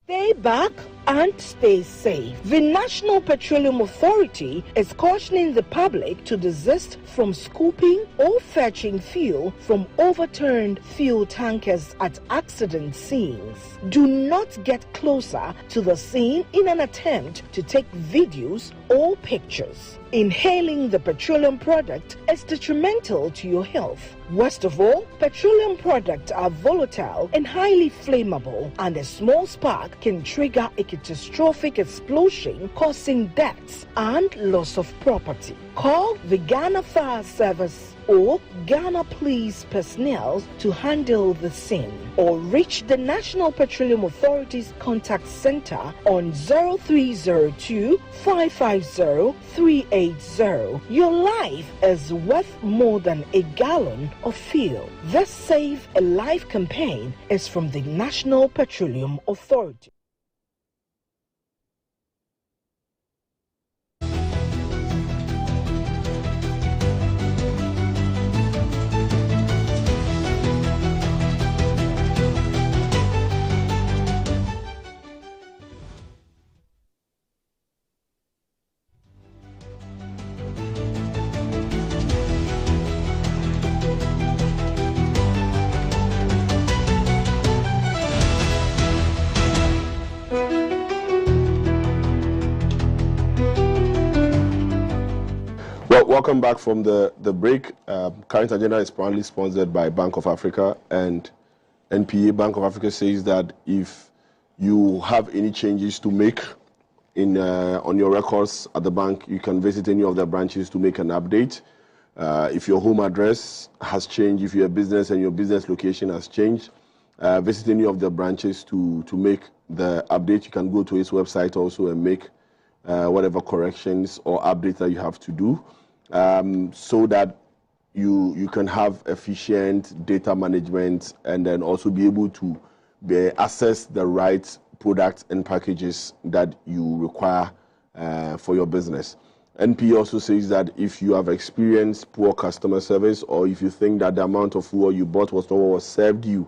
Speaker 3: Stay back and stay safe. The National Petroleum Authority is cautioning the public to desist from scooping or fetching fuel from overturned fuel tankers at accident scenes. Do not get closer to the scene in an attempt to take videos or pictures. Inhaling the petroleum product is detrimental to your health. Worst of all, petroleum products are volatile and highly flammable, and a small spark can trigger a catastrophic explosion, causing deaths and loss of property. Call the Ghana Fire Service or Ghana Police personnel to handle the scene, or reach the National Petroleum Authority's contact center on 0302 550 380. Your life is worth more than a gallon of fuel. This Save a Life campaign is from the National Petroleum Authority.
Speaker 1: Welcome back from the break. Current Agenda is proudly sponsored by Bank of Africa and NPA. Bank of Africa says that if you have any changes to make on your records at the bank, you can visit any of their branches to make an update. If your home address has changed, if you're a business and your business location has changed, visit any of the branches to make the update. You can go to its website also and make whatever corrections or updates that you have to do, so that you can have efficient data management and then also be able to assess the right products and packages that you require for your business. NP also says that if you have experienced poor customer service, or if you think that the amount of fuel you bought was not what was served you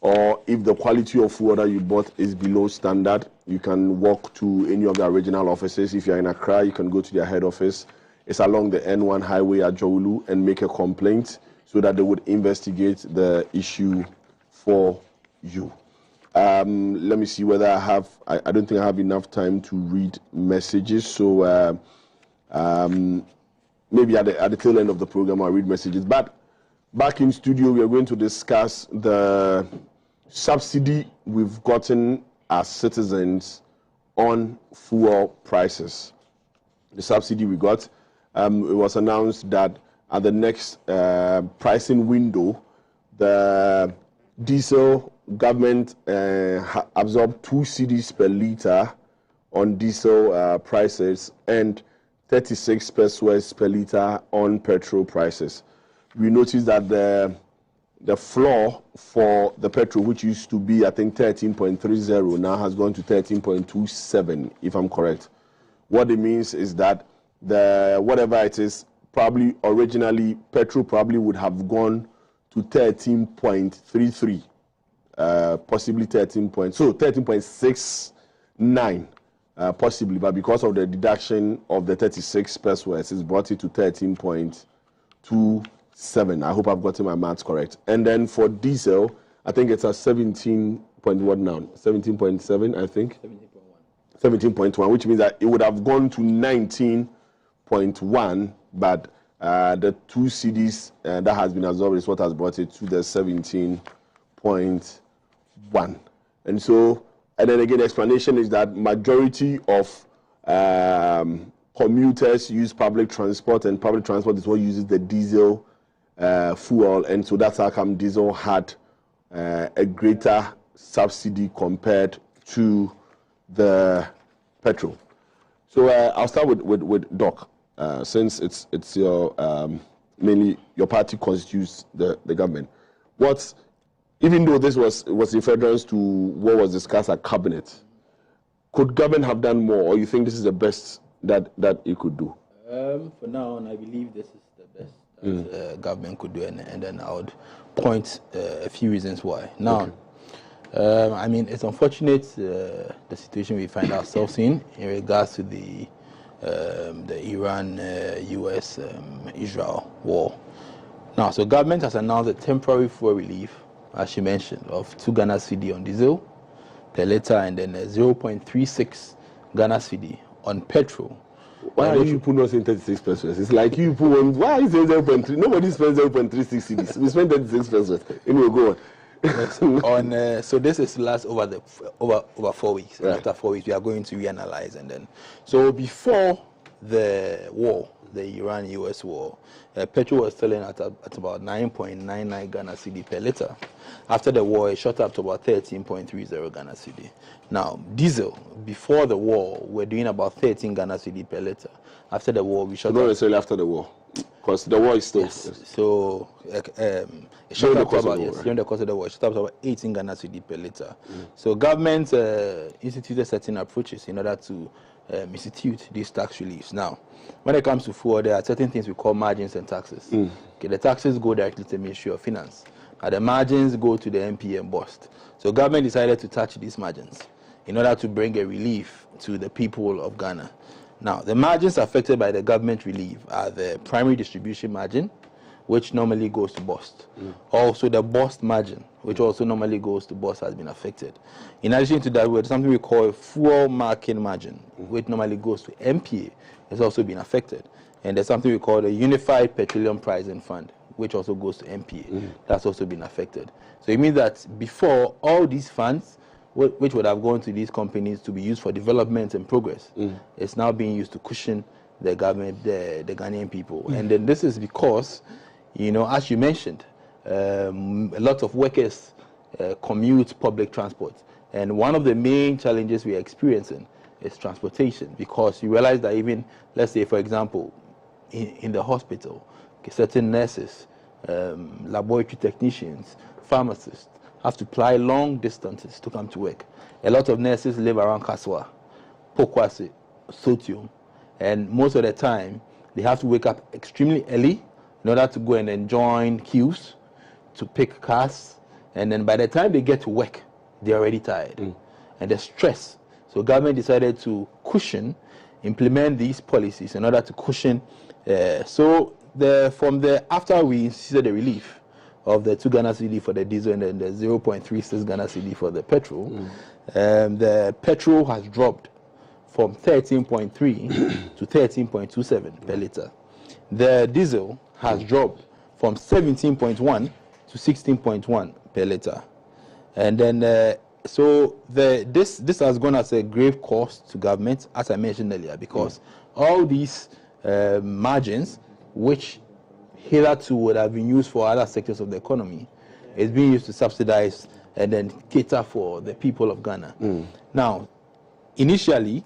Speaker 1: or if the quality of fuel that you bought is below standard, you can walk to any of their regional offices. If you're in Accra, you can go to their head office. It's along the N1 highway at OWUSU, and make a complaint so that they would investigate the issue for you. Let me see whether I have, I don't think I have enough time to read messages, so maybe at the tail end of the program I'll read messages. But back in studio, we are going to discuss the subsidy we've gotten as citizens on fuel prices. The subsidy we got, it was announced that at the next pricing window, the diesel government absorbed 2 cedis per litre on diesel prices and 36 pesos per litre on petrol prices. We noticed that the floor for the petrol, which used to be, I think, 13.30, now has gone to 13.27, if I'm correct. What it means is that whatever it is, probably originally petrol probably would have gone to 13.33, possibly 13.69, possibly, but because of the deduction of the 36 pesos, it's brought it to 13.27. I hope I've gotten my maths correct. And then for diesel, I think it's a 17.7, I think. 17.1, which means that it would have gone to 19.1, but the 2 cedis that has been absorbed is what has brought it to the 17.1. And so, and then again, the explanation is that majority of commuters use public transport, and public transport is what uses the diesel fuel, and so that's how come diesel had a greater subsidy compared to the petrol. So I'll start with Doc, since it's your mainly your party constitutes the government. Even though this was in furtherance to what was discussed at cabinet, could government have done more, or you think this is the best that it could do?
Speaker 5: For now, I believe this is the best that government could do, and then I would point a few reasons why. Now, okay. I mean, it's unfortunate the situation we find ourselves in regards to the Iran-US Israel war. Now, so government has announced a temporary fuel relief, as she mentioned, of 2 Ghana cedi on diesel per litre, and then 0.36 Ghana cedi on petrol.
Speaker 1: Why are you people not saying 36 pesos? It's like you people, why are you saying 0.3? Nobody spends 0.36 cedis. We spend 36 pesos. Anyway, go on.
Speaker 5: So this is last over 4 weeks. Right. After 4 weeks, we are going to reanalyze, and then so before the war, the Iran-US war, petrol was selling at about 9.99 Ghana cedi per litre. After the war, it shot up to about 13.30 Ghana cedi. Now, diesel, before the war, we're doing about 13 Ghana cedi per litre. After the war, we shot
Speaker 1: not necessarily after the war, because the war is still.
Speaker 5: Yes. So, it shot up to about, during the course of the war, it shot up to about 18 Ghana cedi per litre. So, government instituted certain approaches in order to institute these tax reliefs. Now, when it comes to fuel, there are certain things we call margins and taxes. Okay, the taxes go directly to the Ministry of Finance, and the margins go to the MP and bust. So government decided to touch these margins in order to bring a relief to the people of Ghana. Now, the margins affected by the government relief are the primary distribution margin, which normally goes to bust. Also, the bust margin, which also normally goes to bust, has been affected. In addition to that, we have something we call a fuel marking margin, which normally goes to MPA, has also been affected. And there's something we call the Unified Petroleum Pricing Fund, which also goes to MPA. That's also been affected. So it means that before, all these funds, which would have gone to these companies to be used for development and progress, is now being used to cushion the government, the Ghanaian people. And then this is because, you know, as you mentioned, a lot of workers commute public transport. And one of the main challenges we are experiencing is transportation, because you realize that even, let's say, for example, in the hospital, certain nurses, laboratory technicians, pharmacists have to fly long distances to come to work. A lot of nurses live around Kaswa, Pokwase, Sotium, and most of the time they have to wake up extremely early in order to go and then join queues to pick cars And then by the time they get to work, they're already tired. And the stress. So government decided to implement these policies in order to cushion. After we instituted the relief of the 2 Ghana cedi for the diesel and then the 0.36 Ghana cedi for the petrol, the petrol has dropped from 13.3 to 13.27 per litre. The diesel has dropped from 17.1 to 16.1 per litre. And then, this has gone as a grave cost to government, as I mentioned earlier, because all these margins, which hitherto would have been used for other sectors of the economy, is being used to subsidize and then cater for the people of Ghana. Now, initially,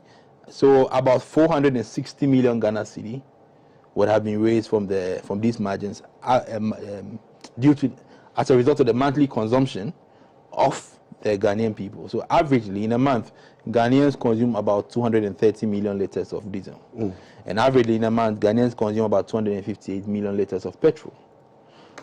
Speaker 5: about 460 million Ghana cedi would have been raised from these margins as a result of the monthly consumption of the Ghanaian people. So averagely, in a month, Ghanaians consume about 230 million litres of diesel. And averagely, in a month, Ghanaians consume about 258 million litres of petrol.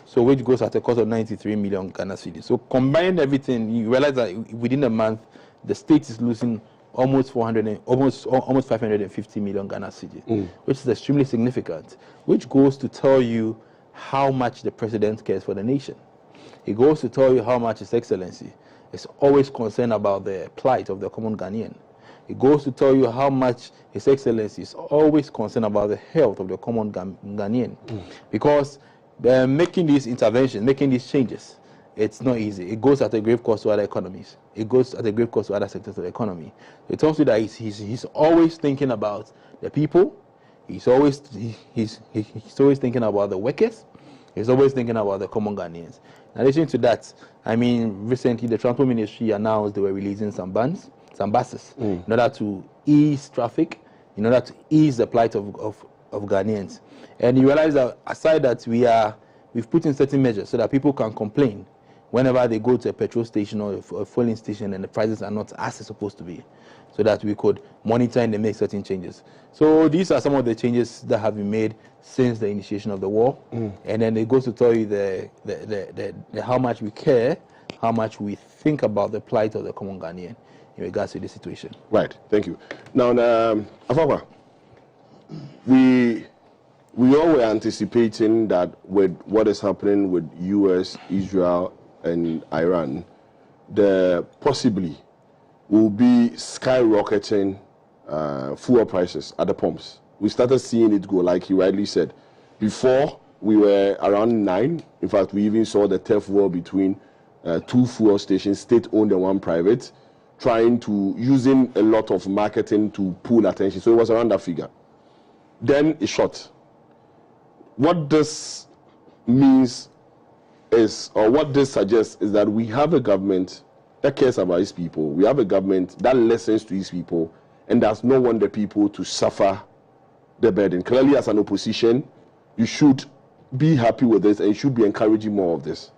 Speaker 5: So which goes at a cost of 93 million Ghana cedis. So combine everything, you realize that within a month, the state is losing almost 550 million Ghana cedis, which is extremely significant, which goes to tell you how much the president cares for the nation. It goes to tell you how much His Excellency is always concerned about the plight of the common Ghanaian. It goes to tell you how much His Excellency is always concerned about the health of the common Ghanaian. Because making these interventions, making these changes, it's not easy. It goes at a grave cost to other economies. It goes at a grave cost to other sectors of the economy. It tells you that he's always thinking about the people. He's always thinking about the workers. He's always thinking about the common Ghanaians. In addition to that, I mean, recently the Transport Ministry announced they were releasing some buses in order to ease traffic, in order to ease the plight of Ghanaians. And you realize that aside that we've put in certain measures so that people can complain whenever they go to a petrol station or a filling station and the prices are not as they're supposed to be, so that we could monitor and make certain changes. So these are some of the changes that have been made since the initiation of the war. And then it goes to tell you how much we care, how much we think about the plight of the common Ghanaian in regards to this situation.
Speaker 1: Right, thank you. Now, AFOAKWAH, we all were anticipating that with what is happening with US, Israel, and Iran, there possibly will be skyrocketing fuel prices at the pumps. We started seeing it go, like he rightly said. Before, we were around 9. In fact, we even saw the turf war between 2 fuel stations, state-owned and 1 private, using a lot of marketing to pull attention. So it was around that figure. Then it shot. What this means is, or what this suggests, is that we have a government that cares about his people. We have a government that listens to his people and does not want the people to suffer the burden. Clearly, as an opposition, you should be happy with this and you should be encouraging more of this.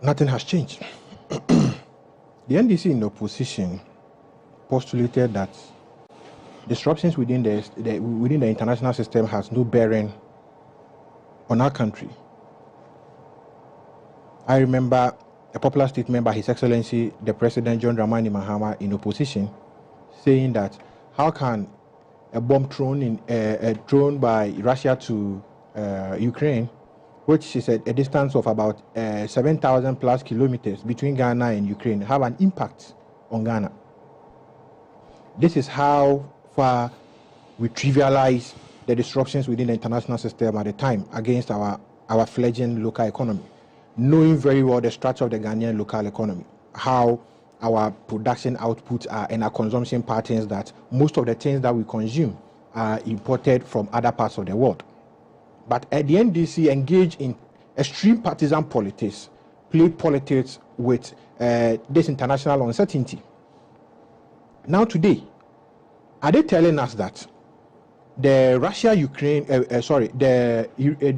Speaker 8: Nothing has changed. The NDC in opposition postulated that disruptions within the international system has no bearing on our country. I remember a popular statement by His Excellency, the President John Dramani Mahama, in opposition, saying that how can a bomb thrown by Russia to Ukraine, which is a distance of about 7,000 plus kilometers between Ghana and Ukraine, have an impact on Ghana? This is how far we trivialize the disruptions within the international system at the time against our fledgling local economy, knowing very well the structure of the Ghanaian local economy, how our production outputs are and our consumption patterns, that most of the things that we consume are imported from other parts of the world. But at the NDC engaged in extreme partisan politics, played politics with this international uncertainty. Now today, are they telling us that the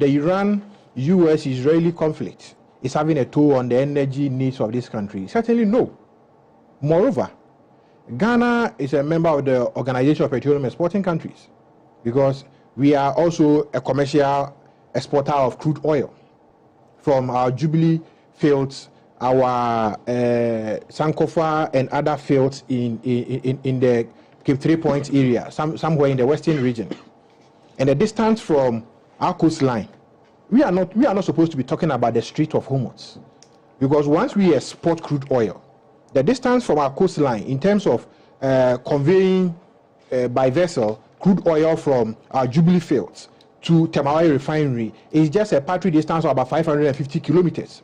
Speaker 8: Iran-US-Israeli conflict is having a toll on the energy needs of this country? Certainly no. Moreover, Ghana is a member of the Organization of Petroleum Exporting Countries, because we are also a commercial exporter of crude oil. from our Jubilee fields, our Sankofa and other fields in the Cape 3 Point area, somewhere in the western region. And the distance from our coastline, we are not supposed to be talking about the Strait of Hormuz, because once we export crude oil, the distance from our coastline in terms of conveying by vessel crude oil from our Jubilee fields to Temawai refinery is just a patry distance of about 550 kilometers.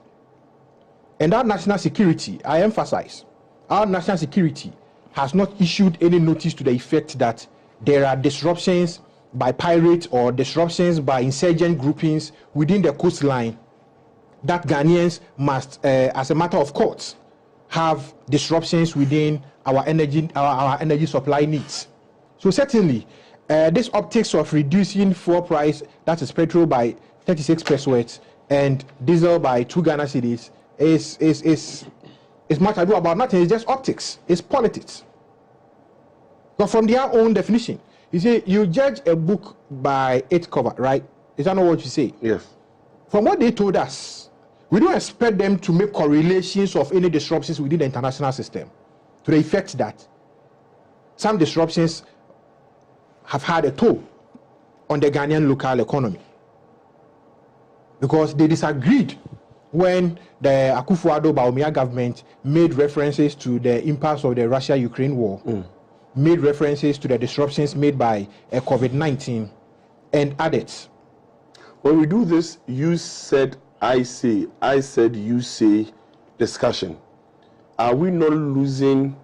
Speaker 8: And our national security, I emphasize, our national security has not issued any notice to the effect that there are disruptions by pirates or disruptions by insurgent groupings within the coastline that Ghanaians must, as a matter of course, have disruptions within our energy supply needs. So certainly, this optics of reducing fuel price, that is petrol by 36 pesos and diesel by 2 Ghana cedis, is much ado about nothing. It's just optics. It's politics. But from their own definition, you say you judge a book by its cover, right? Is that not what you say?
Speaker 1: Yes.
Speaker 8: From what they told us, we don't expect them to make correlations of any disruptions within the international system to the effect that some disruptions have had a toll on the Ghanaian local economy. Because they disagreed when the Akufo-Addo-Bawumia government made references to the impasse of the Russia-Ukraine war, made references to the disruptions made by COVID-19 and others.
Speaker 1: When we do this, you said, I say, I said, you say discussion. Are we not losing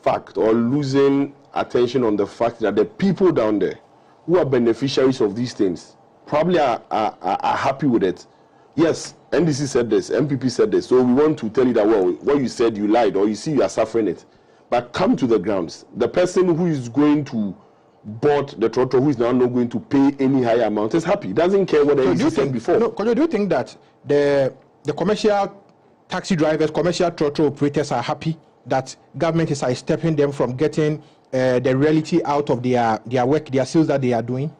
Speaker 1: fact or losing attention on the fact that the people down there who are beneficiaries of these things probably are happy with it? Yes, NDC said this, MPP said this, so we want to tell you that, well, what you said, you lied, or you see you are suffering it. But come to the grounds. The person who is going to board the trotro, who is now not going to pay any higher amount, is happy. Doesn't care what NDC said before.
Speaker 8: No, do you think that the commercial taxi drivers, commercial trotro operators are happy that government is stepping them from getting the reality out of their work, their sales that they are doing?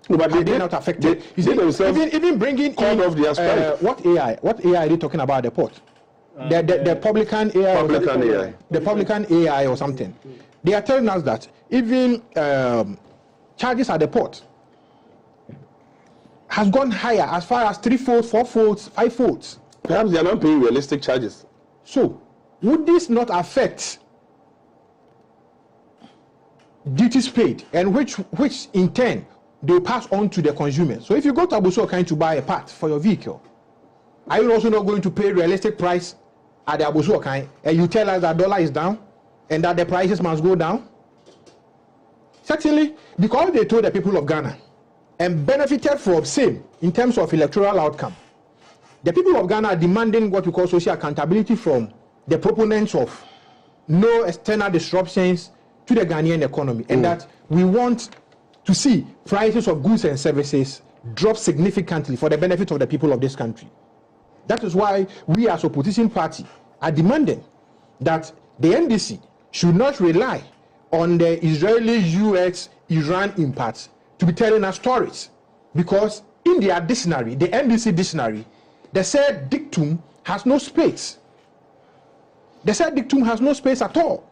Speaker 1: No, but
Speaker 8: they're not affected. Even bringing in what AI are they talking about at the port? The publican AI, the publican AI or something. They are telling us that even charges at the port has gone higher as far as 3-fold, 4-fold, 5-fold.
Speaker 1: Perhaps they are not paying realistic charges.
Speaker 8: So, would this not affect duties paid, and which in turn they pass on to the consumer? So if you go to AFOAKWAH to buy a part for your vehicle, are you also not going to pay realistic price at the AFOAKWAH, and you tell us that dollar is down and that the prices must go down? Certainly, because they told the people of Ghana and benefited from same in terms of electoral outcome, the people of Ghana are demanding what we call social accountability from the proponents of no external disruptions to the Ghanaian economy, and that we want to see prices of goods and services drop significantly for the benefit of the people of this country. That is why we as opposition party are demanding that the NDC should not rely on the Israeli, US, Iran impasse to be telling us stories, because in their dictionary, the NDC dictionary, the said dictum has no space. The said dictum has no space at all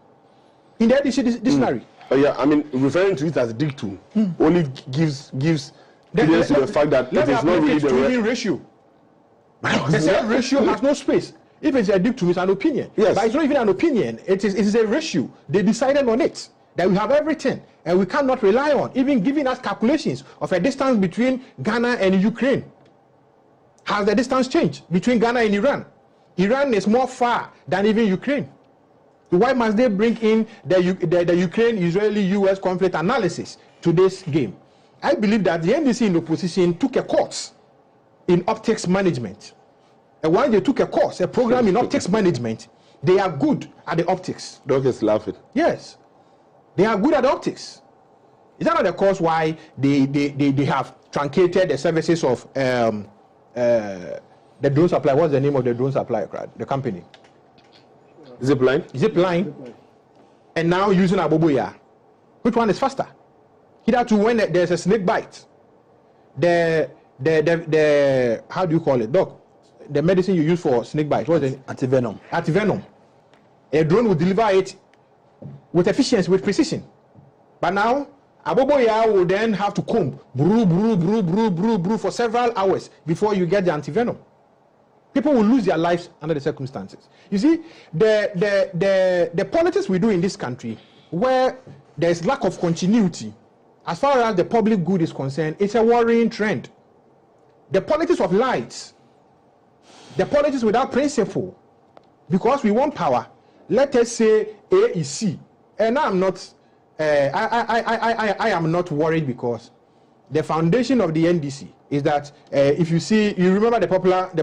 Speaker 8: in the NDC dictionary.
Speaker 1: Yeah, I mean, referring to it as dictum only gives credence to the fact that it is not really the
Speaker 8: ratio. The said ratio has no space. If it's a dictum, it's an opinion.
Speaker 1: Yes.
Speaker 8: But it's not even an opinion. It is a ratio. They decided on it, that we have everything, and we cannot rely on, even giving us calculations of a distance between Ghana and Ukraine. Has the distance changed between Ghana and Iran? Iran is more far than even Ukraine. Why must they bring in the Ukraine-Israeli-US conflict analysis to this game? I believe that the NDC in opposition took a course in optics management. And while they took a course, a program in optics management, they are good at the optics.
Speaker 1: Doctors laughing.
Speaker 8: Yes, they are good at optics. Is that not the cause why they have truncated the services of the drone supply? What's the name of the drone supply? The company? Zipline. And now using Aboboya. Which one is faster? Hitherto, when there's a snake bite, the the how do you call it, doc? The medicine you use for snake bite, what's it?
Speaker 5: Antivenom.
Speaker 8: Antivenom. A drone will deliver it with efficiency, with precision. But now, Aboboya will then have to comb, brew for several hours before you get the antivenom. People will lose their lives under the circumstances. You see, the politics we do in this country, where there's lack of continuity, as far as the public good is concerned, it's a worrying trend. The politics of light, the politics without principle, because we want power. Let us say A is C, and I'm not. I am not worried because the foundation of the NDC is that if you see, you remember the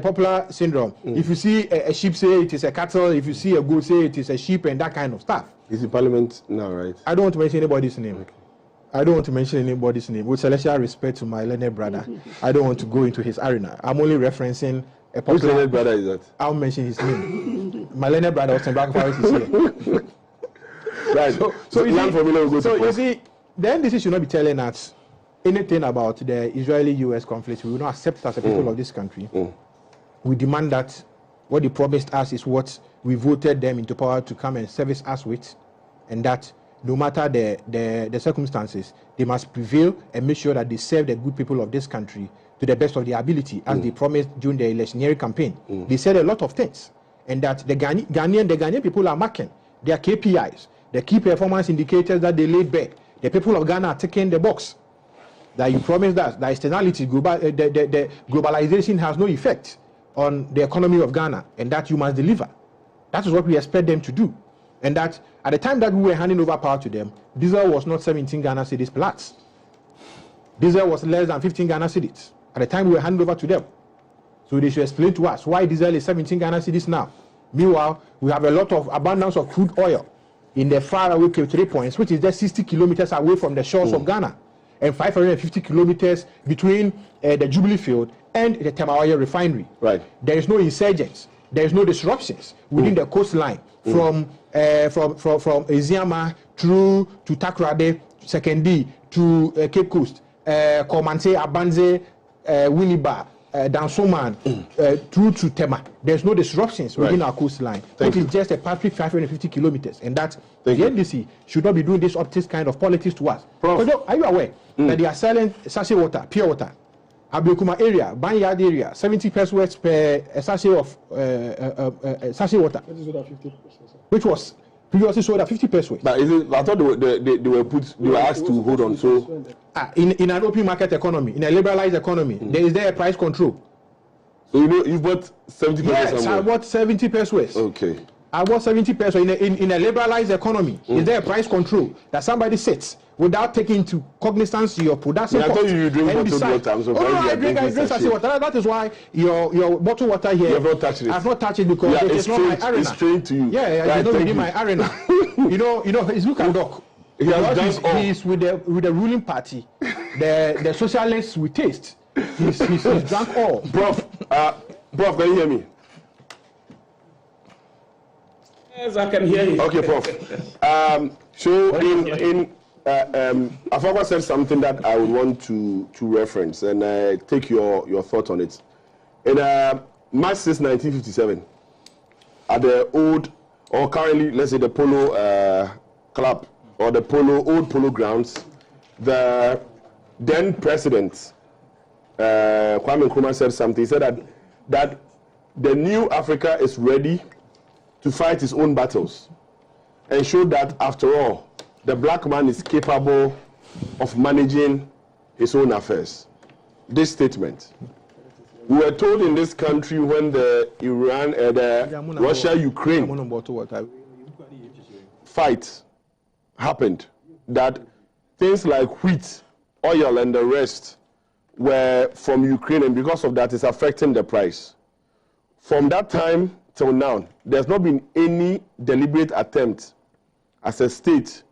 Speaker 8: popular syndrome. If you see a sheep, say it is a cattle. If you see a goat, say it is a sheep, and that kind of stuff.
Speaker 1: He's in Parliament now, right?
Speaker 8: I don't want to mention anybody's name.
Speaker 1: Okay.
Speaker 8: I don't want to mention anybody's name. With celestial respect to my learned brother, I don't want to go into his arena. I'm only referencing a popular.
Speaker 1: Which learned brother is that?
Speaker 8: I'll mention his name. My learned brother, Austin BRAKO-POWERS, is here.
Speaker 1: Right. So
Speaker 8: you see, the NDC should not be telling us anything about the Israeli-US conflict. We will not accept it as a people of this country. We demand that what they promised us is what we voted them into power to come and service us with, and that no matter the circumstances, they must prevail and make sure that they serve the good people of this country to the best of their ability, as they promised during the electioneering campaign. They said a lot of things, and that the Ghanaian people are marking their KPIs, the key performance indicators that they laid back. The people of Ghana are ticking the box. That you promised us, that externality, the globalization has no effect on the economy of Ghana, and that you must deliver. That is what we expect them to do. And that at the time that we were handing over power to them, diesel was not 17 Ghana cedis plus. Diesel was less than 15 Ghana cedis at the time we were handing over to them. So they should explain to us why diesel is 17 Ghana cedis now. Meanwhile, we have a lot of abundance of crude oil in the faraway K3 points, which is just 60 kilometers away from the shores of Ghana, and 550 kilometers between the Jubilee Field and the Temawaya refinery.
Speaker 1: Right.
Speaker 8: There is no insurgents. There is no disruptions within the coastline from Eziama through to Takoradi, Sekendi, to Cape Coast, Komante, Abanze, Winneba, Dansoman, through to Tema. There's no disruptions within our coastline. It is just a pathway 550 kilometers, and that the NDC should not be doing this kind of politics to us. Prof. Are you aware that they are selling sachet water, pure water, Ablekuma area, Banyard area, 70 pesos per sachet of sachet water, which was previously sold at 50 pesos.
Speaker 1: But is it, I thought they were asked to hold on. So
Speaker 8: in an open market economy, in a liberalized economy, is there a price control?
Speaker 1: So you bought 70 pesos.
Speaker 8: Yes, somewhere? I bought 70 pesos.
Speaker 1: Okay.
Speaker 8: I bought 70 pesos in a liberalized economy. Is there a price control that somebody sets without taking into cognizance your production?
Speaker 1: I thought you drink bottled water. So
Speaker 8: I drink sachet water. That is why your bottled water here.
Speaker 1: You have not touched it.
Speaker 8: I've not touched it because it is not my arena.
Speaker 1: It's strange to you.
Speaker 8: Yeah, it's not within my arena. you know, he's look at Doc. He's with the ruling party. The socialists with taste. He's drunk all.
Speaker 1: Prof, can you hear me?
Speaker 7: Yes, I can hear you.
Speaker 1: Okay, Prof. So AFOAKWAH said something that I would want to reference and take your thought on it. In March 6, 1957, at the old, or currently, let's say the Polo Club, or the old Polo grounds, the then president, Kwame Nkrumah, said something. He said that the new Africa is ready to fight his own battles and show that, after all, the black man is capable of managing his own affairs. This statement. We were told in this country when the Russia-Ukraine fight happened that things like wheat, oil, and the rest were from Ukraine, and because of that, it's affecting the price. From that time till now, there's not been any deliberate attempt as a state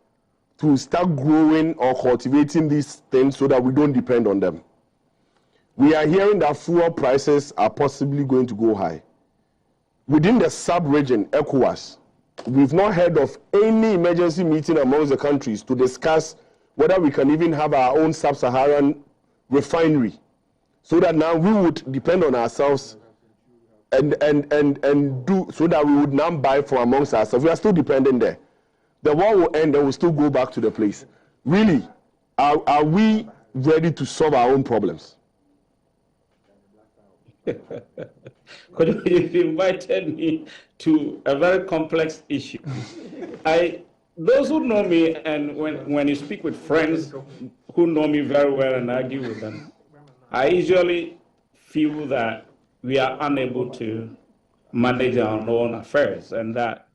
Speaker 1: to start growing or cultivating these things so that we don't depend on them. We are hearing that fuel prices are possibly going to go high. Within the sub-region, ECOWAS, we've not heard of any emergency meeting amongst the countries to discuss whether we can even have our own sub-Saharan refinery so that now we would depend on ourselves and do so that we would now buy from amongst ourselves. We are still dependent there. The war will end and we'll still go back to the place. Really, are we ready to solve our own problems?
Speaker 7: You invited me to a very complex issue. Those who know me, and when you speak with friends who know me very well and argue with them, I usually feel that we are unable to manage our own affairs, and that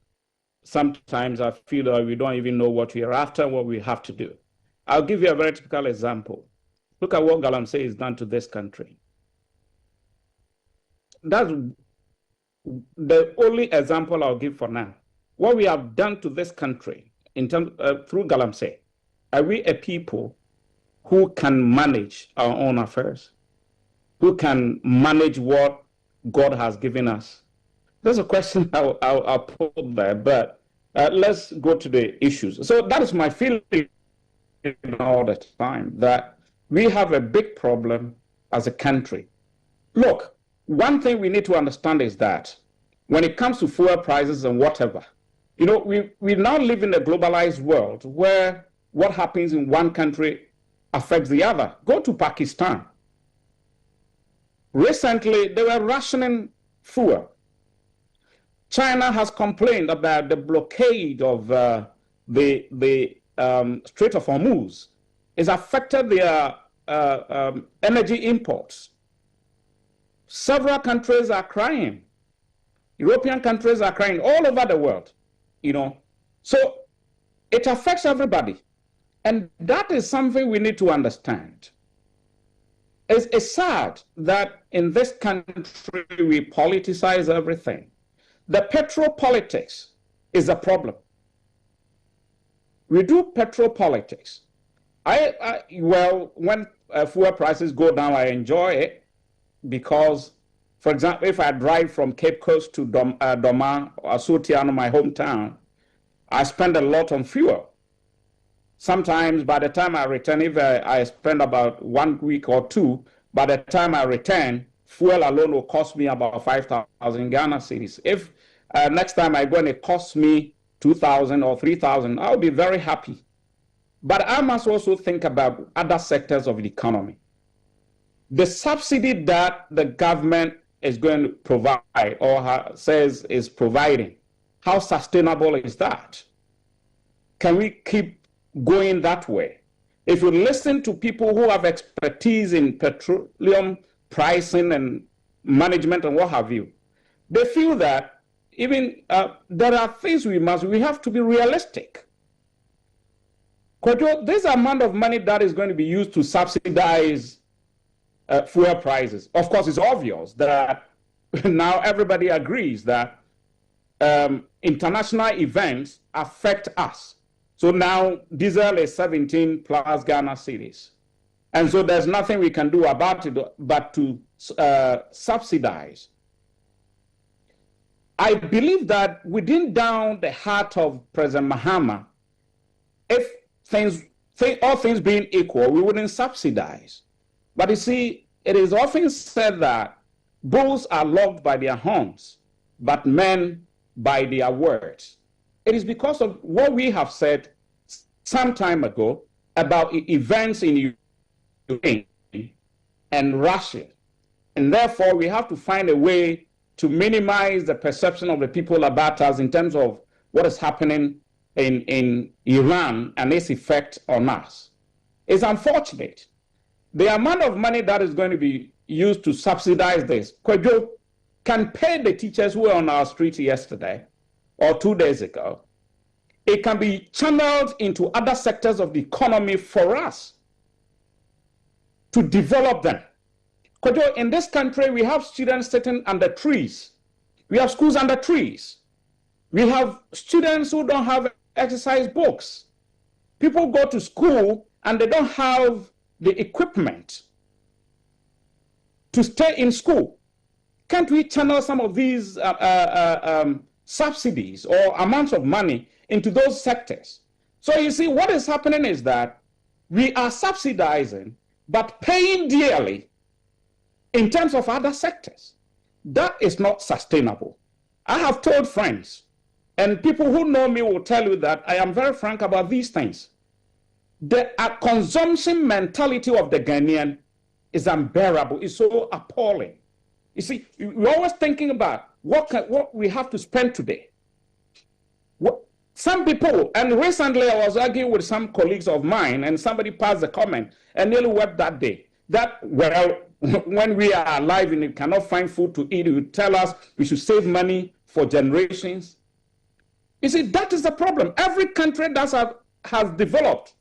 Speaker 7: sometimes I feel that we don't even know what we are after, what we have to do. I'll give you a very typical example. Look at what Galamsey has done to this country. That's the only example I'll give for now. What we have done to this country in terms through Galamsey, are we a people who can manage our own affairs, who can manage what God has given us? There's a question I'll put there, but let's go to the issues. So that is my feeling all the time, that we have a big problem as a country. Look, one thing we need to understand is that when it comes to fuel prices and whatever, you know, we now live in a globalized world where what happens in one country affects the other. Go to Pakistan. Recently, they were rationing fuel. China has complained about the blockade of the Strait of Hormuz. It's affected their energy imports. Several countries are crying. European countries are crying all over the world, you know. So it affects everybody. And that is something we need to understand. It's sad that in this country we politicize everything. The petrol politics is a problem. We do petrol politics. Well, when fuel prices go down, I enjoy it because, for example, if I drive from Cape Coast to Doma or Sotiano, my hometown, I spend a lot on fuel. Sometimes by the time I return, if I spend about 1 week or two, by the time I return, fuel alone will cost me about 5,000 Ghana cedis. If next time I go and it costs me 2,000 or 3,000, I'll be very happy. But I must also think about other sectors of the economy. The subsidy that the government is going to provide or says is providing, how sustainable is that? Can we keep going that way? If you listen to people who have expertise in petroleum pricing and management and what have you, they feel that even there are things we have to be realistic. KOJO, this amount of money that is going to be used to subsidize fuel prices, of course, it's obvious that now everybody agrees that international events affect us. So now diesel is 17 plus Ghana cedis. And so there's nothing we can do about it but to subsidize. I believe that within down the heart of President Mahama, if all things being equal, we wouldn't subsidize. But you see, it is often said that bulls are loved by their horns, but men by their words. It is because of what we have said some time ago about events in Ukraine and Russia. And therefore, we have to find a way to minimize the perception of the people about us in terms of what is happening in Iran and its effect on us. It's unfortunate. The amount of money that is going to be used to subsidize this, KOJO can pay the teachers who were on our street yesterday or 2 days ago. It can be channeled into other sectors of the economy for us to develop them. KOJO, in this country, we have students sitting under trees. We have schools under trees. We have students who don't have exercise books. People go to school and they don't have the equipment to stay in school. Can't we channel some of these subsidies or amounts of money into those sectors? So you see, what is happening is that we are subsidizing, but paying dearly in terms of other sectors. That is not sustainable. I have told friends, and people who know me will tell you that I am very frank about these things. The consumption mentality of the Ghanaian is unbearable. It's so appalling. You see, we're always thinking about what we have to spend today. Some people, and recently I was arguing with some colleagues of mine, and somebody passed a comment and nearly wept that day. That, well, when we are alive and we cannot find food to eat, you tell us we should save money for generations. You see, that is the problem. Every country that has developed,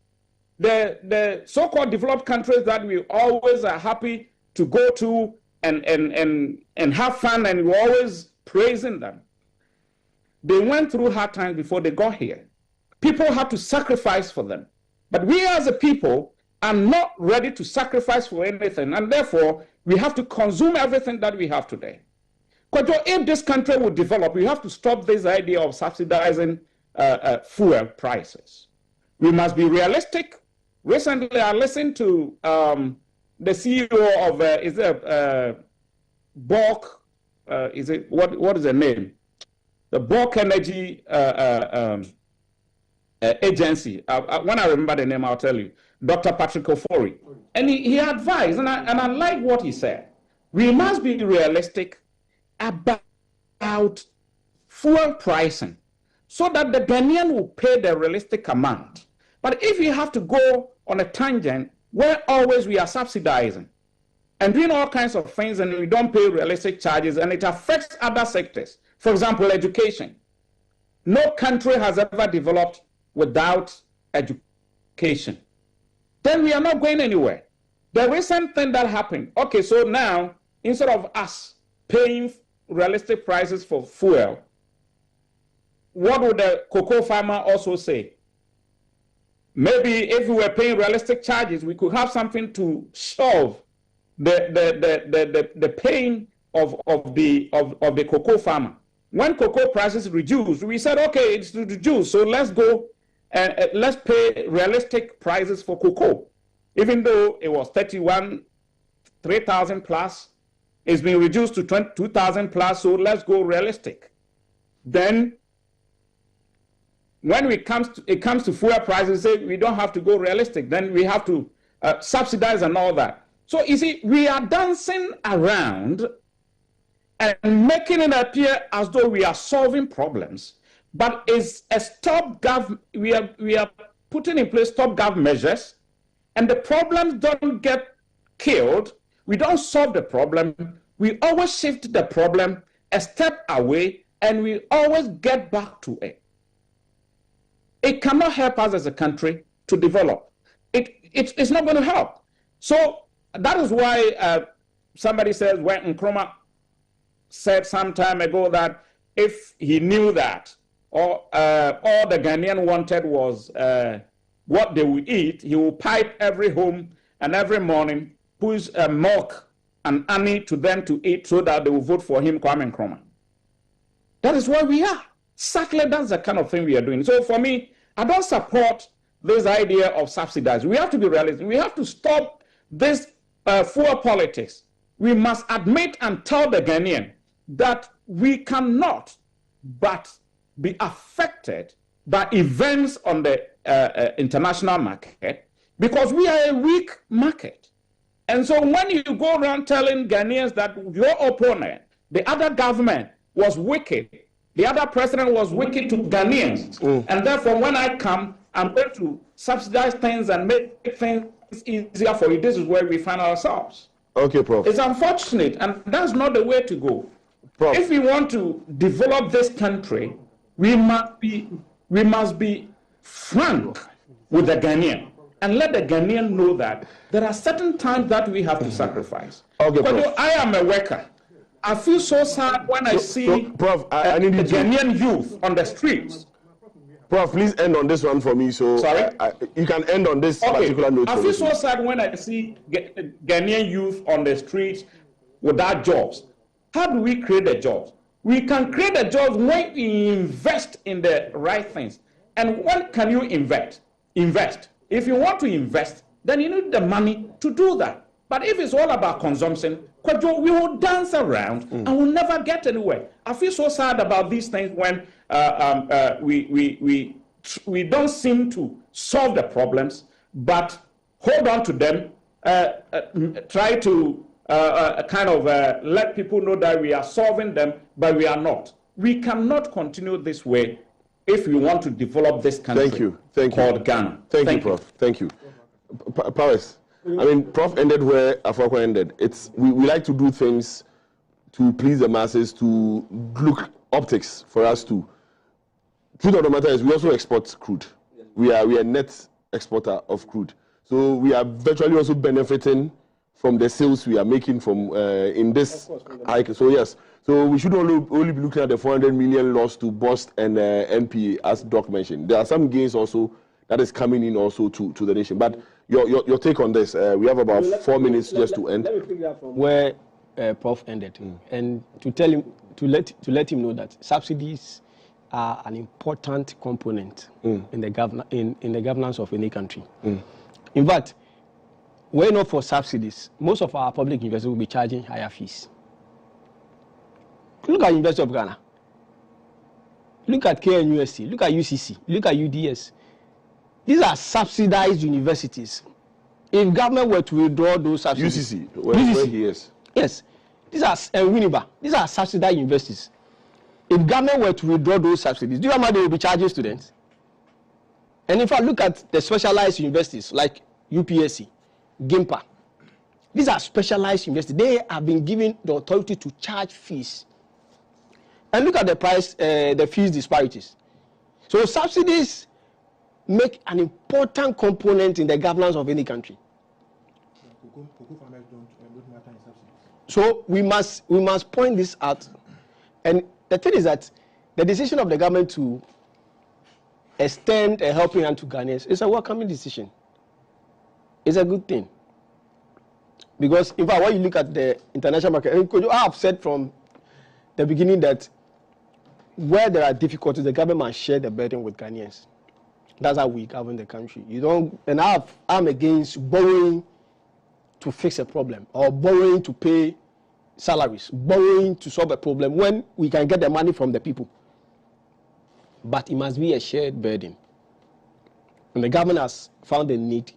Speaker 7: the so-called developed countries that we always are happy to go to and have fun, and we're always praising them. They went through hard times before they got here. People had to sacrifice for them. But we as a people are not ready to sacrifice for anything, and therefore we have to consume everything that we have today. Because if this country would develop, we have to stop this idea of subsidizing fuel prices. We must be realistic. Recently, I listened to the CEO of what is the name? The Boakye Energy Agency. When I remember the name, I'll tell you. Dr. Patrick Ofori. And he advised, and I like what he said. We must be realistic about fuel pricing so that the Ghanaian will pay the realistic amount. But if you have to go on a tangent where always we are subsidizing and doing all kinds of things and we don't pay realistic charges and it affects other sectors, for example, education. No country has ever developed without education. Then we are not going anywhere. The recent thing that happened, okay, so now instead of us paying realistic prices for fuel, what would the cocoa farmer also say? Maybe if we were paying realistic charges, we could have something to solve the pain of the cocoa farmer. When cocoa prices reduced, we said, okay, it's reduced, so let's go and let's pay realistic prices for cocoa. Even though it was 3,000 plus, it's been reduced to 2,000 plus, so let's go realistic. Then, when it comes to fuel prices, say we don't have to go realistic, then we have to subsidize and all that. So you see, we are dancing around and making it appear as though we are solving problems, but it's a stopgap. We are putting in place stopgap measures, and the problems don't get killed. We don't solve the problem. We always shift the problem a step away, and we always get back to it. It cannot help us as a country to develop. It's not going to help. So that is why somebody says, when Nkrumah said some time ago that if he knew that all the Ghanaian wanted was what they would eat, he will pipe every home and every morning push milk and honey to them to eat so that they will vote for him, Kwame Nkrumah. That is where we are. Exactly, that's the kind of thing we are doing. So for me, I don't support this idea of subsidizing. We have to be realistic. We have to stop this fuel politics. We must admit and tell the Ghanaian that we cannot but be affected by events on the international market because we are a weak market. And so when you go around telling Ghanaians that your opponent, the other government, was wicked, the other president was wicked to Ghanaians, and therefore when I come, I'm going to subsidize things and make things easier for you. This is where we find ourselves.
Speaker 1: Okay, Prof.
Speaker 7: It's unfortunate, and that's not the way to go.
Speaker 1: Prof.
Speaker 7: If we want to develop this country, we must be frank with the Ghanaian and let the Ghanaian know that there are certain times that we have to sacrifice.
Speaker 1: Okay,
Speaker 7: Prof. I am a worker. I feel so sad when I see
Speaker 1: Prof, I need
Speaker 7: the
Speaker 1: you to...
Speaker 7: Ghanaian youth on the streets.
Speaker 1: Prof, please end on this one for me. So
Speaker 7: sorry?
Speaker 1: You can end on this particular note.
Speaker 7: I feel so sad when I see Ghanaian youth on the streets without jobs. How do we create the jobs? We can create the jobs when we invest in the right things. And when can you invest? If you want to invest, then you need the money to do that. But if it's all about consumption, KWABENA, we will dance around and we'll never get anywhere. I feel so sad about these things when we don't seem to solve the problems, but hold on to them, try to let people know that we are solving them, but we are not. We cannot continue this way if we want to develop this country called Ghana.
Speaker 1: Thank you, Prof. Thank you. Powers. I mean, Prof ended where AFOAKWAH ended. We like to do things to please the masses, to look optics for us to. Truth of the matter is we also export crude. We are a net exporter of crude. So we are virtually also benefiting from the sales we are making from in this hike. So yes, so we should only be looking at the 400 million loss to BOST and NPA, as Doc mentioned. There are some gains also that is coming in also to the nation. But your take on this? We have about 4 minutes just to end.
Speaker 6: Let me pick that from where Prof ended, and to tell him to let him know that subsidies are an important component in the governance of any country. In fact, were not for subsidies, most of our public universities will be charging higher fees. Look at University of Ghana. Look at KNUST. Look at UCC. Look at UDS. These are subsidized universities. If government were to withdraw those subsidies,
Speaker 1: UCC, where he is.
Speaker 6: Yes, these are Winneba. These are subsidized universities. If government were to withdraw those subsidies, do you know how much they will be charging students? And in fact, look at the specialized universities like UPSC, GIMPA. These are specialized universities. They have been given the authority to charge fees. And look at the price, the fees disparities. So subsidies make an important component in the governance of any country. So we must point this out. And the thing is that the decision of the government to extend a helping hand to Ghanaians is a welcoming decision. It's a good thing. Because in fact, when you look at the international market, I have said from the beginning that where there are difficulties, the government must share the burden with Ghanaians. That's how we govern the country. You don't, and I'm against borrowing to fix a problem or borrowing to pay salaries, borrowing to solve a problem when we can get the money from the people. But it must be a shared burden. And the government has found the need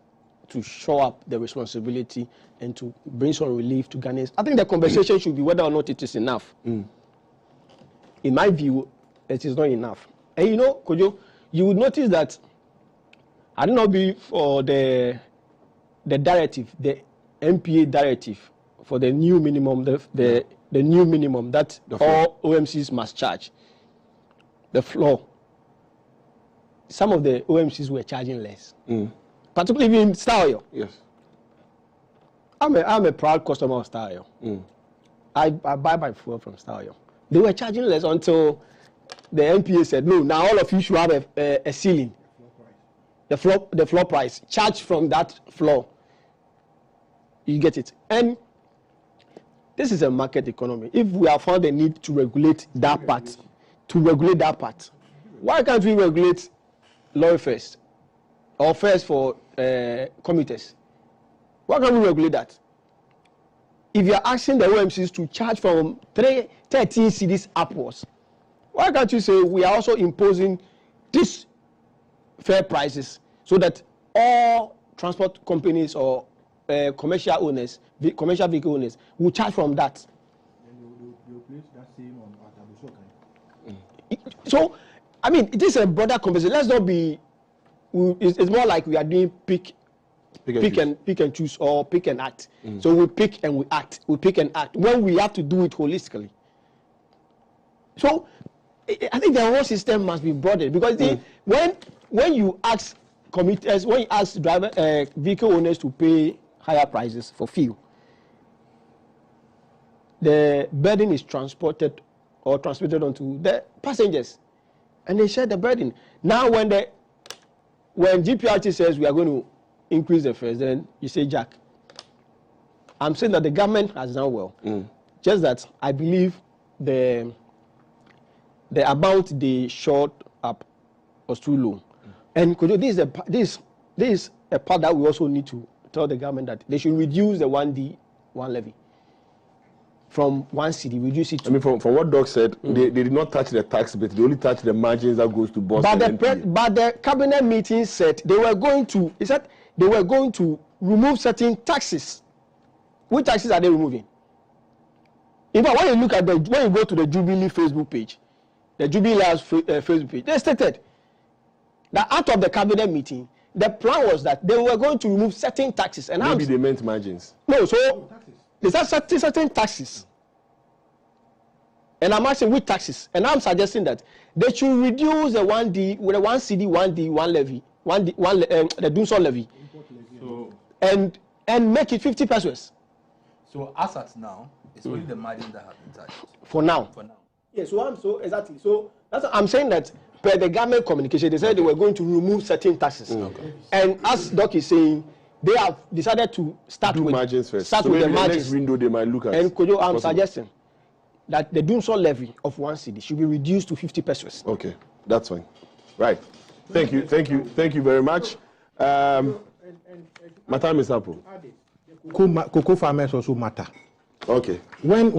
Speaker 6: to show up the responsibility and to bring some relief to Ghanaians. I think the conversation should be whether or not it is enough. In my view, it is not enough. And you know, KOJO, you would notice that I don't know be for the directive, the MPA directive for the new minimum, the new minimum that all OMCs must charge. The floor. Some of the OMCs were charging less, particularly in Star Oil.
Speaker 1: Yes.
Speaker 6: I'm a proud customer of Star Oil. I buy my fuel from Star Oil. They were charging less until the MPA said, no, now all of you should have a ceiling. The floor price, charge from that floor. You get it. And this is a market economy. If we have found a need to regulate that part, why can't we regulate lorry fares or fares for commuters? Why can't we regulate that? If you are asking the OMCs to charge from 13 cedis upwards, why can't you say we are also imposing these fair prices so that all transport companies or commercial owners, commercial vehicle owners will charge from that? So, I mean, it is a broader conversation. Let's not be. It's more like we are doing pick and choose or pick and act. So we pick and we act. We pick and act when we have to do it holistically. So I think the whole system must be broadened because when you ask commuters, when you ask vehicle owners to pay higher prices for fuel, the burden is transmitted onto the passengers, and they share the burden. Now, when GPRT says we are going to increase the fares, then you say, Jack, I'm saying that the government has done well. Just that I believe the amount they shot up was too low. And this is a part that we also need to tell the government that they should reduce the 1D, 1 levy from 1 cedi, reduce it to...
Speaker 1: I mean, from what Doc said, they did not touch the tax bit. They only touched the margins that goes to boss.
Speaker 6: But the cabinet meeting said they were going to, he said they were going to remove certain taxes. Which taxes are they removing? In fact, when you look at when you go to the Jubilee Facebook page, the Jubilee Facebook page, they stated that out of the cabinet meeting, the plan was that they were going to remove certain taxes. And
Speaker 1: maybe they meant margins.
Speaker 6: No, so they said certain taxes. And I'm asking which taxes. And I'm suggesting that they should reduce the 1D, with the 1 cedi, 1D, 1 levy, the DANSO levy,
Speaker 5: So,
Speaker 6: and make it 50 pesos.
Speaker 5: so as at now, it's only the margins that have been touched.
Speaker 6: For now.
Speaker 5: For now.
Speaker 6: Yeah, exactly. So that's what I'm saying, that per the government communication, they said they were going to remove certain taxes. And as Doc is saying, they have decided to start with
Speaker 1: margins first.
Speaker 6: Start
Speaker 1: so
Speaker 6: with the
Speaker 1: maybe
Speaker 6: margins.
Speaker 1: Next window they might look at.
Speaker 6: And KOJO, I'm suggesting that the DANSO levy of 1 cedi should be reduced to 50 pesos.
Speaker 1: Okay, that's fine. Right. Thank you very much. My time is up.
Speaker 8: Cocoa farmers also matter.
Speaker 1: Okay.
Speaker 8: When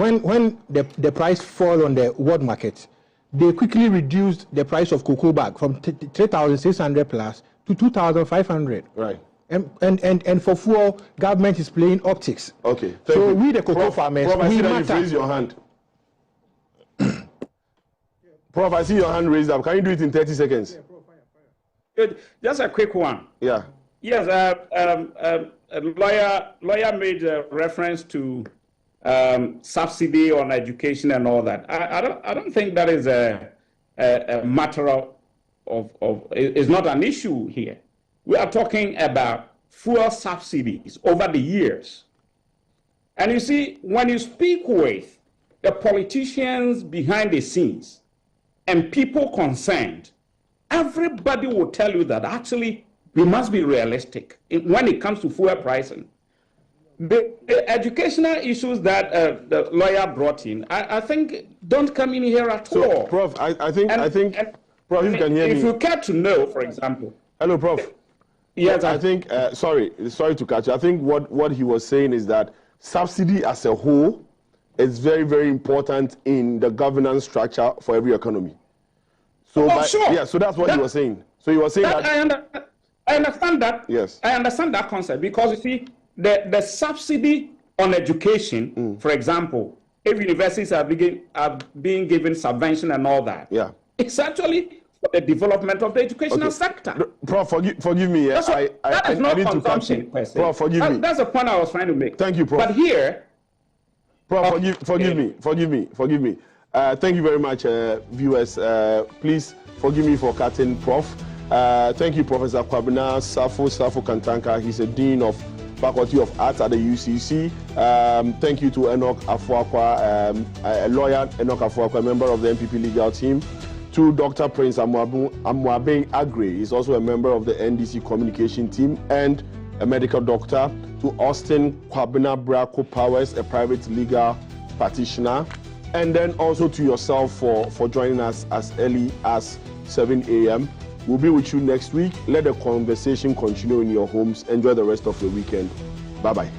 Speaker 8: the price fall on the world market, they quickly reduced the price of cocoa bag from 3,600 plus to 2,500.
Speaker 1: Right.
Speaker 8: And for fuel, government is playing optics.
Speaker 1: Okay.
Speaker 8: So we the cocoa farmers,
Speaker 1: Prof, I
Speaker 8: we
Speaker 1: see that
Speaker 8: matter.
Speaker 1: you've raised your hand. Prof, I see your hand raised up. Can you do it in 30 seconds?
Speaker 7: Good. Just a quick one.
Speaker 1: Yeah.
Speaker 7: Yes, a lawyer made a reference to subsidy on education and all that. I don't think that is a matter of it's not an issue here. We are talking about fuel subsidies over the years. And you see, when you speak with the politicians behind the scenes and people concerned, everybody will tell you that actually we must be realistic when it comes to fuel pricing. The educational issues that the lawyer brought in, I think, don't come in here at all.
Speaker 1: Prof, I think, Prof, you can hear me.
Speaker 7: If you care to know, for example.
Speaker 1: Hello, Prof.
Speaker 7: Yes,
Speaker 1: I think, sorry to catch you. I think what he was saying is that subsidy as a whole is very, very important in the governance structure for every economy. So,
Speaker 7: sure.
Speaker 1: Yeah, so that's what he was saying. So he was saying that
Speaker 7: I understand that.
Speaker 1: Yes.
Speaker 7: I understand that concept because you see, the subsidy on education, for example, if universities are being given subvention and all that, it's actually for the development of the educational sector.
Speaker 1: Prof, forgive me.
Speaker 7: That is not consumption per se.
Speaker 1: Prof, forgive me.
Speaker 7: That's the point I was trying to make.
Speaker 1: Thank you, Prof.
Speaker 7: But here,
Speaker 1: Prof, forgive me. Thank you very much, viewers. Please forgive me for cutting Prof. Thank you, Professor KWABENA SARFO-KANTANKAH. He's a Dean of Faculty of Arts at the UCC. Thank you to ENOCH AFOAKWAH, a lawyer, ENOCH AFOAKWAH, a member of the MPP legal team. To Dr. Prince AMOABENG AGGREY, he's also a member of the NDC communication team and a medical doctor. To Austin KWABENA BRAKO-POWERS, a private legal practitioner. And then also to yourself for joining us as early as 7 a.m. We'll be with you next week. Let the conversation continue in your homes. Enjoy the rest of your weekend. Bye-bye.